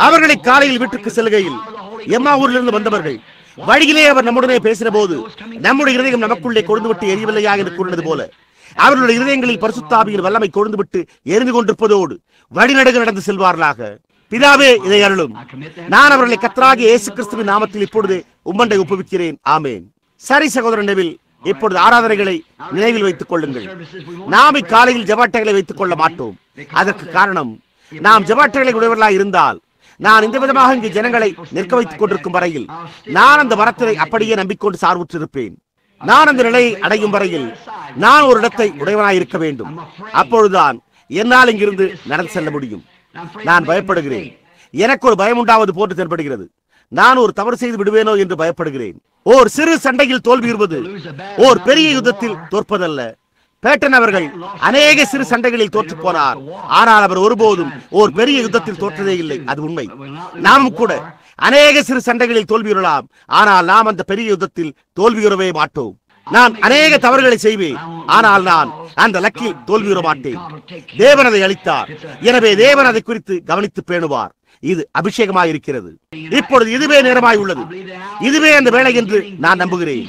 அவர்களை காலையில் வீட்டுக்கு செல்கையில் எம்மா ஊரிலிருந்து வந்தவர்கள் வழியிலே அவர் நம்முடனே பேசின போது நம்முடைய இருதயம் நமக்குள்ளே கொழுந்துவிட்டு எரியவில்லையா என்று கூறினது போல அவர்களுடைய இருதயங்களில் பரிசுத்த ஆவியின் வல்லமை கொழுந்துவிட்டு எரிந்து கொண்டிருப்பதோடு வழிநடுக நடந்து செல்வார்களாக. பிதாவே, இதை அருளும். நான் அவர்களை கர்த்தராகிய இயேசு கிறிஸ்துவின் நாமத்தில் இப்பொழுது உம்மண்டை ஒப்புவிக்கிறேன். ஆமேன். சரி சகோதரன் நெவில், இப்பொழுது ஆராதனைகளை நினைவில் வைத்துக் கொள்ளுங்கள். நாம் இக்காலையில் ஜெபாட்டைகளை வைத்துக் கொள்ள மாட்டோம். அதற்கு காரணம், நாம் ஜெபாட்டைகளை உடையவர்களாய் இருந்தால், நான் இந்த விதமாக இங்கு ஜனங்களை நிற்க வைத்துக் கொண்டிருக்கும் வரையில் நான் அந்த மரத்தினை அப்படியே நம்பிக்கொண்டு சார்வுற்றிருப்பேன். நான் அந்த நிலையை அடையும் வரையில் நான் ஒரு இடத்தை உடையவனாய் இருக்க வேண்டும். அப்பொழுதுதான் என்னால் இங்கிருந்து நடந்து செல்ல முடியும். நான் பயப்படுகிறேன். எனக்கு ஒரு பயம் உண்டாவது போன்று தென்படுகிறது. நான் ஒரு தவறு செய்து விடுவேனோ என்று பயப்படுகிறேன். ஓர் சிறு சண்டையில் தோல்வியுறுவது ஓர் பெரிய யுத்தத்தில் தோற்பதல்ல. பேட்டன் அவர்கள் அநேக சிறு சண்டைகளில் தோற்று போனார். ஆனால் அவர் ஒருபோதும் ஓர் பெரிய யுத்தத்தில் தோற்றதே இல்லை. அது உண்மை. நாமும் கூட அநேக சிறு சண்டைகளில் தோல்வியுறலாம். ஆனால் நாம் அந்த பெரிய யுத்தத்தில் தோல்வியுறவே மாட்டோம். நான் அநேக தவறுகளை செய்வேன். ஆனால் நான் அந்த லக்கில் தோல்வியுற மாட்டேன். தேவன் அதை அளித்தார். எனவே தேவன் அதை குறித்து கவனித்து பேணுவார். இது அபிஷேகமாய் இருக்கிறது. இப்பொழுது இதுவே நேரமாய் உள்ளது. இதுவே அந்த வேளை என்று நான் நம்புகிறேன்.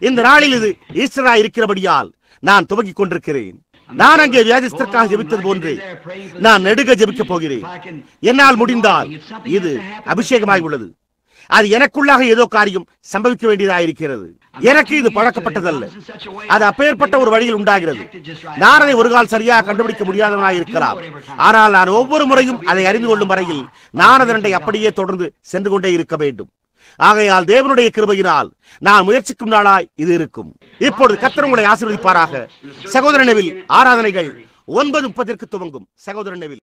இந்த நாளில் இது ஈஸ்டராய் இருக்கிறபடியால் நான் துவங்கிக் கொண்டிருக்கிறேன். நான் அங்கே வியாதிஸ்தற்காக ஜெபித்தது போன்றே நான் நெடுக ஜெபிக்கப் போகிறேன். என்னால் முடிந்தால் இது அபிஷேகமாய் உள்ளது. அது எனக்குள்ளாக ஏதோ காரியம் சம்பவிக்க வேண்டியதாக இருக்கிறது. எனக்கு இது பழக்கப்பட்டதல்ல. அது அப்பேற்பட்ட ஒரு வழியில் உண்டாகிறது. நான் அதை ஒரு கால் சரியாக கண்டுபிடிக்க முடியாதவனாக இருக்கலாம். ஆனால் நான் ஒவ்வொரு முறையும் அதை அறிந்து கொள்ளும் வரையில் நான் அதனை அப்படியே தொடர்ந்து சென்று கொண்டே இருக்க வேண்டும். ஆகையால் தேவனுடைய கிருபையினால் நான் முயற்சிக்கும் நாளாய் இது இருக்கும். இப்பொழுது கர்த்தர் உங்களை ஆசீர்வதிப்பாராக. சகோதரன் நெவில், ஆராதனைகள் 9:30 துவங்கும். சகோதரன் நெவில்.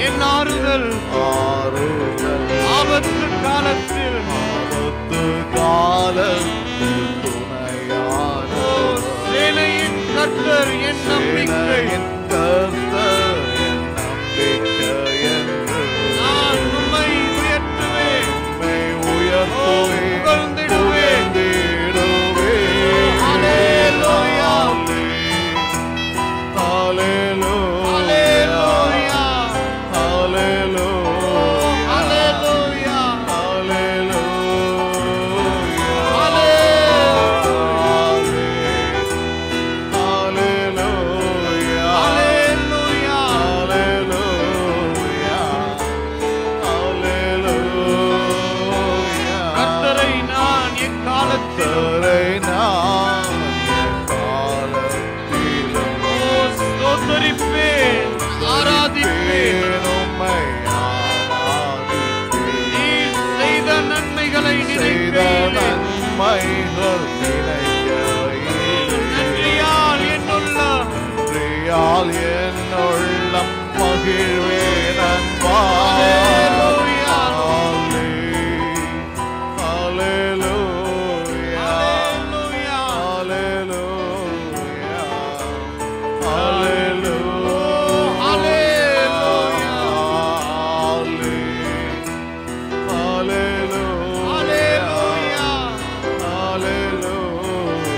என் ஆறுதல் ஆபத்து காலத்தில் துணையான சேனையின் கர்த்தர் என் நம்பிக்கை நான் உம்மை உயர்த்துவேன் புகழ்ந்திடுவேன். ஹல்லேலூயா ஹல்லேலூயா ஹல்லேலூயா ஹல்லேலூயா கர்த்தரை நான் எக்காலத்திலும் ஸ்தோத்தரிப்பேன், ஆராதிப்பேன். நீர் செய்த நன்மைகளை நினைக்கிறேன். நன்றியால் என்னுள்ளம் என்னுள்ளம் மகிழ்வேன் அன்பா. ஹல்லேலூயா. Hallelujah. ஹல்லேலூயா. Hallelujah. ஹல்லேலூயா. ஹல்லேலூயா.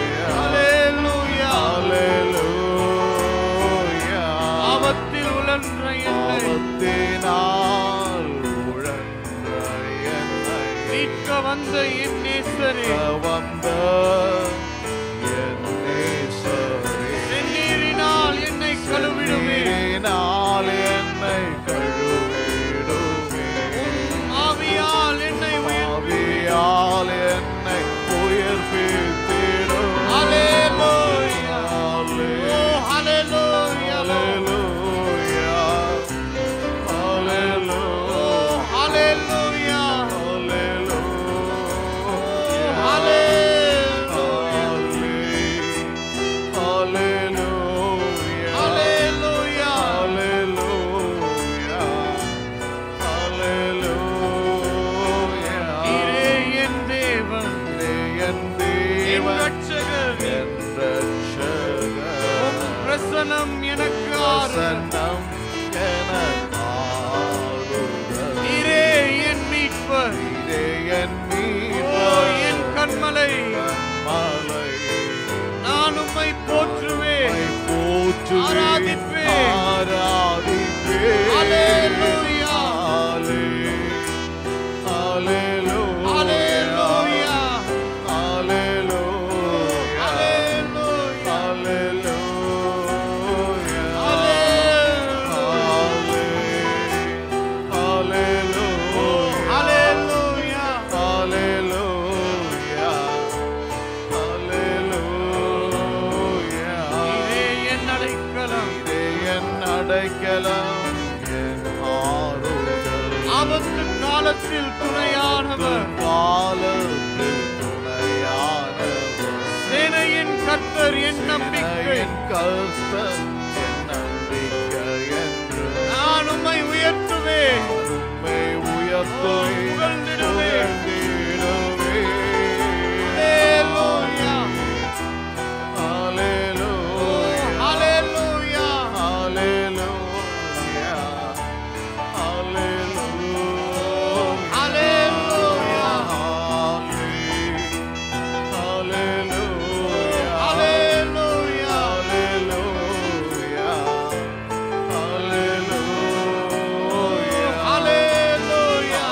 ஹல்லேலூயா. ஆபத்தில் உழன்ற என்னை மீட்க வந்த என் நேசரே, செந்நீரினால் என்னை கழுவிடுவேன். உம் ஆவியால் என்னை உயர்த்துவேன். ஹல்லேலூயா. ஓ ஹல்லேலூயா. ஓ ஹல்லேலூயா. ஹல்லேலூயா. நீரே என் தேவன், என் ரட்சகர். உம் பிரசன்னம் எனக்கு ஆறுதல். நீரே என் மீட்பர். ஓ என் கண்மலை, நான் உம்மை போற்றுவேன், ஆராதிப்பேன். ஹல்லேலூயா. ஹல்லேலூயா. ஹல்லேலூயா. ஹல்லேலூயா. நீரே என் அடைக்கலம், ஆபத்து காலத்தில் துணையானவர். சேனையின் கர்த்தர் என் நம்பிக்கை. நான் உம்மை உயர்த்துவேன், புகழ்ந்திடுவேன். ஹல்லேலூயா. ஹல்லேலூயா. ஹல்லேலூயா. ஹல்லேலூயா. ஹல்லேலூயா.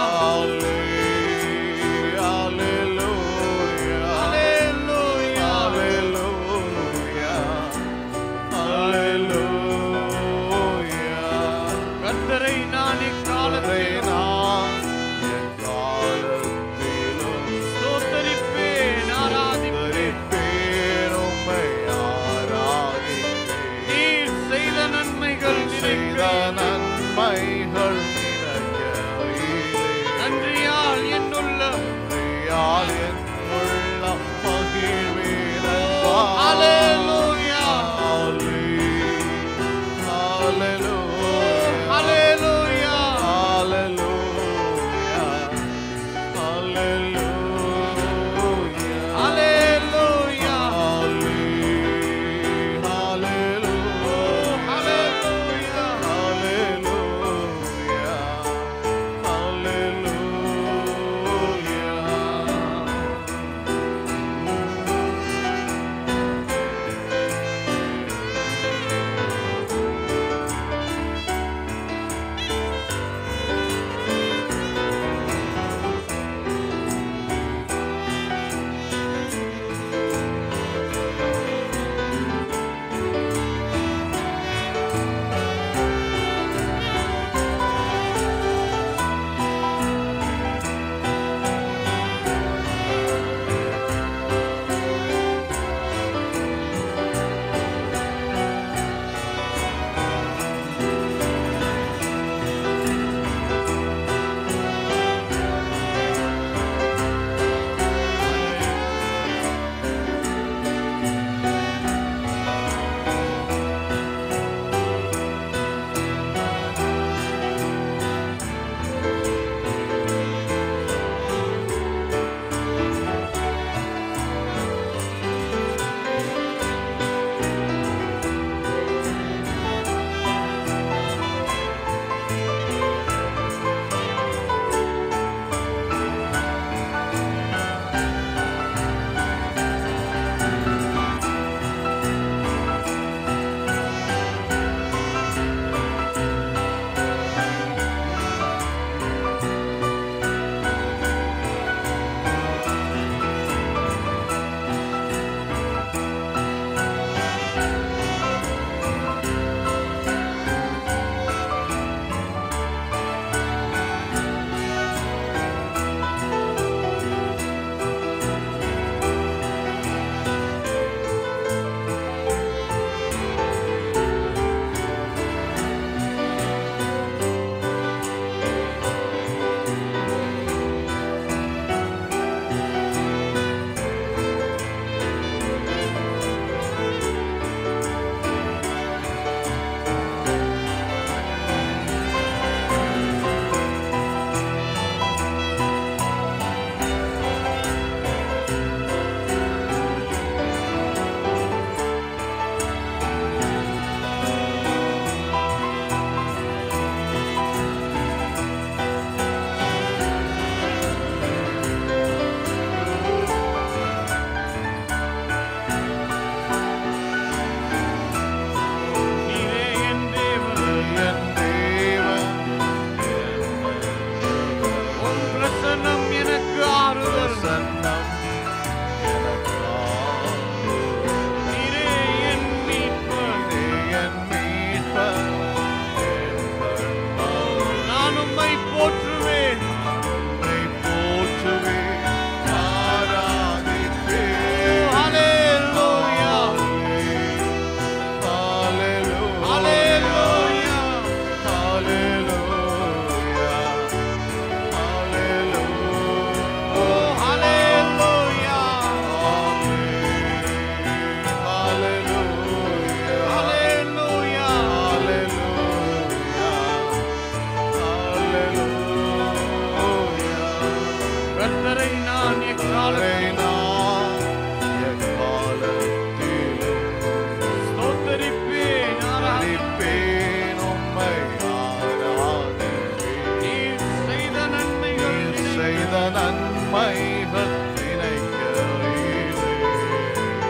நன்மைகள் நினைக்கிறீரே.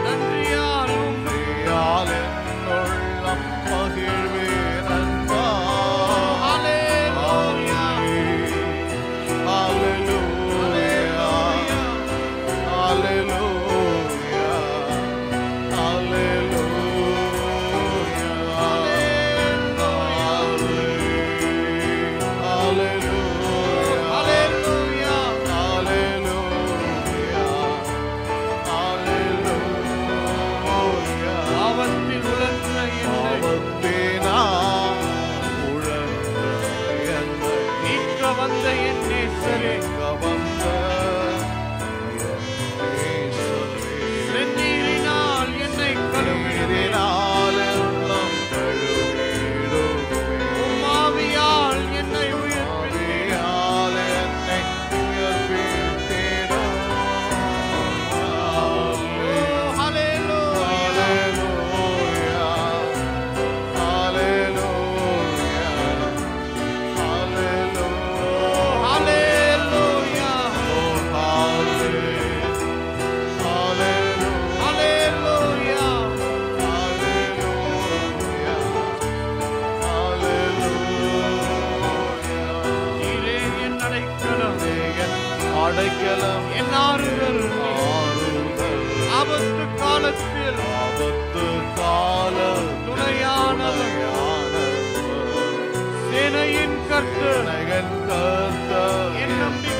நன்றியாலும் நன்றியால் என் உள்ளம் மகிழ்வேன் அன்பா. ஹalleluya Hallelujah. Hallelujah. ஆபத்தில் உழன்ற என்னை மீட்க வந்த என் நேசரே, செந்நீரினால் என்னை கழுவினார், உம் ஆவியால் என்னை உயிர்ப்பித்தீர். அடைக்கலம் என் ஆறுதல், ஆபத்து காலத்தில் துணையானவர், சேனையின் கர்த்தர் என் நம்பிக்கை.